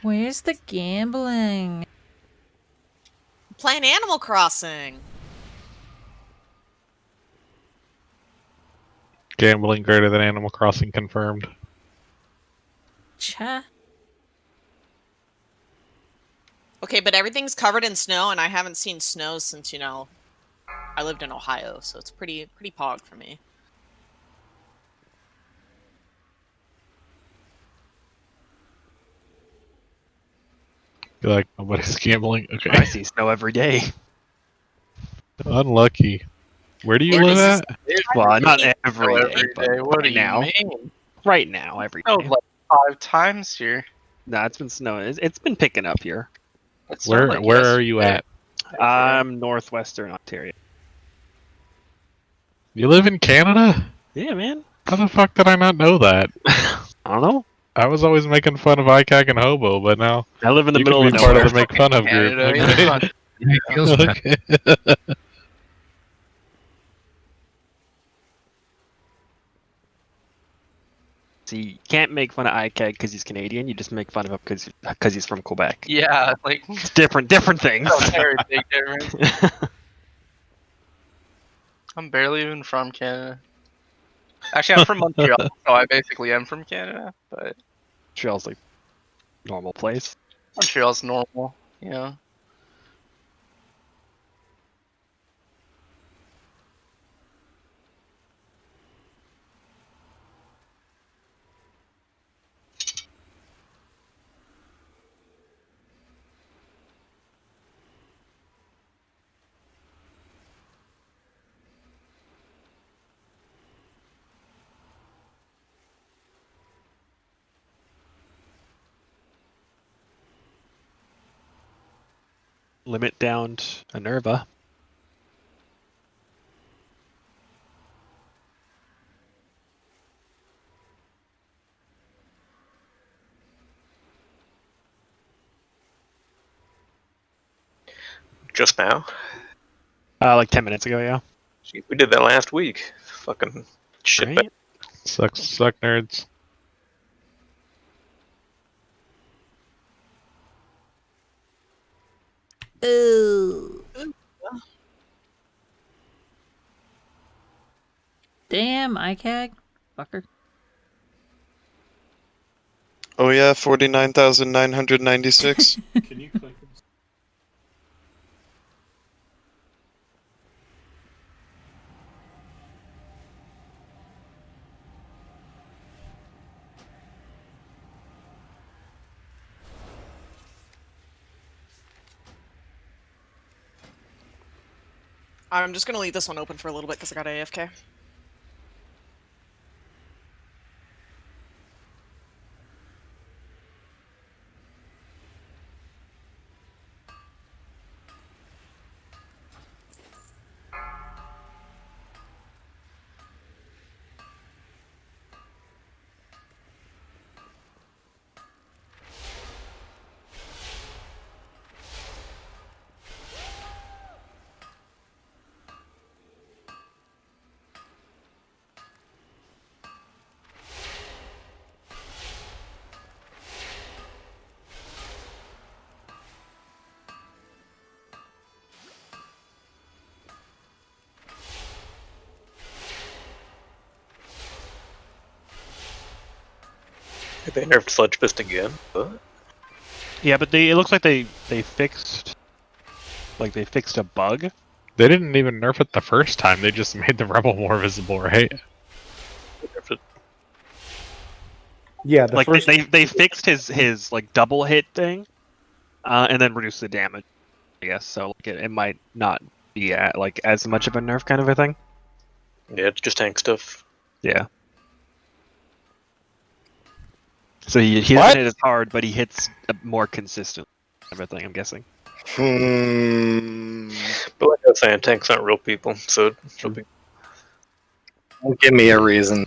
S21: Where's the gambling?
S1: Playing Animal Crossing.
S5: Gambling greater than Animal Crossing confirmed.
S21: Cha.
S1: Okay, but everything's covered in snow, and I haven't seen snow since, I lived in Ohio, so it's pretty pog for me.
S5: You're like, nobody's gambling? Okay.
S2: I see snow every day.
S5: Unlucky. Where do you live at?
S2: Well, not
S4: Snow
S2: every day,
S4: every
S2: but
S4: day. What do
S2: right
S4: you
S2: now.
S4: mean?
S2: Right now, every
S4: Snowed
S2: day.
S4: like 5 times here.
S2: Nah, it's been snowing. It's been picking up here.
S4: It snowed like
S5: Where are you
S4: yesterday.
S5: at?
S2: I'm northwestern Ontario.
S5: You live in Canada?
S2: Yeah, man.
S5: How the fuck did I not know that?
S2: I don't know.
S5: I was always making fun of ICAC and Hobo, but now
S2: I live in the
S5: you
S2: middle
S5: can
S2: of
S5: be part of
S2: nowhere.
S5: the make fun of group.
S4: Canada, yeah, it's not-
S13: It feels bad.
S5: Okay.
S2: See, you can't make fun of ICAG because he's Canadian. You just make fun of him because he's from Quebec.
S4: Yeah, like
S2: It's different things.
S4: a very big difference. I'm barely even from Canada. Actually, I'm from Montreal, so I basically am from Canada. But
S2: Montreal's like normal place.
S4: Montreal's normal, yeah.
S2: Limit down a Nerva.
S7: Just now?
S2: Like 10 minutes ago, yeah.
S7: Gee, we did that last week. Fucking shit.
S2: Right?
S5: Suck nerds.
S21: Ooh. Damn, ICAG. Fucker.
S16: Oh yeah, 49,996.
S5: Can you click this?
S1: I'm just gonna leave this one open for a little bit because I got AFK.
S7: They nerfed Sludge Fist again. What?
S2: Yeah, but it looks like they fixed a bug.
S5: They didn't even nerf it the first time. They just made the rebel more visible, right?
S19: Yeah, the
S2: Like
S19: first
S2: they fixed his like double hit thing, and then reduced the damage. I guess so. Like it might not be like as much of a nerf kind of a thing.
S7: Yeah, it's just tank stuff.
S2: Yeah. So he doesn't hit as hard, but he hits more consistent. Everything, I'm guessing.
S7: But like I was saying, tanks aren't real people, so it'll be.
S17: Give me a reason.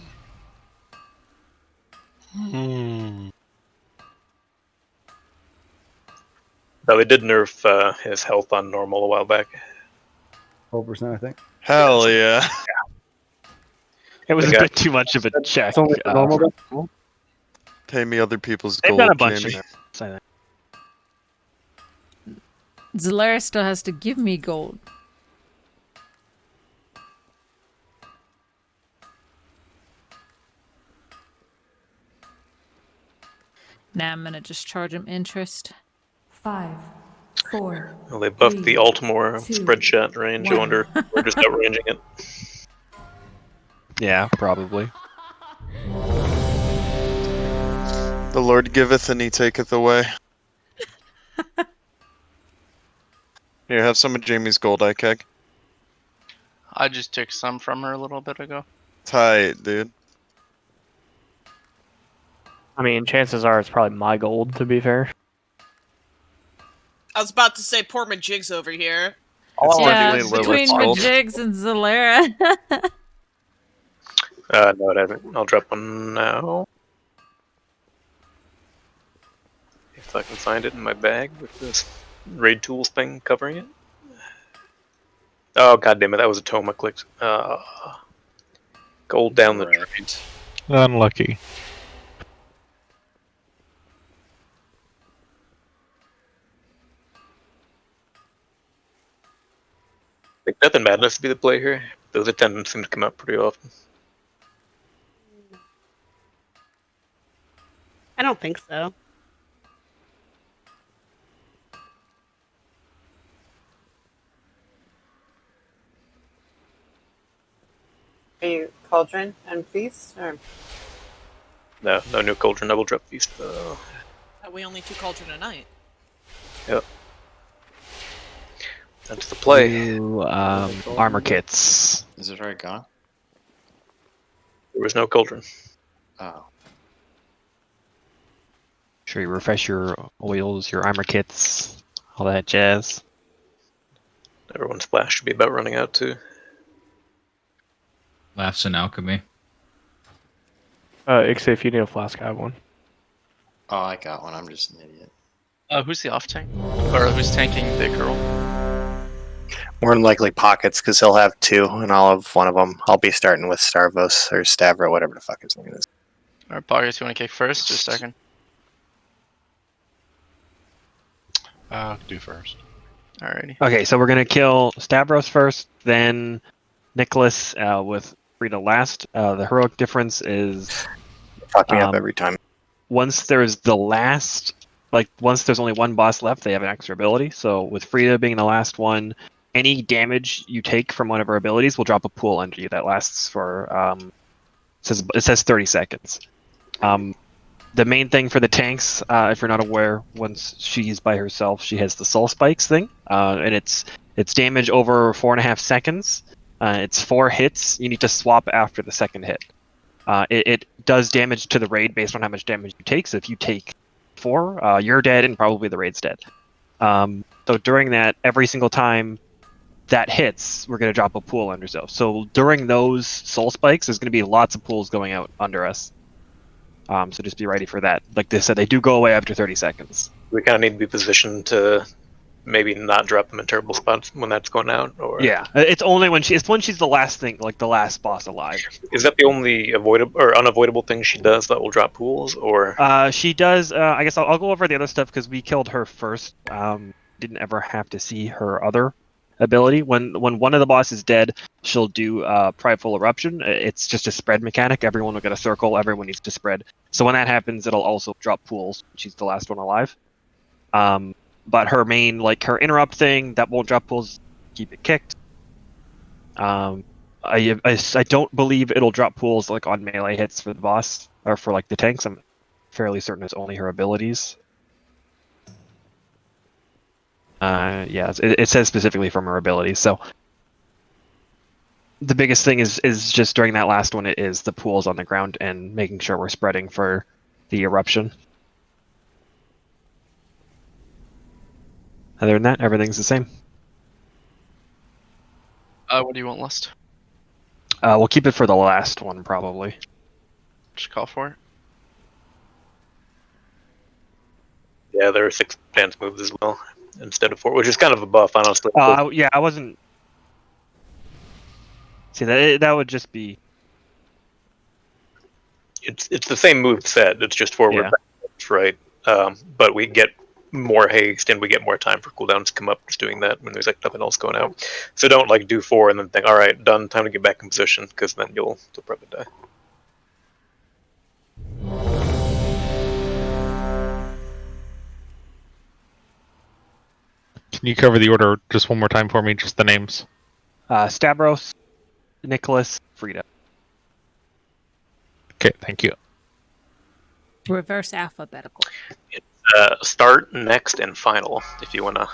S7: Though they did nerf his health on normal a while back.
S19: 12%, I think.
S16: Hell yeah.
S2: It was
S7: They
S2: a
S7: got-
S2: bit too much of a check.
S19: It's only for normal.
S16: Pay me other people's
S2: They've
S16: gold,
S2: done a bunch
S16: Jamie.
S2: of nerfs, I think.
S21: Zalaris still has to give me gold. Now I'm gonna just charge him interest.
S18: 5, 4.
S7: Well, they buffed the
S18: 3,
S7: Altimore
S18: 2,
S7: spread shot range. I
S18: 1.
S7: wonder if we're just outranging it.
S2: Yeah, probably.
S16: The Lord giveth and he taketh away. Here, have some of Jamie's gold, keg.
S4: I just took some from her a little bit ago.
S16: Tight, dude.
S3: I mean, chances are it's probably my gold, to be fair.
S1: I was about to say poor Majigs over here.
S21: Yeah, between Majigs and Zalera.
S7: No, it hasn't. I'll drop one now. If I can find it in my bag with this raid tools thing covering it. Oh, god damn it, that was a tome I clicked. Gold down the drain.
S5: Unlucky.
S7: I think Death and Madness would be the play here. Those attendants seem to come out pretty often.
S9: I don't think so.
S6: Are you Cauldron and Feast? Or?
S7: No new Cauldron double drop feast.
S1: We only 2 Cauldron a night.
S7: Yep. That's the play.
S2: New, armor kits.
S20: Is it already gone?
S7: There was no Cauldron.
S20: Oh.
S2: Sure, you refresh your oils, your armor kits, all that jazz.
S7: Everyone's splash should be about running out too.
S13: Laughs in alchemy.
S3: Ixie, if you need a flask, I have one.
S20: Oh, I got one. I'm just an idiot.
S4: Who's the off tank? Or who's tanking the girl?
S17: More than likely Pockets, because he'll have 2, and I'll have one of them. I'll be starting with Starvos or Stavro, whatever the fuck his name is.
S4: Alright, Poggers, you want to kick first or second?
S5: Do first.
S4: Alrighty.
S2: Okay, so we're gonna kill Stavros first, then Nicholas with Frida last. The heroic difference is
S17: fuck me up every time.
S2: Once there's once there's only one boss left, they have an extra ability. So with Frida being the last one, any damage you take from one of her abilities will drop a pool under you that lasts for it says 30 seconds. The main thing for the tanks, if you're not aware, once she's by herself, she has the soul spikes thing, and it's damage over 4.5 seconds. It's 4 hits. You need to swap after the second hit. It does damage to the raid based on how much damage you take. So if you take 4, you're dead, and probably the raid's dead. So during that, every single time that hits, we're going to drop a pool under yourself. So during those soul spikes, there's going to be lots of pools going out under us. So just be ready for that. Like they said, they do go away after 30 seconds.
S7: We kind of need to be positioned to maybe not drop them in terrible spots when that's going out. Or
S2: Yeah, it's only when she's the last thing, like the last boss alive.
S7: Is that the only avoidable or unavoidable thing she does that will drop pools? Or
S2: She does. I guess I'll go over the other stuff because we killed her first. Didn't ever have to see her other ability. When one of the bosses is dead, she'll do Prideful Eruption. It's just a spread mechanic. Everyone will get a circle. Everyone needs to spread. So when that happens, it'll also drop pools. She's the last one alive. But her main, like her interrupt thing, that won't drop pools. Keep it kicked. I don't believe it'll drop pools like on melee hits for the boss or for like the tanks. I'm fairly certain it's only her abilities. Yeah, it says specifically from her abilities. So the biggest thing is just during that last one, it is the pools on the ground and making sure we're spreading for the eruption. Other than that, everything's the same.
S4: What do you want, Lust?
S2: We'll keep it for the last one, probably.
S4: Just call for it.
S7: Yeah, there are 6 dance moves as well instead of 4, which is kind of a buff, honestly.
S2: Yeah, I wasn't. See, that would just be.
S7: It's the same move set. It's just forward, backwards, right? But we get more haste and we get more time for cooldowns to come up just doing that when there's like nothing else going out. So don't like do 4 and then think, all right, done, time to get back in position, because then you'll probably die.
S5: Can you cover the order just one more time for me? Just the names.
S2: Stavros, Nicholas, Frida.
S5: Okay, thank you.
S21: Reverse alphabetical.
S7: Start, next, and final, if you want to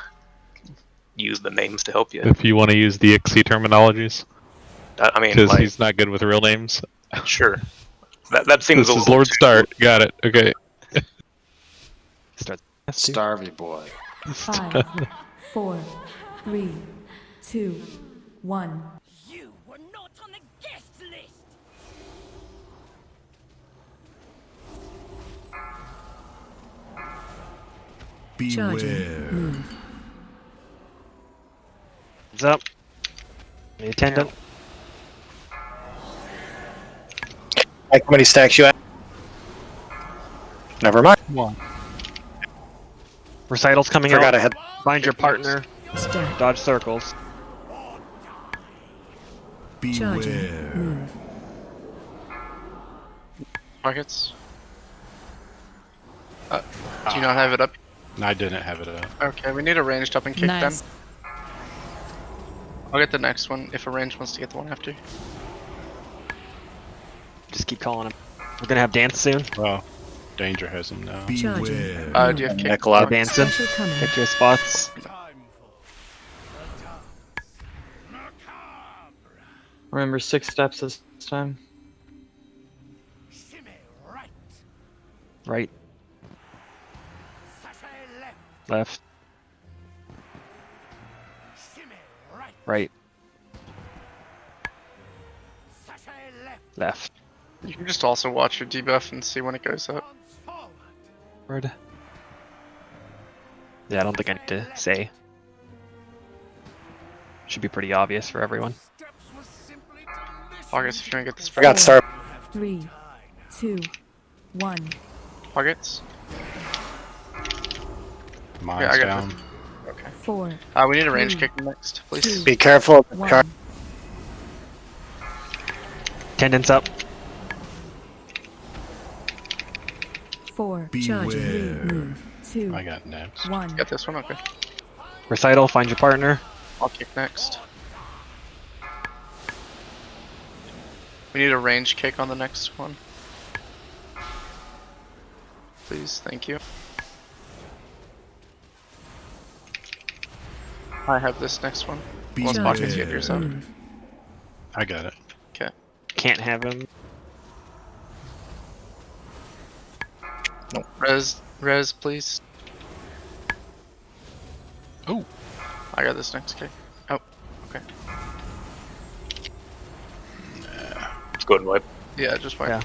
S7: use the names to help you.
S5: If you want to use the ICSI terminologies.
S7: I mean,
S5: because
S7: like,
S5: he's not good with real names.
S7: Sure. That seems
S5: this
S7: a
S5: is
S7: little
S5: Lord Start. Got it. Okay.
S20: Starvey boy.
S12: 5, 4, 3, 2, 1.
S18: You were not on the guest list.
S15: Beware.
S2: What's up? The attendant.
S17: Like how many stacks you have? Never mind.
S2: One. Recital's coming
S17: Forgot
S2: out.
S17: I had.
S2: Find your partner. Dodge circles.
S15: Beware.
S4: Pockets. Do you not have it up?
S11: I didn't have it up.
S4: Okay, we need a ranged up and kick
S21: Nice.
S4: then. I'll get the next one if a ranged wants to get the one after.
S2: Just keep calling him. We're gonna have dance soon.
S11: Well, Danger has him now.
S4: Do you have kick?
S2: Nicola dancing. Get to his spots.
S8: Remember 6 steps this time.
S2: Right. Left. Right. Left.
S4: You can just also watch your debuff and see when it goes up.
S2: Word. Yeah, I don't think I need to say. Should be pretty obvious for everyone.
S4: Pockets if you want to get this.
S17: I got Star.
S12: 3, 2, 1.
S4: Pockets.
S11: Mine's
S4: Yeah, I got
S11: down.
S4: this. Okay.
S12: 4.
S4: We need a range kick next, please.
S17: Be careful of the
S12: 1.
S17: car.
S2: Tendons up.
S12: 4.
S15: Beware.
S12: 2.
S11: I got next.
S12: 1.
S4: Got this one, okay.
S2: Recital, find your partner.
S4: I'll kick next. We need a range kick on the next one. Please, thank you. I have this next one. Unless Pockets, you get yours out.
S11: I got it.
S4: Okay.
S2: Can't have him.
S4: Res, please.
S11: Oh.
S4: I got this next kick. Oh, okay.
S7: Let's go ahead and wipe.
S4: Yeah, just wipe.
S2: Yeah.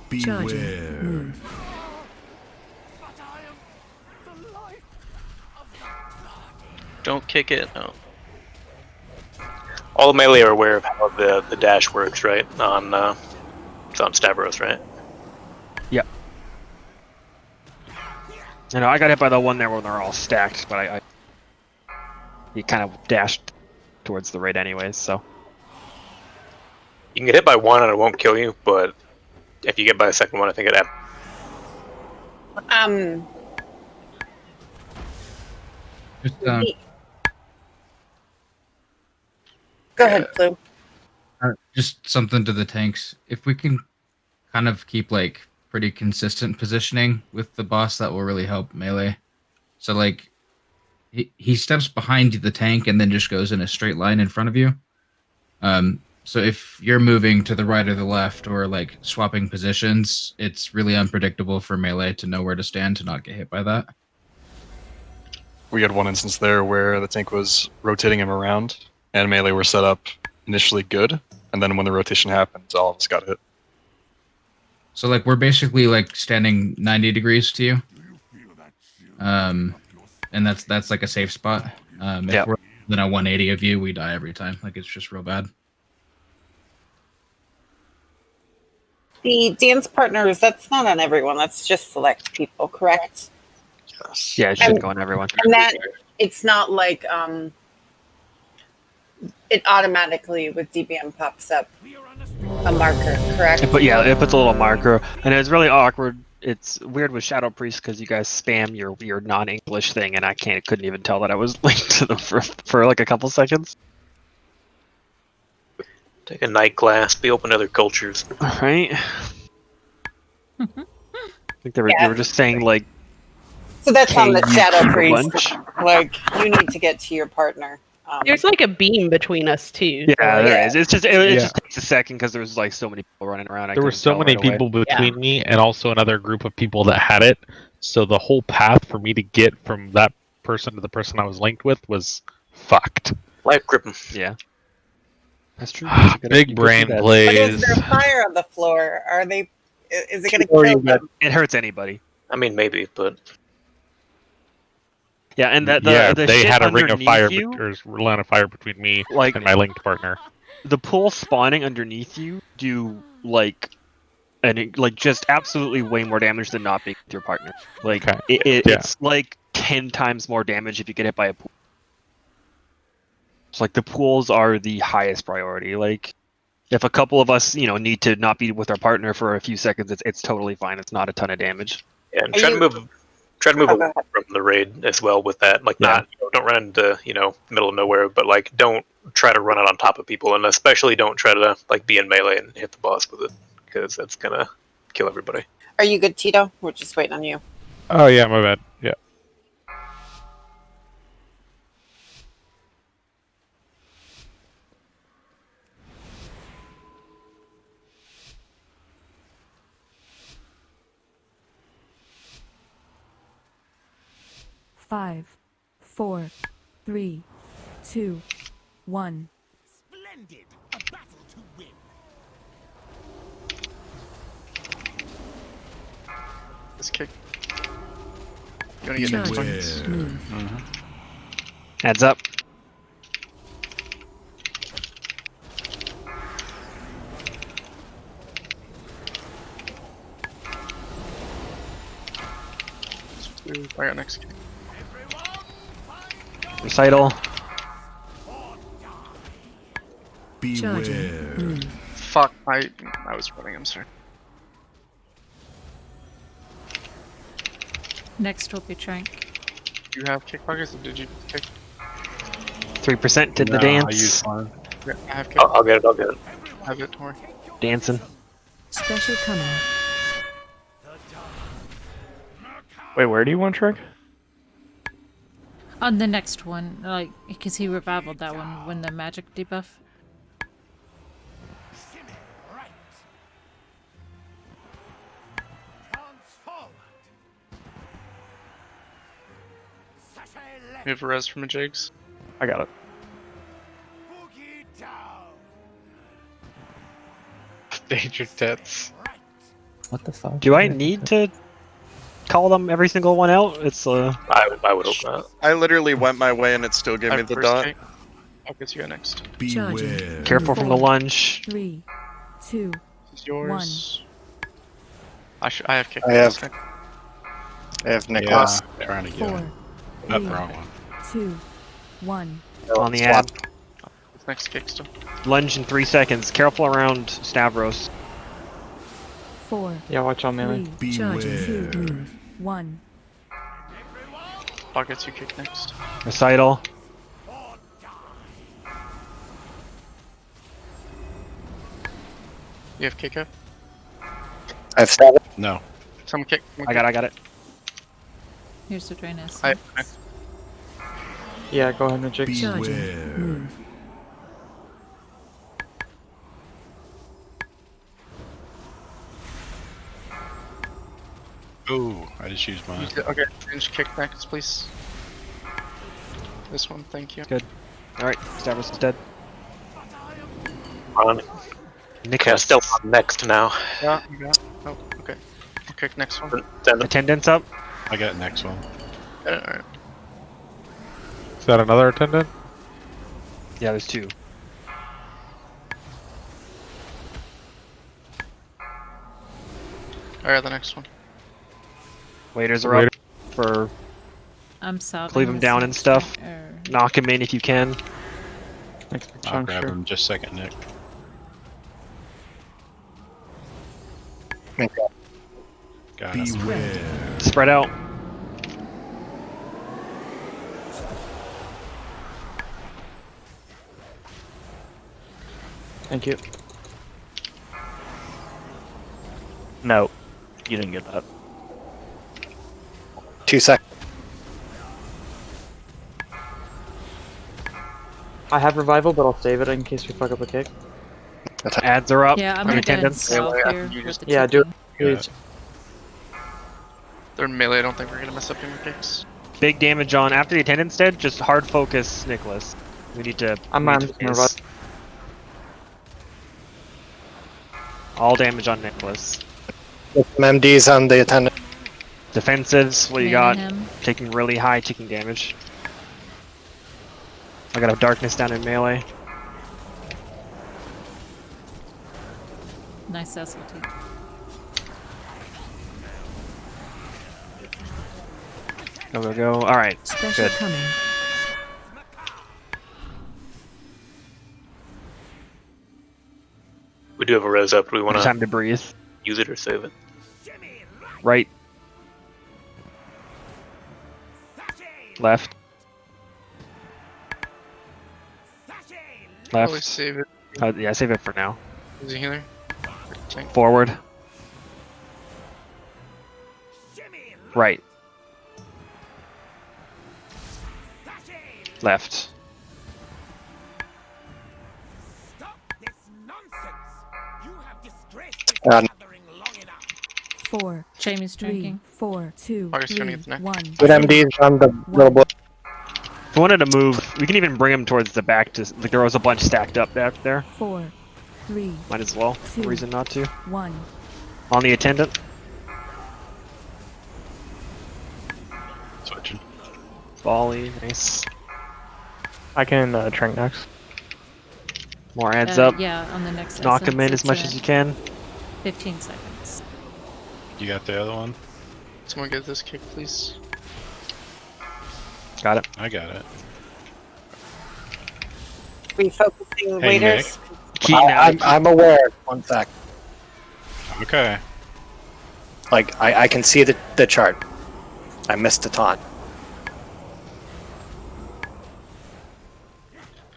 S15: Beware.
S4: Don't kick it. No.
S7: All the melee are aware of how the dash works, right? It's on Stavros, right?
S2: Yep. I know I got hit by the one there when they're all stacked, but I he kind of dashed towards the right anyways. So
S7: You can get hit by one and it won't kill you, but if you get by the second one, I think it happens.
S13: Just,
S6: Go ahead, Flu.
S13: just something to the tanks. If we can kind of keep like pretty consistent positioning with the boss, that will really help melee. So like he steps behind the tank and then just goes in a straight line in front of you. So if you're moving to the right or the left or like swapping positions, it's really unpredictable for melee to know where to stand to not get hit by that.
S10: We had one instance there where the tank was rotating him around, and melee were set up initially good, and then when the rotation happened, all of us got hit.
S13: So like we're basically like standing 90 degrees to you, and that's like a safe spot. If we're within a 180 of you, we die every time. Like it's just real bad.
S6: The dance partners, that's not on everyone. That's just select people, correct?
S2: Yes. Yeah, it should go on everyone.
S6: And that it's not like it automatically with DBM pops up a marker, correct?
S2: But yeah, it puts a little marker, and it's really awkward. It's weird with Shadow Priest because you guys spam your non-English thing, and I couldn't even tell that I was linked to them for like a couple seconds.
S7: Take a night class, be open to other cultures.
S2: Right. I think they were just saying like.
S6: So that's on the Shadow Priest.
S2: Lunch.
S6: Like you need to get to your partner.
S9: There's like a beam between us too.
S2: Yeah, there is. It's just it just takes a second because there was like so many people running around.
S5: There were so many people between me and also another group of people that had it. So the whole path for me to get from that person to the person I was linked with was fucked.
S7: Life gripping.
S2: Yeah. That's true.
S5: Big brain
S6: But
S5: plays.
S6: is there fire on the floor? Are they? Is it going to kill them?
S2: It hurts anybody.
S7: I mean, maybe, but
S2: yeah, and the
S5: they
S2: shit
S5: had a ring of fire
S2: you,
S5: or line of fire between me and my linked partner.
S2: The pool spawning underneath you do like just absolutely way more damage than not being with your partner. Like it's like 10 times more damage if you get hit by a pool. It's like the pools are the highest priority. Like if a couple of us, need to not be with our partner for a few seconds, it's totally fine. It's not a ton of damage.
S7: Yeah, and try to move away from the raid as well with that. Like don't run into middle of nowhere, but like don't try to run it on top of people, and especially don't try to like be in melee and hit the boss with it because that's gonna kill everybody.
S6: Are you good, Tito? We're just waiting on you.
S5: Oh yeah, my bad. Yeah.
S12: Five, 4, 3, 2, 1.
S15: Splendid! A battle to win.
S4: This kick. You want to get next one?
S2: Heads up.
S4: I got next kick.
S2: Recital.
S15: Beware.
S4: Fuck, I was running, I'm sorry.
S21: Next will be Trank.
S4: Do you have kick pockets or did you kick?
S2: 3% did the dance.
S4: I have kick.
S7: I'll get it.
S4: I have it, don't worry.
S2: Dancing.
S12: Special coming.
S3: Wait, where do you want Trek?
S21: On the next one, like, because he revivaled that one when the magic debuff.
S4: You have a res from a Jigs?
S3: I got it.
S4: Danger tits.
S8: What the fuck?
S2: Do I need to call them every single one out? It's
S7: I would hope not.
S16: I literally went my way and it still gave me the dot.
S4: I'll get you next.
S15: Beware.
S2: Careful from the lunge.
S12: 3, 2,
S4: This is yours. I have kick.
S17: I have Nicholas.
S11: Trying to get
S12: 4,
S11: it. Oh,
S12: 3,
S11: wrong one.
S12: 2, 1.
S2: On the ad.
S4: Next kick still.
S2: Lunge in 3 seconds. Careful around Stavros.
S12: 4.
S3: Yeah, watch out, melee.
S12: 3. Charge. 2. 1.
S4: Pockets you kick next.
S2: Recital.
S4: You have kick up?
S17: I have stab.
S10: No.
S4: Some kick.
S2: I got it.
S21: Here's the drain essence.
S3: Yeah, go ahead and check.
S12: Move.
S10: Ooh, I just used mine.
S4: Okay, range kick next, please. This one, thank you.
S2: Good. Alright, Stavros is dead.
S7: On.
S2: Nicholas.
S7: Still on next now.
S4: Yeah, you got it. Oh, okay. I'll kick next one.
S2: Attendance up.
S10: I got next one.
S4: Alright.
S5: Is that another attendant?
S2: Yeah, there's 2.
S4: Alright, the next one.
S2: Waiters are up for
S21: I'm solving.
S2: cleave him down and stuff. Knock him in if you can.
S10: I'll grab him just a second, Nick. Got it.
S2: Spread out.
S3: Thank you. No, you didn't get that.
S17: 2 seconds.
S3: I have revival, but I'll save it in case we fuck up a kick.
S2: Ads are up.
S21: Yeah, I'm gonna go ahead and solve here with the
S3: Yeah, do it.
S4: Please. They're melee, I don't think we're gonna mess up any more kicks.
S2: Big damage on after the attendance dead. Just hard focus, Nicholas. We need to.
S3: I'm
S2: we need to
S3: revive.
S2: focus. All damage on Nicholas.
S17: Get some MDs on the attendant.
S2: Defensives. What you got?
S21: Mayhem.
S2: Taking really high ticking damage. I got a darkness down in melee.
S21: Nice SLT.
S2: Go go go. All right.
S12: Special
S2: Good.
S12: coming.
S7: We do have a res up. Do we want
S2: Time to breathe.
S7: use it or save it?
S2: Right. Left.
S4: Probably
S2: Left.
S4: save it.
S2: Yeah, save it for now.
S4: Is he healer? Tank.
S2: Forward. Right. Left.
S17: Uh,
S12: 4.
S21: Jamie's
S12: 3.
S21: drinking.
S12: 4. 2.
S4: August
S12: 3.
S4: gonna get the neck.
S12: 1.
S17: Good MDs on the little boy.
S2: If we wanted to move, we can even bring him towards the back. To like there was a bunch stacked up back there.
S12: 4. 3.
S2: Might as well. No
S12: 2.
S2: reason not to.
S12: 1.
S2: On the attendant.
S10: Switching.
S2: Volley. Nice.
S3: I can trank next.
S2: More ads up.
S21: Yeah, on the next.
S2: Knock him in
S21: essence,
S2: as much
S21: it's,
S2: as you can.
S21: 15 seconds.
S10: You got the other one?
S4: Someone get this kick, please.
S2: Got it.
S10: I got it.
S6: Refocusing
S10: Hey,
S6: waiters.
S17: I'm aware. 1 sec.
S10: Okay.
S17: Like, I can see the chart. I missed the taunt.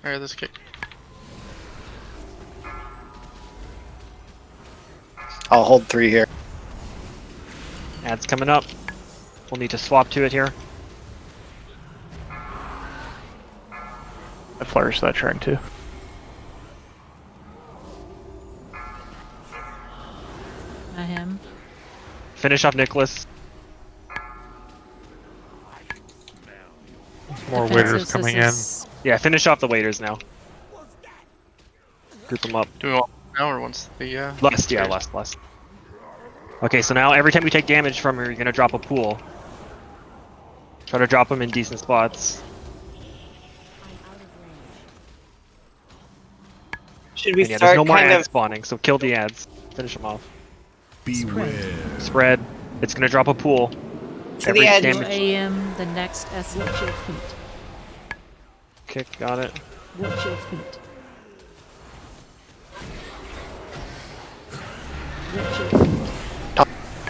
S4: Alright, this kick.
S17: I'll hold 3 here.
S2: Ads coming up. We'll need to swap to it here.
S3: I flourished that trank too.
S21: I am.
S2: Finish off Nicholas.
S5: More
S21: Defensive
S5: waiters coming in.
S21: is-
S2: Yeah, finish off the waiters now. Group them up.
S4: Do we want now or once the
S2: Last, yeah, last. Okay, so now every time you take damage from her, you're gonna drop a pool. Try to drop them in decent spots.
S6: Should we
S2: And yeah,
S6: start
S2: there's no more
S6: kind
S2: ads
S6: of
S2: spawning, so kill the ads. Finish them off.
S12: Beware.
S2: Spread. It's gonna drop a pool.
S6: To the edge.
S21: Will AM the next SLT.
S2: Kick, got it.
S12: Watch your feet. Watch your feet.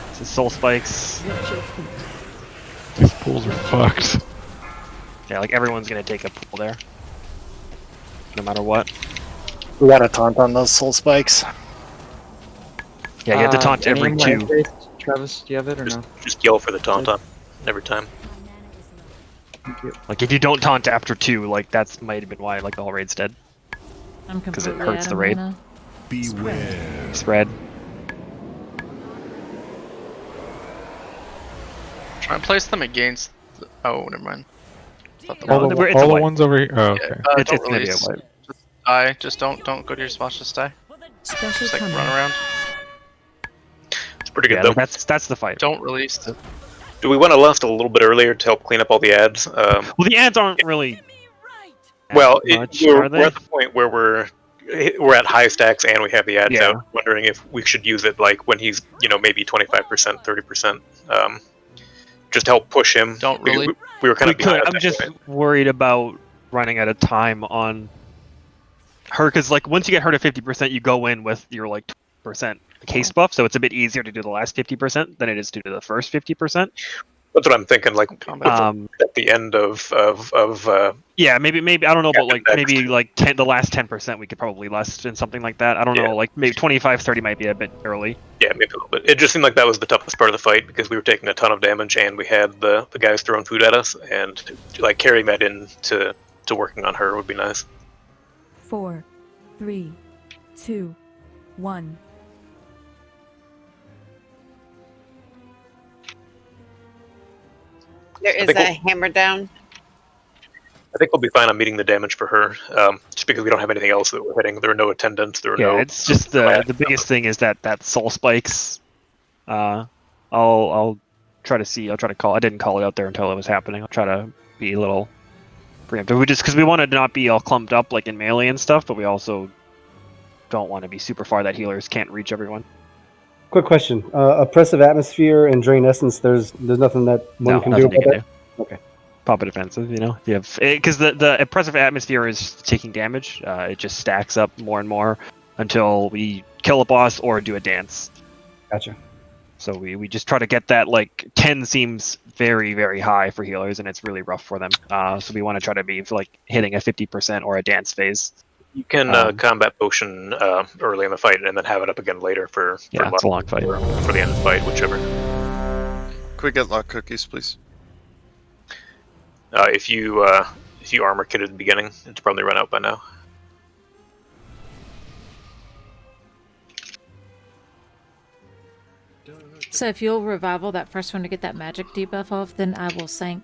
S2: This is soul spikes.
S12: Watch your feet.
S5: These pools are fucked.
S2: Yeah, like everyone's gonna take a pool there. No matter what.
S17: We got a taunt on those soul spikes.
S2: Yeah, you have to taunt
S8: any
S2: every
S8: more
S2: 2.
S8: interface? Travis, do you have it or no?
S7: Just yell for the taunt every time.
S8: Thank you.
S2: Like if you don't taunt after 2, like that's might have been why like the whole raid's dead.
S21: I'm
S2: Because it
S21: completely
S2: hurts
S21: out
S2: the
S21: of
S2: raid.
S21: mana.
S12: Beware.
S2: Spread.
S4: Try and place them against. Oh, never mind. Thought
S2: No,
S5: all
S2: it's
S5: the
S2: a white.
S5: ones over here. Oh, okay.
S4: Yeah,
S2: It's
S4: don't
S2: gonna be a
S4: release.
S2: white.
S4: Just die. Just don't go to your spots. Just die.
S12: Special
S4: Just like
S12: coming.
S4: run around.
S7: It's pretty good
S2: Yeah,
S7: though.
S2: like, that's the fight.
S4: Don't release.
S7: Do we want to left a little bit earlier to help clean up all the ads?
S2: Well, the ads aren't really.
S7: Well,
S2: much,
S7: we're
S2: are they?
S7: at the point where we're at high stacks and we have the ads
S2: Yeah.
S7: out. Wondering if we should use it like when he's maybe 25%, 30%, just to help push him.
S4: Don't
S7: Because
S4: really.
S7: we were kind
S2: We
S7: of behind.
S2: could. I'm just worried about running out of time on her because like once you get her to 50%, you go in with your like 20% case buff, so it's a bit easier to do the last 50% than it is to do the first 50%.
S7: That's what I'm thinking. Like at the end of
S2: Yeah, maybe I don't know, but like
S7: next.
S2: maybe like the last 10% we could probably less in something like that. I don't know, like maybe 25, 30 might be a bit early.
S7: Yeah, maybe a little bit. It just seemed like that was the toughest part of the fight because we were taking a ton of damage and we had the guys throwing food at us, and like carrying that in to working on her would be nice.
S12: 4, 3, 2, 1.
S6: There is a hammer down.
S7: I think we'll be fine on meeting the damage for her, just because we don't have anything else that we're hitting. There are no attendants. There are no.
S2: It's just the biggest thing is that soul spikes. I'll try to see. I'll try to call. I didn't call it out there until it was happening. I'll try to be a little preemptive. We just because we want to not be all clumped up like in melee and stuff, but we also don't want to be super far that healers can't reach everyone.
S19: Quick question: oppressive atmosphere and drain essence. There's nothing that one can do about that. Okay.
S2: Pop a defensive, you have because the oppressive atmosphere is taking damage. It just stacks up more and more until we kill a boss or do a dance.
S19: Gotcha.
S2: So we just try to get that, like 10 seems very, very high for healers and it's really rough for them. So we want to try to be like hitting a 50% or a dance phase.
S7: You can combat potion early in the fight and then have it up again later for
S2: it's a long fight.
S7: For the end of the fight, whichever.
S16: Could we get lock cookies, please?
S7: If you armor kit at the beginning, it's probably run out by now.
S21: So if you'll revival that first one to get that magic debuff off, then I will sank.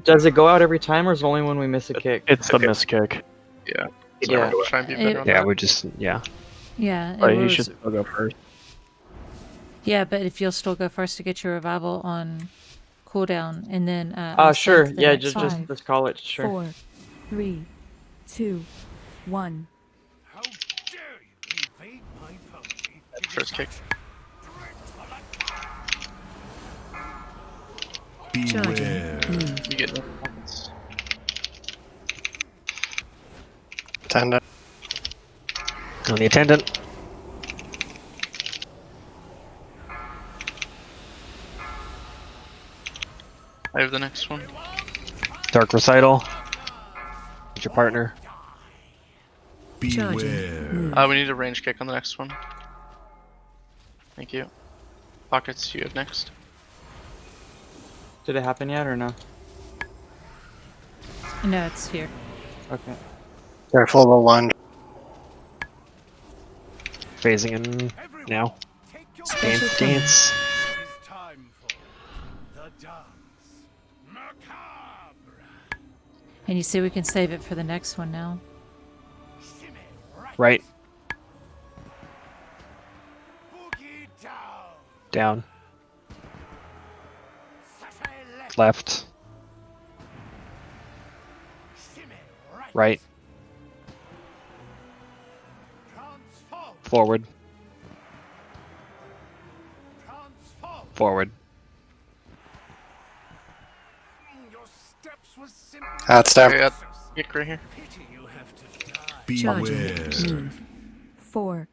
S8: Does it go out every time, or is it only when we miss a kick?
S3: It's the miss kick.
S4: Yeah.
S8: Yeah.
S4: Try and be better on
S2: Yeah,
S4: that.
S2: we're just
S21: Yeah.
S3: But
S21: it
S3: you
S21: was-
S3: should still go first.
S21: Yeah, but if you'll still go first to get your revival on cooldown, and then I'll
S8: Sure.
S21: sank the
S8: Yeah,
S21: next one.
S8: just call it. Sure.
S12: 4, 3, 2, 1.
S4: First kick.
S12: Beware.
S4: You get no points.
S17: Attendant.
S2: On the attendant.
S4: I have the next one.
S2: Dark recital. Who's your partner?
S12: Beware.
S4: We need a range kick on the next one. Thank you. Pockets, you have next.
S8: Did it happen yet or no?
S21: No, it's here.
S8: Okay.
S17: Careful the lunge.
S2: Phasing in now. Dance.
S21: And you see we can save it for the next one now.
S2: Right. Down. Left. Right. Forward. Forward.
S17: That's time.
S4: I got kick right here.
S12: Charging. Move. 4,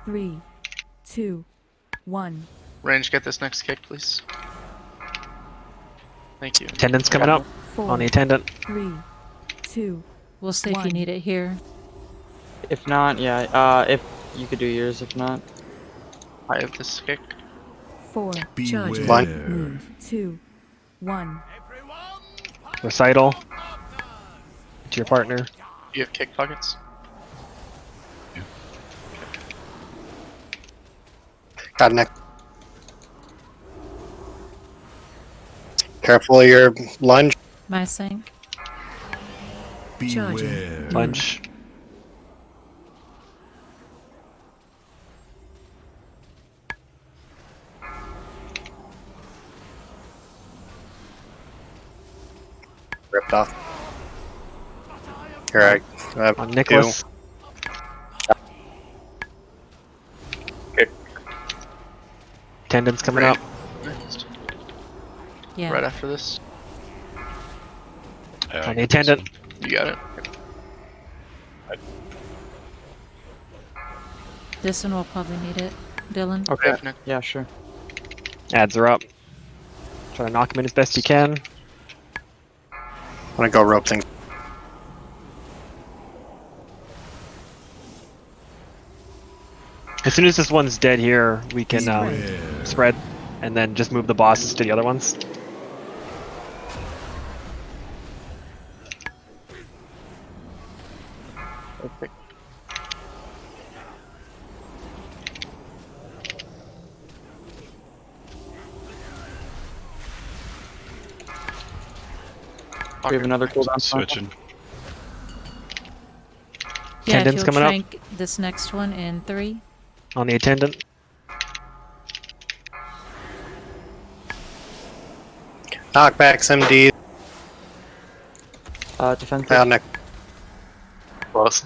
S12: 3, 2, 1.
S4: Range, get this next kick, please. Thank you.
S2: Attendant's coming up on the attendant.
S12: 3, 2.
S21: We'll see if you need it here.
S8: If not, yeah. If you could do yours, if not.
S4: I have this kick.
S12: 4. Charging.
S17: One.
S12: Move. 2, 1.
S2: Recital. To your partner.
S4: Do you have kick pockets?
S17: Got neck. Careful of your lunge.
S21: My sync.
S12: Charging.
S2: Lunge.
S17: Ripped off. Here I
S2: On Nicholas.
S17: Kick.
S2: Attendant's coming up.
S21: Yeah.
S4: Right after this.
S2: On the attendant.
S4: You got it.
S21: This one will probably need it. Dylan.
S8: Okay. Yeah, sure.
S2: Ads are up. Try to knock him in as best you can.
S17: I'm gonna go rope things.
S2: As soon as this one's dead here, we can spread, and then just move the bosses to the other ones.
S4: Okay.
S8: We have another cooldown.
S10: Switching.
S21: Yeah, if
S2: Attendant's
S21: you'll
S2: coming up.
S21: trank this next one in 3.
S2: On the attendant.
S17: Knockbacks, MD.
S8: Defensive.
S17: Down neck.
S7: Boss.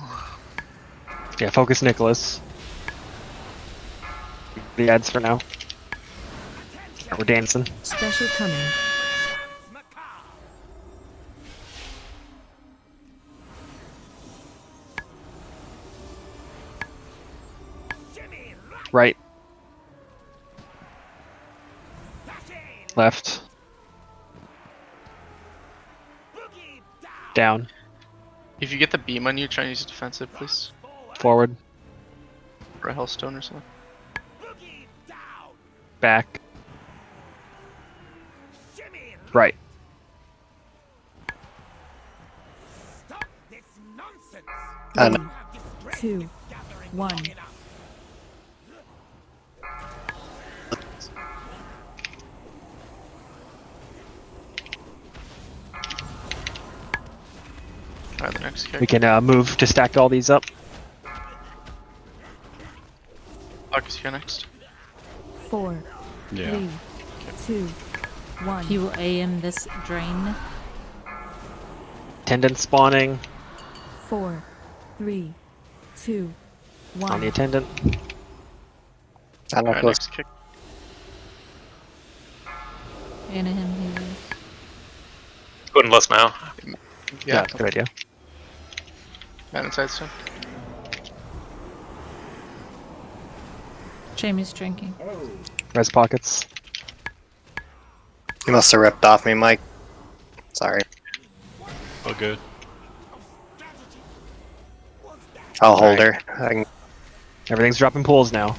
S2: Yeah, focus Nicholas. The ads for now. We're dancing.
S12: Special coming.
S2: Right. Left. Down.
S4: If you get the beam on you, try and use defensive, please.
S2: Forward.
S4: Or a Hellstone or something.
S2: Back. Right.
S17: And
S12: 2, 1.
S4: Alright, the next kick.
S2: We can move to stack all these up.
S4: Focus here next.
S12: 4,
S10: Yeah.
S12: 3, 2, 1.
S21: He will AM this drain.
S2: Attendant spawning
S12: 4, 3, 2, 1.
S2: on the attendant.
S4: Alright, next kick.
S21: And him healers.
S7: Good and less now.
S2: Yeah, that's a good idea.
S4: Man inside soon.
S21: Jamie's drinking.
S2: Res pockets.
S17: you must have ripped off me, Mike. Sorry.
S10: Oh, good.
S17: I'll hold her. I can...
S2: Everything's dropping pools now.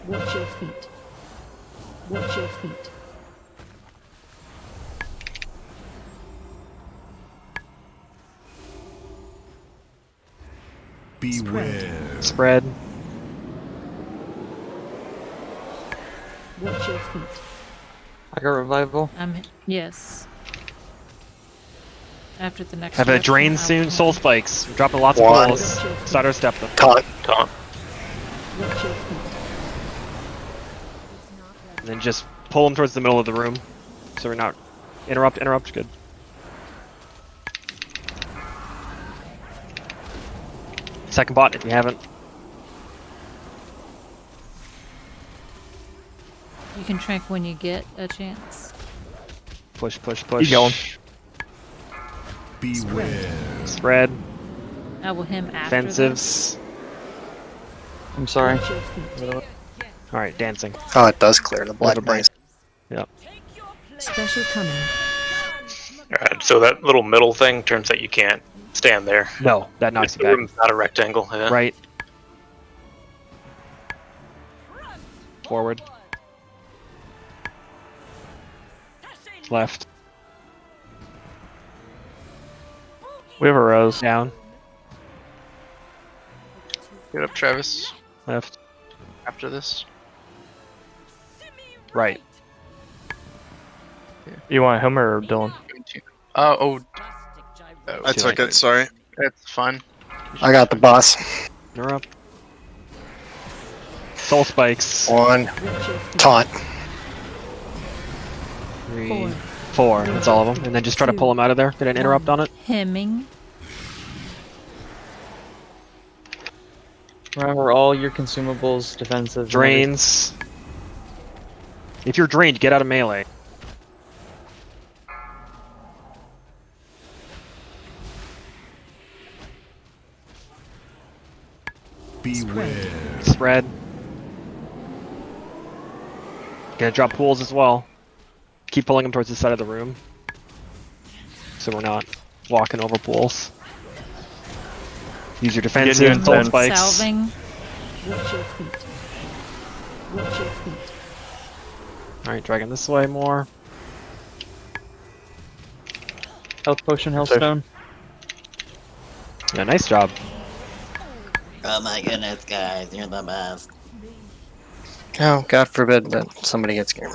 S12: Watch your feet. Watch your feet. Beware.
S2: Spread.
S12: Watch your feet.
S8: I got revival.
S21: Yes. After the next
S2: Have a
S21: one,
S2: drain
S21: I'll
S2: soon.
S21: come.
S2: Soul spikes. We're dropping lots of
S17: One.
S2: pools. Stutter step them.
S17: Taunt.
S7: Taunt.
S12: Watch your feet.
S2: And then just pull them towards the middle of the room. So we're not... Interrupt, good. Second bot if you haven't.
S21: You can trank when you get a chance.
S2: Push, push, push.
S3: Keep going.
S12: Beware.
S2: Spread.
S21: I will him after this.
S2: Offensives.
S8: I'm sorry.
S12: Watch your feet.
S2: Alright, dancing.
S17: Oh, it does clear the
S2: We have
S17: black
S2: a break.
S17: noise.
S2: Yep.
S12: Special coming.
S7: Alright, so that little middle thing turns out you can't stand there.
S2: No, that knocks you
S7: The
S2: back.
S7: room's not a rectangle. Yeah.
S2: Right. Forward. Left.
S3: We have a rose.
S2: Down.
S4: Get up, Travis.
S2: Left.
S4: After this.
S2: Right.
S3: You want him or Dylan?
S16: I took it, sorry.
S4: It's fine.
S17: I got the boss.
S2: You're up. Soul spikes.
S17: 1. Taunt.
S2: 3. 4. That's all of them. And then just try to pull them out of there. Did an interrupt on it?
S21: Hemming.
S8: Remember all your consumables, defensive.
S2: Drains. If you're drained, get out of melee.
S12: Beware.
S2: Spread. Gonna drop pools as well. Keep pulling them towards the side of the room. So we're not walking over pools. Use your defensive, soul spikes.
S21: Salving.
S12: Watch your feet. Watch your feet.
S2: Alright, dragging this way more.
S8: Health potion, Hellstone.
S2: Yeah, nice job.
S20: Oh my goodness, guys, you're the best.
S17: Oh, God forbid that somebody gets scared.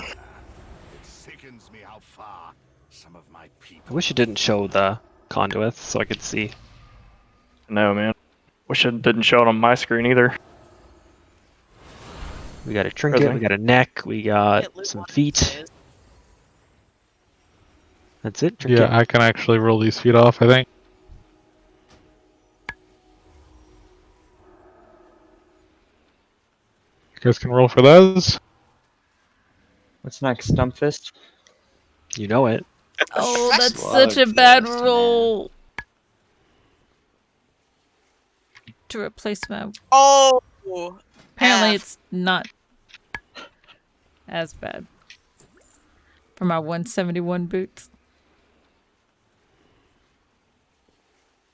S2: I wish it didn't show the conduits so I could see.
S3: No, man. Wish it didn't show it on my screen either.
S2: We got a trinket, we got a neck, we got some feet. That's it, trinket.
S5: Yeah, I can actually roll these feet off, I think. You guys can roll for those.
S8: What's next? Stump fist?
S2: You know it.
S21: Oh, that's such a bad roll. To replace my.
S1: Oh.
S21: Apparently, it's not as bad. For my 171 boots.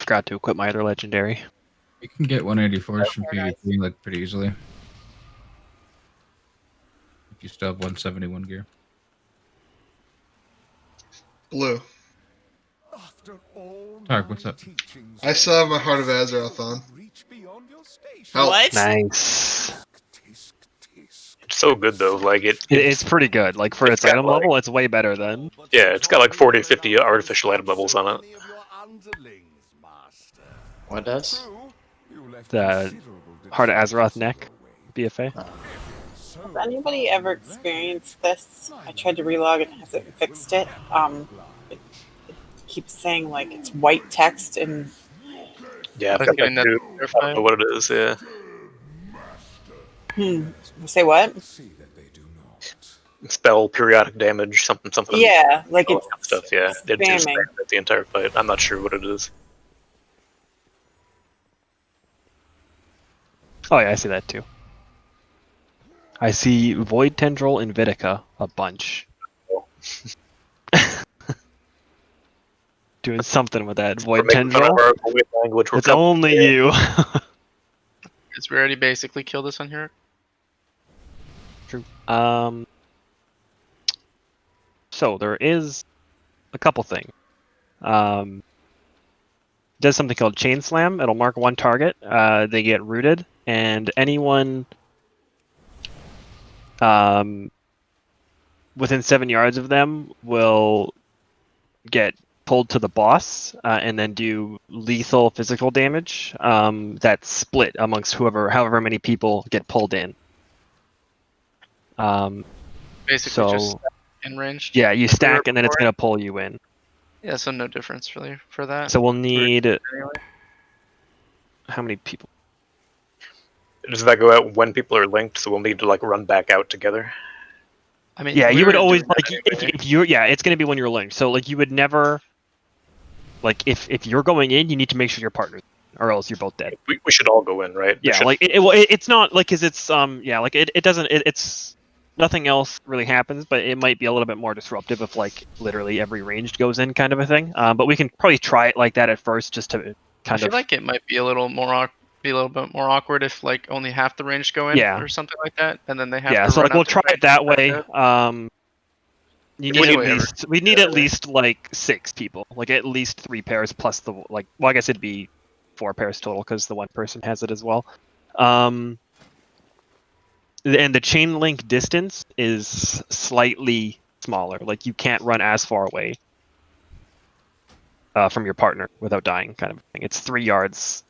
S2: Forgot to equip my other legendary.
S13: You can get 184s from PvP like pretty easily. If you still have 171 gear.
S14: Blue.
S13: Tark, what's up?
S14: I still have my Heart of Azeroth on. Help.
S1: What?
S2: Nice.
S7: It's so good though. Like
S2: It's pretty good. Like for its item level, it's way better than.
S7: Yeah, it's got like 40 to 50 artificial item levels on it.
S20: What does?
S2: The Heart of Azeroth neck, BFA.
S6: Has anybody ever experienced this? I tried to relog and it hasn't fixed it. It keeps saying like it's white text and.
S7: Yeah, I've got that too. I don't know what it is. Yeah.
S6: Say what?
S7: Spell periodic damage, something.
S6: Yeah, like
S7: all
S6: it's
S7: that stuff. Yeah, it just
S6: spamming.
S7: the entire fight. I'm not sure what it is.
S2: Oh yeah, I see that too. I see Void Tendril and Vitica a bunch. Doing something with that Void Tendril. It's only you.
S4: Because we already basically killed this on here.
S2: True. So there is a couple things. Does something called Chain Slam. It'll mark one target. They get rooted, and anyone within 7 yards of them will get pulled to the boss, and then do lethal physical damage. That's split amongst however many people get pulled in.
S4: Basically just in range.
S2: Yeah, you stack and then it's gonna pull you in.
S4: Yeah, so no difference really for that.
S2: So we'll need how many people?
S7: Does that go out when people are linked? So we'll need to like run back out together.
S4: I mean,
S2: yeah,
S4: we
S2: you would
S4: were
S2: always
S4: doing
S2: like
S4: that anyway.
S2: if you're it's going to be when you're learning. So like you would never like if you're going in, you need to make sure your partner's in, or else you're both dead.
S7: We should all go in, right?
S2: Yeah, like it's not like because it's yeah, like it doesn't it's nothing else really happens, but it might be a little bit more disruptive if like literally every ranged goes in kind of a thing. But we can probably try it like that at first just to
S4: I
S2: kind
S4: feel
S2: of
S4: like it might be a little bit more awkward if like only half the range go in
S2: Yeah.
S4: or something like that, and then they have
S2: yeah.
S4: to
S2: So
S4: run
S2: like we'll
S4: out the
S2: try it that way.
S4: dead.
S2: You
S4: If
S2: need
S4: we
S2: at
S4: do ever-
S2: least we need at least like 6 people, like at least 3 pairs plus the like. Well, I guess it'd be 4 pairs total because the one person has it as well. And the chain link distance is slightly smaller. Like you can't run as far away from your partner without dying, kind of thing. It's 3 yards.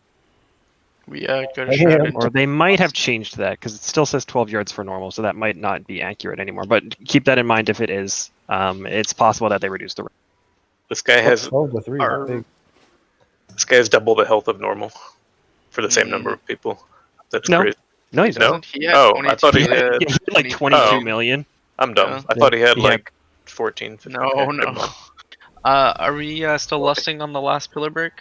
S4: We go to shroud into
S2: Or they might have changed that because it still says 12 yards for normal, so that might not be accurate anymore. But keep that in mind if it is. It's possible that they reduced the.
S7: This guy has
S19: 12 to 3 is big.
S7: This guy has double the health of normal for the same number of people. That's
S2: No.
S7: crazy.
S2: No, he's
S7: No.
S2: not.
S4: He had
S7: Oh, I thought he
S4: he
S7: had.
S2: Yeah, like 22 million.
S7: I'm dumb.
S4: Yeah.
S7: I thought he had
S2: Yeah.
S7: like 14. 15.
S4: No,
S7: Okay,
S4: no.
S7: never mind.
S4: Are we still lusting on the last pillar break?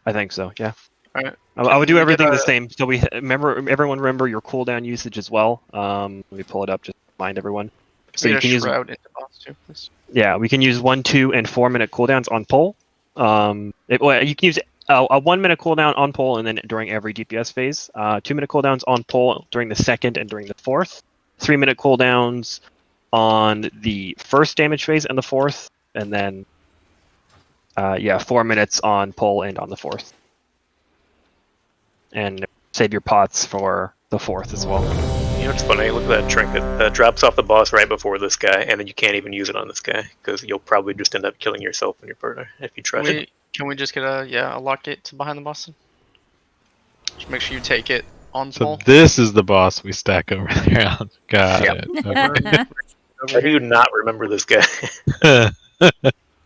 S2: I think so. Yeah.
S4: Alright.
S2: I would do
S4: Can we
S2: everything
S4: get
S2: the
S4: a-
S2: same. So everyone remember your cooldown usage as well. Let me pull it up just to remind everyone. So
S4: we
S2: you
S4: get a
S2: can use
S4: shroud into boss too, please.
S2: Yeah, we can use 1, 2, and 4 minute cooldowns on pull. You can use a 1 minute cooldown on pull and then during every DPS phase. 2 minute cooldowns on pull during the second and during the fourth. 3 minute cooldowns on the first damage phase and the fourth, and then 4 minutes on pull and on the fourth. And save your pots for the fourth as well.
S7: You know what's funny? Look at that trinket that drops off the boss right before this guy, and then you can't even use it on this guy because you'll probably just end up killing yourself and your partner if you try to.
S4: Can we just get a lock gate to behind the boss? Just make sure you take it on
S5: So
S4: pull.
S5: this is the boss we stack over there. Got
S7: Yep.
S5: it. Okay.
S7: How do you not remember this guy?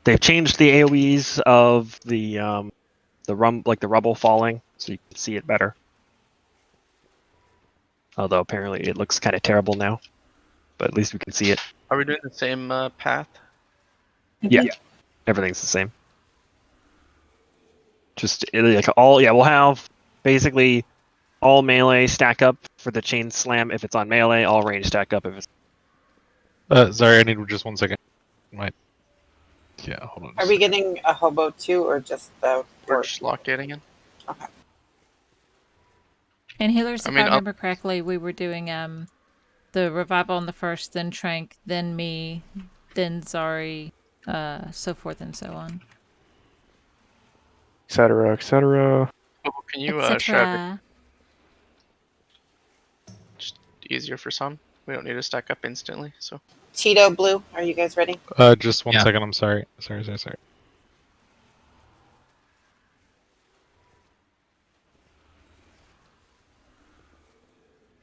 S2: They've changed the AoEs of the rubble falling, so you can see it better. Although apparently it looks kind of terrible now, but at least we can see it.
S4: Are we doing the same path?
S2: Yeah, everything's the same. Just like we'll have basically all melee stack up for the chain slam if it's on melee. All range stack up if it's.
S5: Sorry, I need just 1 second. Hold on.
S6: Are we getting a hobo too, or just the?
S4: We're just lock gating in.
S6: Okay.
S21: And healers,
S4: I
S21: if
S4: mean,
S21: I remember correctly, we were doing the revival on the first, then Trank, then me, then Zari, so forth and so on.
S3: Etc. Etc.
S4: Oh, can you
S21: Et
S4: shroud
S21: cetera.
S4: just easier for some? We don't need to stack up instantly, so.
S6: Tito, Blue, are you guys ready?
S5: Just 1 second. I'm sorry. Sorry.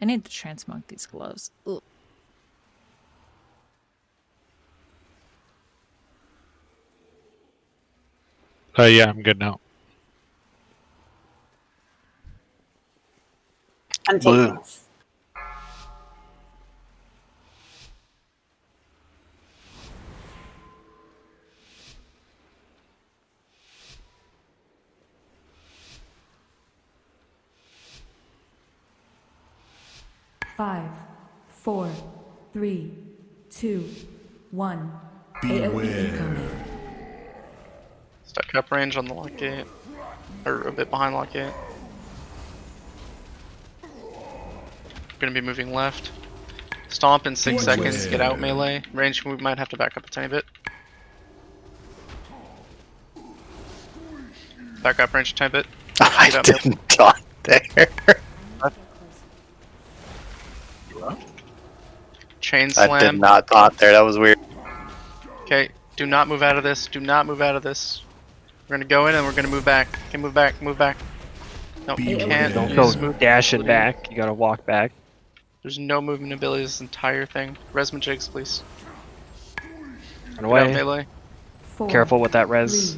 S21: I need to transmog these gloves. Ugh.
S5: Yeah, I'm good now.
S6: Untakings.
S12: Five, 4, 3, 2, 1.
S15: Beware.
S12: AoE incoming.
S4: Stack up range on the lock gate. Or a bit behind lock gate. Gonna be moving left. Stomp in 6 seconds, get out melee. Range, we might have to back up a tiny bit. Back up range a tiny bit.
S17: I
S4: Get out
S17: didn't taunt there.
S4: Chain
S17: I
S4: slam.
S17: did not taunt there. That was weird.
S4: Okay, do not move out of this. Do not move out of this. We're gonna go in and we're gonna move back. Okay, move back, move back. No, you can't.
S2: Don't
S4: You
S2: go
S4: just move
S2: dashing back. You gotta walk back.
S4: There's no movement ability this entire thing. Resma jigs, please.
S2: Run
S4: Get out
S2: away.
S4: melee.
S12: 4,
S2: Careful with that res.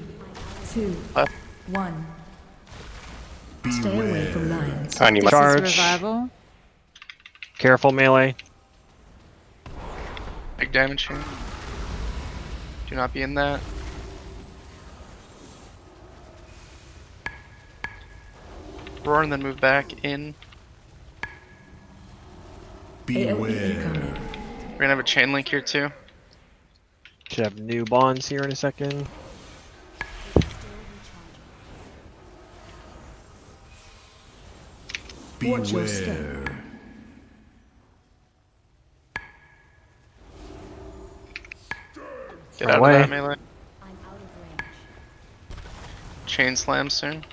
S12: 3, 2, 1. Stay away from lines.
S17: On you,
S21: This
S2: Charge.
S21: is revival.
S2: Careful melee.
S4: big damage here. Do not be in that. Roar and then move back in.
S15: Beware.
S4: We're gonna have a chain link here too.
S2: Should have new bonds here in a second.
S15: Beware.
S4: Get out of that melee. Chain slam soon.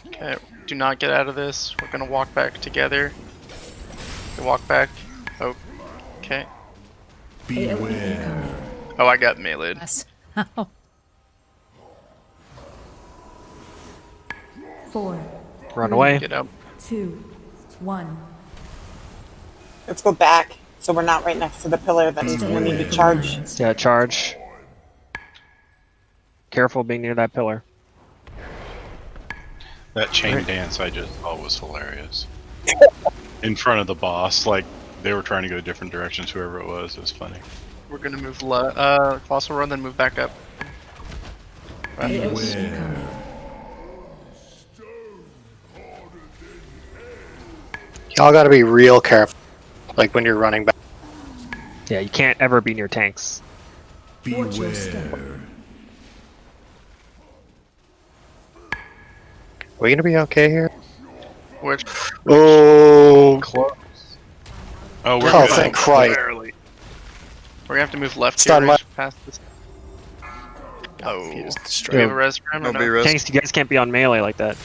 S4: Okay, do not get out of this. We're gonna walk back together. Okay, walk back. Oh, okay.
S15: Beware.
S4: Oh, I got meleeed.
S21: Yes.
S12: 4.
S2: Run away.
S4: Get up.
S12: 2. 1.
S6: Let's go back so we're not right next to the pillar that he's going to need to charge.
S2: Yeah, charge. Careful being near that pillar.
S18: That chain dance I just thought was hilarious. In front of the boss, like they were trying to go different directions. Whoever it was funny.
S4: We're gonna move Colossal Run, then move back up.
S17: Y'all gotta be real careful, like when you're running back.
S2: Yeah, you can't ever be near tanks.
S15: Beware.
S17: We gonna be okay here?
S4: Which?
S17: Oh,
S4: close.
S18: Oh, we're
S17: oh, thank Christ.
S4: We're gonna have to move left
S17: Stun
S4: here
S17: my-
S4: past this. Oh, do
S17: destroyed.
S4: we have a res for him or no?
S2: Tanks, you guys can't be on melee like that.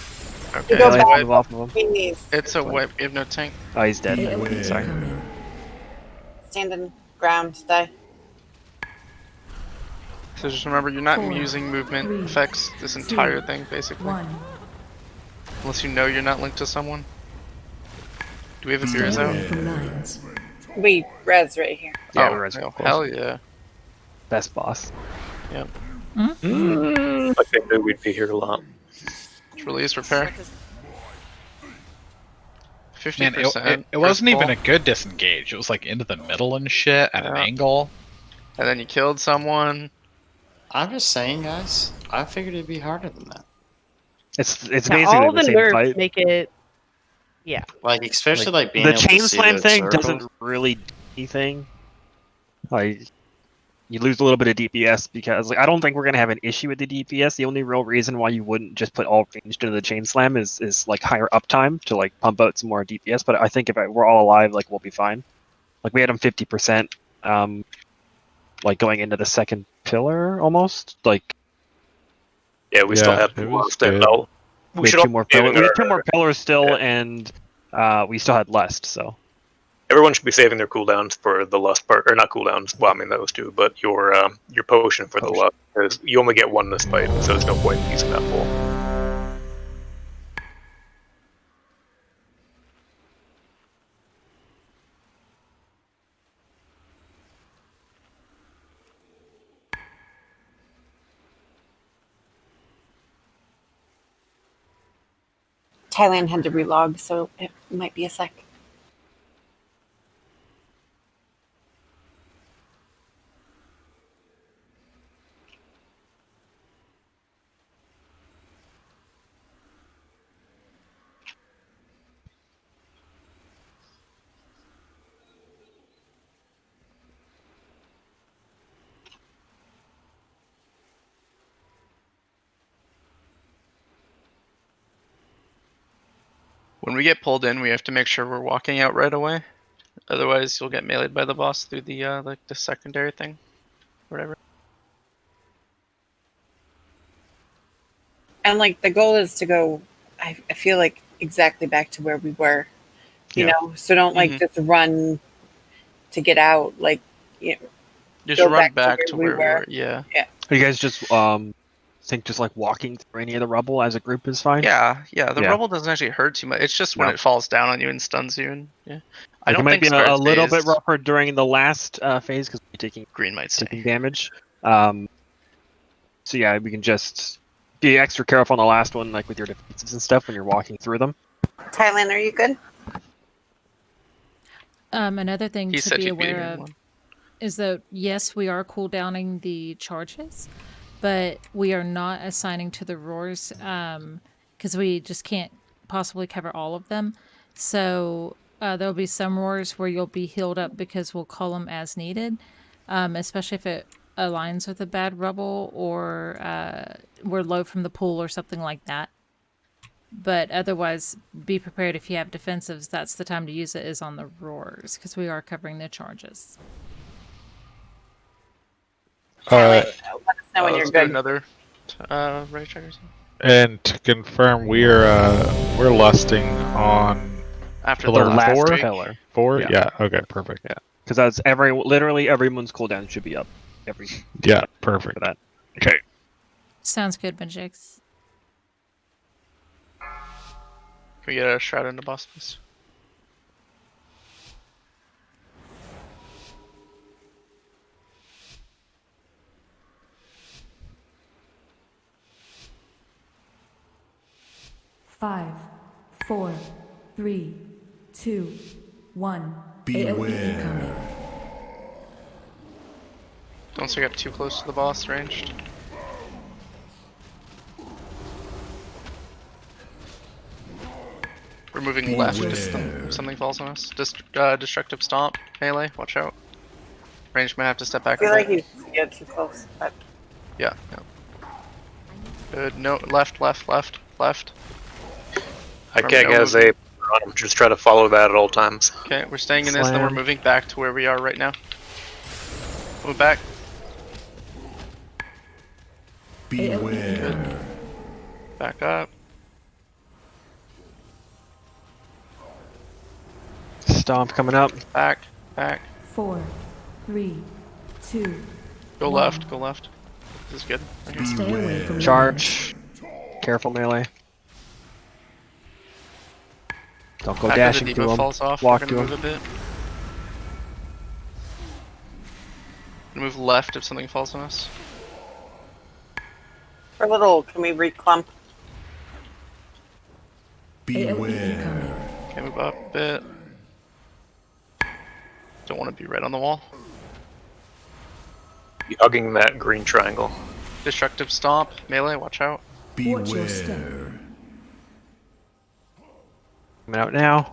S4: Okay,
S6: Go
S2: Melee,
S6: back.
S2: move off of him.
S4: it's a whip. We have no tank.
S2: Oh, he's dead. Sorry.
S6: Stand in ground, die.
S4: So just remember, you're not
S12: 4,
S4: using movement
S12: 3,
S4: effects this entire thing, basically.
S12: 1.
S4: Unless you know you're not linked to someone. Do we have a beers
S12: Stay
S4: out?
S12: away from lines.
S6: We res right here.
S2: Yeah,
S4: Oh,
S2: we're res
S4: hell,
S2: close.
S4: hell yeah.
S2: Best boss.
S4: Yep.
S7: Like they knew we'd be here a lot.
S4: Let's release repair. 50%.
S11: Man, it wasn't even a good disengage. It was like into the middle and shit at an angle.
S4: And then you killed someone.
S20: I'm just saying, guys. I figured it'd be harder than that.
S2: It's
S9: Yeah,
S2: basically
S9: all
S2: the
S9: the
S2: same
S9: nerfs
S2: fight.
S9: make it. Yeah.
S20: Like, especially like being
S2: The
S20: able
S2: chain
S20: to see
S2: slam
S20: the
S2: thing
S20: circles.
S2: doesn't really do anything. Like, you lose a little bit of DPS because like I don't think we're gonna have an issue with the DPS. The only real reason why you wouldn't just put all ranged into the chain slam is like higher uptime to like pump out some more DPS. But I think if we're all alive, like we'll be fine. Like we had them 50%, like going into the second pillar almost. Like
S7: Yeah, we still have
S5: it
S7: more
S5: was
S7: stand
S5: good.
S7: out.
S2: we
S7: should
S2: had
S7: all
S2: two more
S7: be saving
S2: pillars. We had
S7: our-
S2: two more pillars still, and we still had lust. So
S7: Everyone should be saving their cooldowns for the lust part, or not cooldowns. Well, I mean those two, but your potion for the lust, because you only get one this fight, so there's no point in using that full.
S6: Thailand had to relog, so it might be a sec.
S4: When we get pulled in, we have to make sure we're walking out right away. Otherwise, you'll get meleeed by the boss through the like the secondary thing, whatever.
S6: And like the goal is to go, I feel like exactly back to where we were, you know. So don't like just run to get out. Like, you know,
S4: Just
S6: go
S4: run back to
S6: we
S4: where we were. Yeah.
S6: Yeah.
S2: are you guys just think just like walking through any of the rubble as a group is fine?
S4: Yeah, yeah. The rubble doesn't actually hurt too much. It's just when
S2: No.
S4: it falls down on you and stuns you, and yeah. I
S2: Like,
S4: don't
S2: it might
S4: think
S2: be a
S4: Scar's
S2: little bit
S4: dazed.
S2: rougher during the last phase because we're taking
S4: Green might stay.
S2: damage. So yeah, we can just be extra careful on the last one, like with your defenses and stuff when you're walking through them.
S6: Thailand, are you good?
S21: Another thing
S4: He
S21: to
S4: said
S21: be
S4: he'd
S21: aware
S4: here in
S21: of
S4: one.
S21: is that yes, we are cooldowning the charges, but we are not assigning to the roars because we just can't possibly cover all of them. So there'll be some roars where you'll be healed up because we'll call them as needed, especially if it aligns with a bad rubble or we're low from the pool or something like that. But otherwise, be prepared if you have defensives. That's the time to use it is on the roars because we are covering the charges.
S6: Let us know when you're
S4: let's do
S6: good.
S4: another ready check or something.
S5: And to confirm, we're lusting on
S4: After
S5: pillar
S4: the last
S5: 4.
S4: week.
S2: Pillar.
S5: Four?
S2: Yeah.
S5: Yeah. Okay. Perfect.
S2: Yeah. Because that's literally everyone's cooldown should be up.
S5: Yeah. Perfect.
S2: For that. Okay.
S21: Sounds good, Majix.
S4: Can we get a shroud into boss, please?
S12: Five, 4, 3, 2, 1.
S15: Beware.
S12: Incoming.
S4: Don't so get too close to the boss ranged. We're moving left if something falls on us. Destructive stomp, melee, watch out. Range might have to step back
S6: I feel
S4: a
S6: like
S4: bit.
S6: you get too close, but
S4: Yeah. Good. No, left.
S7: I can't get a on him. Just try to follow that at all times.
S4: Okay, we're staying in this, then we're moving back to where we are right now. Move back.
S15: Beware.
S4: Good. Back up.
S2: Stomp coming up.
S4: Back.
S12: 4, 3, 2.
S4: Go
S12: 1.
S4: left. This is good. Okay.
S12: Stay away from
S2: Charge. Careful melee. Don't go
S4: After
S2: dashing
S4: the
S2: to
S4: debuff
S2: him.
S4: falls off,
S2: Walk
S4: we're
S2: to
S4: gonna
S2: him.
S4: move a bit. Move left if something falls on us.
S6: for a little, can we reclump?
S15: Beware.
S4: Okay, move up a bit. Don't want to be right on the wall.
S7: You hugging that green triangle.
S4: Destructive stomp, melee, watch out.
S15: Beware.
S2: Coming out now.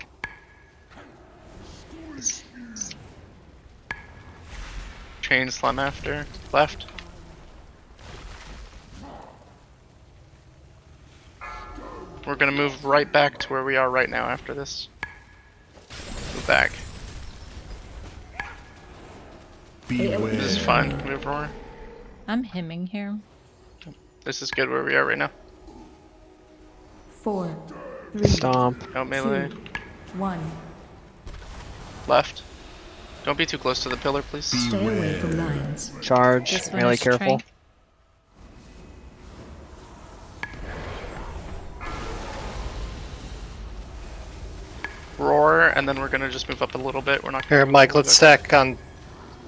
S4: Chain slam after. Left. We're gonna move right back to where we are right now after this. Move back.
S15: Beware.
S4: This is fine. Move roar.
S21: I'm hemming here.
S4: This is good where we are right now.
S12: 4, 3,
S2: Stomp.
S4: Out melee.
S12: 1.
S4: Left. Don't be too close to the pillar, please.
S12: Stay away from lines.
S2: Charge.
S21: This one
S2: Melee
S21: is
S2: careful.
S21: trained.
S4: Roar, and then we're gonna just move up a little bit. We're not gonna
S17: Here,
S4: move
S17: Mike,
S4: all
S17: let's
S4: the way
S17: stack on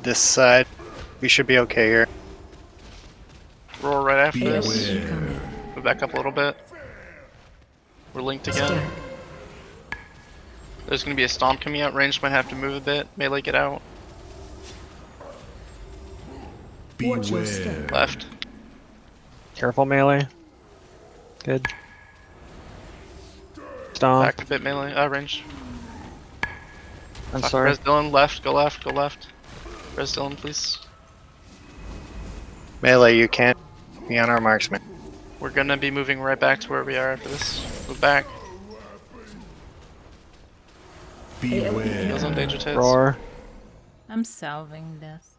S17: this side. We should be okay here.
S4: back. Roar right after this.
S15: Beware.
S4: Move back up a little bit. We're linked again. There's gonna be a stomp coming out. Range might have to move a bit. Melee, get out.
S15: Beware.
S4: Left.
S2: Careful melee. Good. Stomp.
S4: Back a bit melee. Range.
S8: I'm sorry.
S4: Res Dylan, left. Go left. Res Dylan, please.
S17: Melee, you can't be on our marksman.
S4: We're gonna be moving right back to where we are after this. Move back.
S15: Beware.
S4: Heals on danger tits.
S2: Roar.
S21: I'm salving this.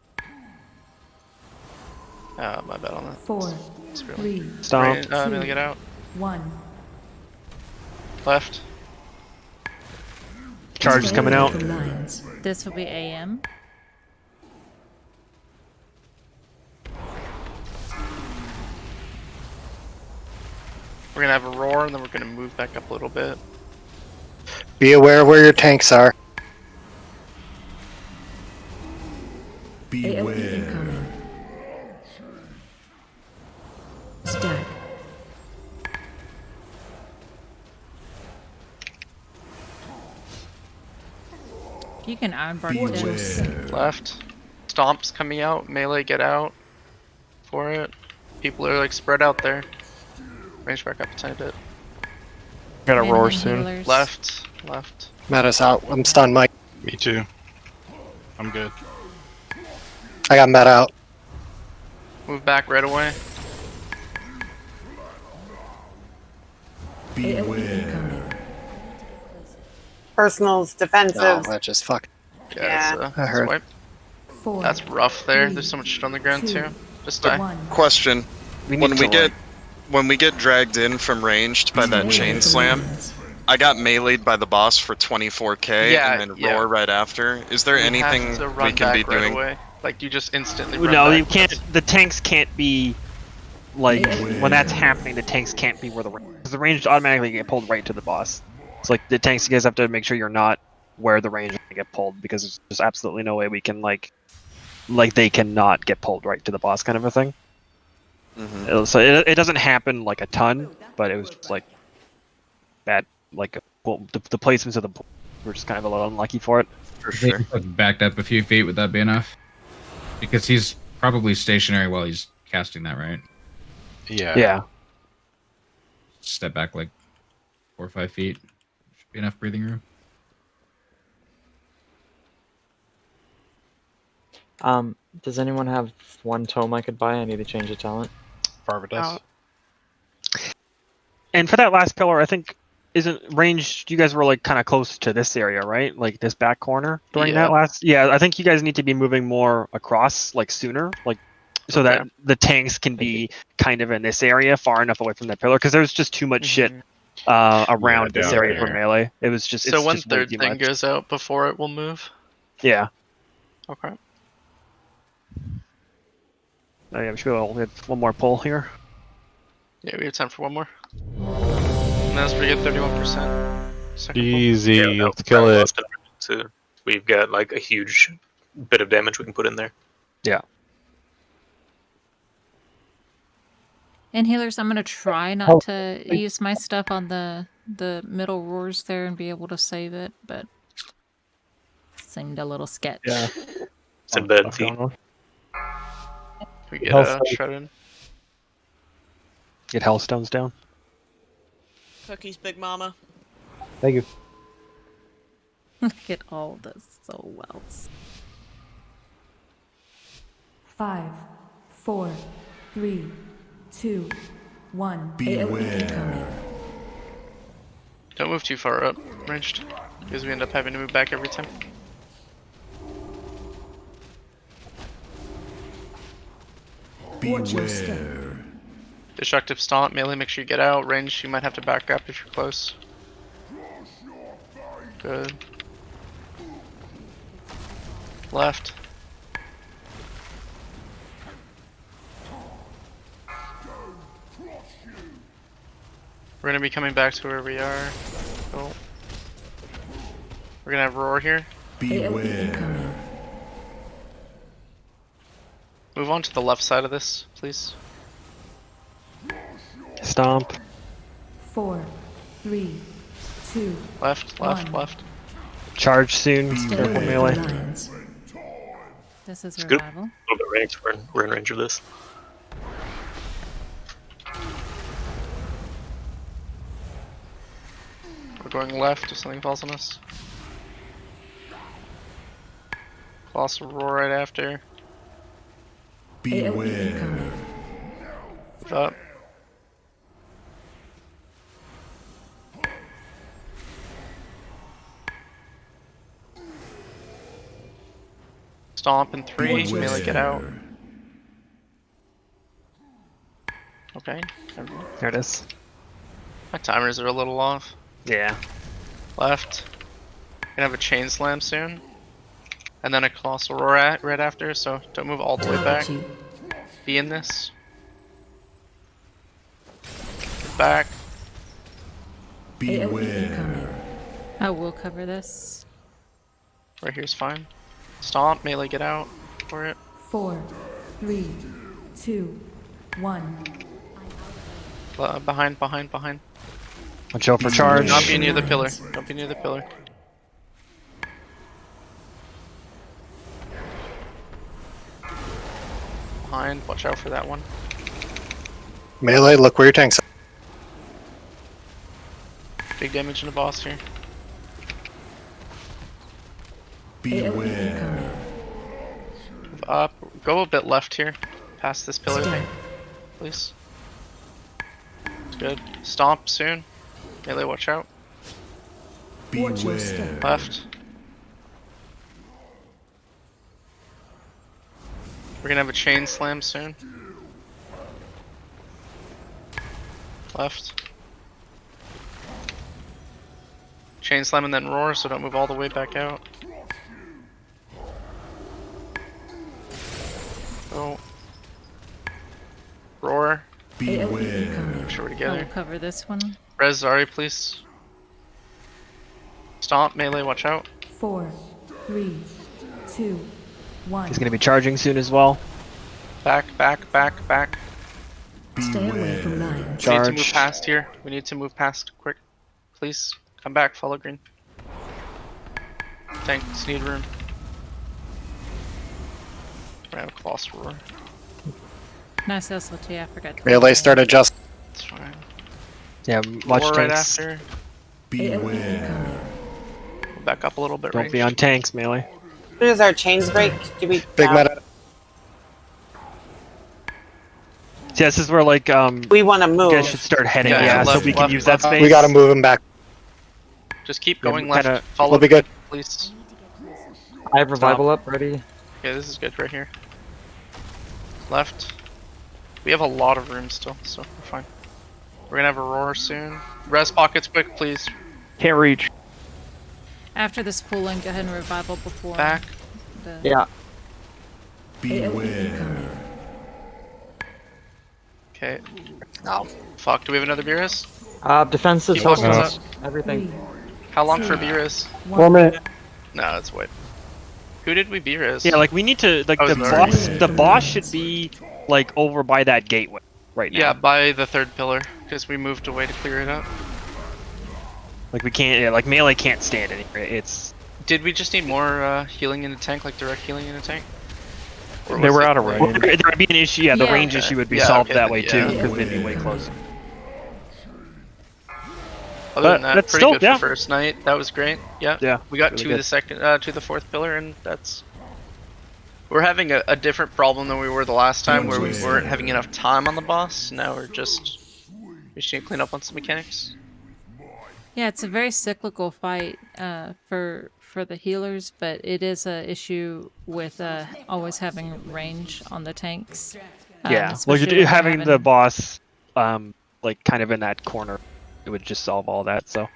S4: My bad on that.
S12: 4, 3,
S2: Stomp.
S4: Melee, get out.
S12: 1.
S4: Left.
S2: Charge is coming out.
S21: This will be AM.
S4: We're gonna have a roar, and then we're gonna move back up a little bit.
S17: Be aware where your tanks are.
S15: Beware.
S12: Stack.
S21: You can ironbark too.
S4: Left. Stomps coming out. Melee, get out. For it. People are like spread out there. Range back up a tiny bit.
S3: Got a
S21: Mana
S3: roar
S21: and
S3: soon.
S21: healers.
S4: Left. Left.
S17: Meta's out. I'm stunned, Mike.
S18: Me too. I'm good.
S17: I got meta out.
S4: Move back right away.
S6: Personals, defensives.
S17: No, that just fuck.
S4: Yeah,
S6: Yeah.
S4: it's
S17: I heard.
S4: swipe. That's rough there. There's so much shit on the ground too. Just die.
S16: Question:
S2: need
S16: when
S2: to,
S16: we get dragged in from ranged by that chain slam, I got meleeed by the boss for 24k
S4: Yeah,
S16: and then
S4: yeah.
S16: roar right after. Is there
S4: You
S16: anything
S4: have to run
S16: we can be
S4: back right
S16: doing?
S4: away. Like you just instantly run
S2: No,
S4: back.
S2: you can't. The tanks can't be like when that's happening. The tanks can't be where because the range automatically get pulled right to the boss. It's like the tanks. You guys have to make sure you're not where the range get pulled because there's just absolutely no way we can like they cannot get pulled right to the boss kind of a thing. So it doesn't happen like a ton, but it was just like bad. Like well, the placements of the were just kind of a little unlucky for it.
S16: For
S13: If they backed up a few feet, would that be enough? Because he's probably stationary while he's casting that, right?
S18: Yeah.
S2: Yeah.
S13: Step back like 4 or 5 feet. Should be enough breathing room.
S8: Does anyone have one tome I could buy? I need to change the talent.
S18: Farva does.
S2: And for that last pillar, I think isn't range. You guys were like kind of close to this area, right? Like this back corner during that last. Yeah, I think you guys need to be moving more across, like sooner, like so that the tanks can be kind of in this area, far enough away from that pillar, because there's just too much shit around this area for melee. It was just
S4: So
S2: it's
S4: one
S2: just way
S4: third
S2: too
S4: thing
S2: much.
S4: goes out before it will move.
S2: Yeah.
S4: Okay.
S2: Oh, yeah, we should have one more pull here.
S4: Yeah, we have time for one more. And that's pretty good, 31%.
S5: Easy,
S7: Yeah,
S5: let's kill it.
S7: So we've got like a huge bit of damage we can put in there.
S2: Yeah.
S21: And healers, I'm gonna try not to use my stuff on the middle roars there and be able to save it, but seemed a little sketch.
S3: Yeah.
S7: It's in bed feet.
S4: We get shredded.
S2: Get Hellstones down.
S1: Cookies, Big Mama.
S19: Thank you.
S21: Look at all the soul wells.
S12: 5, 4, 3, 2, 1.
S15: Beware.
S4: Don't move too far up, ranged, because we end up having to move back every time.
S15: Beware.
S4: Destructive stomp, melee, make sure you get out. Range, you might have to back up if you're close. Good. Left. We're gonna be coming back to where we are. Oh. We're gonna have roar here.
S15: Beware.
S4: Move on to the left side of this, please.
S2: Stomp.
S12: 4, 3, 2.
S4: Left, left, left.
S2: Charge soon. Careful melee.
S21: This is
S7: It's good.
S21: revival.
S7: A little bit range. We're in range of this.
S4: We're going left if something falls on us. Colossal roar right after.
S15: Beware.
S4: Move up. Stomp in 3, melee get out. Okay,
S2: there it is.
S4: My timers are a little off.
S2: Yeah.
S4: Left. Gonna have a chain slam soon. And then a colossal roar right after, so don't move all the way back. Be in this. Back.
S15: Beware.
S21: I will cover this.
S4: Right here's fine. Stomp, melee get out for it.
S12: 4, 3, 2, 1.
S4: Behind.
S2: Watch out for charge.
S4: Don't be near the pillar. Don't be near the pillar. behind. Watch out for that one.
S17: Melee, look where your tanks are.
S4: Big damage in the boss here.
S15: Beware.
S4: Move up. Go a bit left here. Past this pillar thing. Please. It's good. Stomp soon. Melee, watch out.
S15: Beware.
S4: Left. We're gonna have a chain slam soon. Left. Chain slam and then roar, so don't move all the way back out. Go. Roar.
S15: Beware.
S4: Make sure we're together.
S21: I'll cover this one.
S4: Res Zari, please. Stomp, melee, watch out.
S12: 4, 3, 2, 1.
S2: He's gonna be charging soon as well.
S4: Back, back, back, back.
S12: Stay away from 9.
S4: We need to
S2: Charge.
S4: move past here. We need to move past quick. Please. Come back, follow green. Tanks need room. We have a colossal roar.
S21: Nice SLT, I forgot to.
S17: Melee start adjust.
S4: It's fine.
S2: Yeah, watch
S4: Roar right
S2: tanks.
S4: after.
S15: Beware.
S4: We'll back up a little bit.
S2: Don't be on tanks, Melee.
S6: When does our chains break? Do we
S17: Big meta.
S2: Yeah, this is where like
S6: we want to move.
S2: you guys should start heading.
S4: Yeah,
S2: Yeah,
S4: left,
S2: so we can
S4: left,
S2: use
S4: left.
S2: that space.
S17: We gotta move him back.
S4: Just keep
S2: Yeah,
S4: going
S2: we
S4: left.
S2: kinda-
S4: Follow.
S17: We'll be good.
S4: Please.
S8: I have revival up ready.
S4: Okay, this is good right here. Left. We have a lot of room still, so we're fine. We're gonna have a roar soon. Res pockets quick, please.
S3: Can't reach.
S21: After this pooling, go ahead and revival before.
S4: Back.
S21: The...
S8: Yeah.
S15: Beware.
S4: Okay.
S17: No.
S4: Fuck, do we have another Beerus?
S8: Defensive
S4: Keep walking
S8: toughness.
S4: up.
S8: Everything.
S4: How long for Beerus?
S19: 1 minute.
S4: No, it's wait. Who did we Beerus?
S2: Yeah, like we need to like
S4: Oh,
S2: the
S4: it's
S2: boss.
S4: already-
S2: The boss should be like over by that gateway right now.
S4: Yeah, by the third pillar, because we moved away to clear it up.
S2: Like we can't. Yeah, like Melee can't stand it. It's.
S4: Did we just need more healing in the tank, like direct healing in the tank? Or
S3: They
S4: was
S3: were
S4: it-
S3: out of range.
S2: There would be an issue. Yeah, the
S21: Yeah.
S2: range
S4: Okay.
S2: issue would be
S4: Yeah,
S2: solved
S4: okay,
S2: that
S4: then,
S2: way
S4: yeah.
S2: too, because they'd be way closer.
S4: Other than that,
S2: that's
S4: pretty
S2: still-
S4: good
S2: yeah.
S4: for first night. That was great. Yeah.
S2: Yeah,
S4: We got
S2: really
S4: to
S2: good.
S4: the second, to the fourth pillar, and that's. We're having a different problem than we were the last time, where we weren't having enough time on the boss. Now we just need to clean up on some mechanics.
S21: Yeah, it's a very cyclical fight for the healers, but it is a issue with always having range on the tanks.
S2: Yeah, well,
S21: especially when
S2: you're
S21: you're
S2: having the
S21: having-
S2: boss, like kind of in that corner, it would just solve all that. So.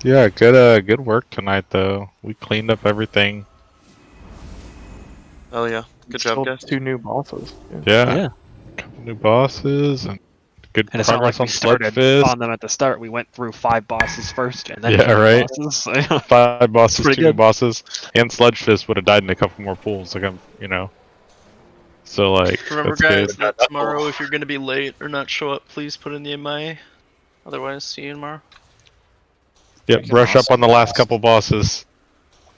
S5: Yeah, good work tonight though. We cleaned up everything.
S16: Oh yeah, good job,
S3: Still
S16: guys.
S3: 2 new bosses.
S5: Yeah. Couple new bosses and good
S2: And it's not
S5: progress
S2: like we
S5: on
S2: started
S5: Sludgefist.
S2: on them at the start. We went through 5 bosses first, and then
S5: Yeah,
S2: 5
S5: right.
S2: bosses.
S5: 5 bosses,
S2: Pretty
S5: 2 new
S2: good.
S5: bosses, and Sludgefist would have died in a couple more pools. Like So like,
S4: Remember,
S5: that's
S4: guys,
S5: good.
S4: that tomorrow, if you're gonna be late or not show up, please put in the MIA. Otherwise, see you tomorrow.
S5: Yep, brush up on the last couple bosses.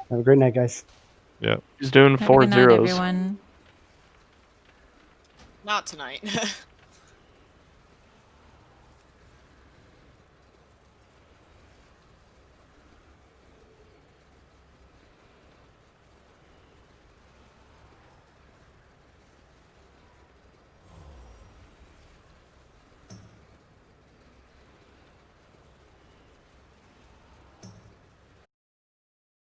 S19: Have a great night, guys.
S5: Yep.
S3: He's doing
S21: Have a
S3: 4
S21: good night,
S3: zeros.
S21: everyone.
S1: Not tonight.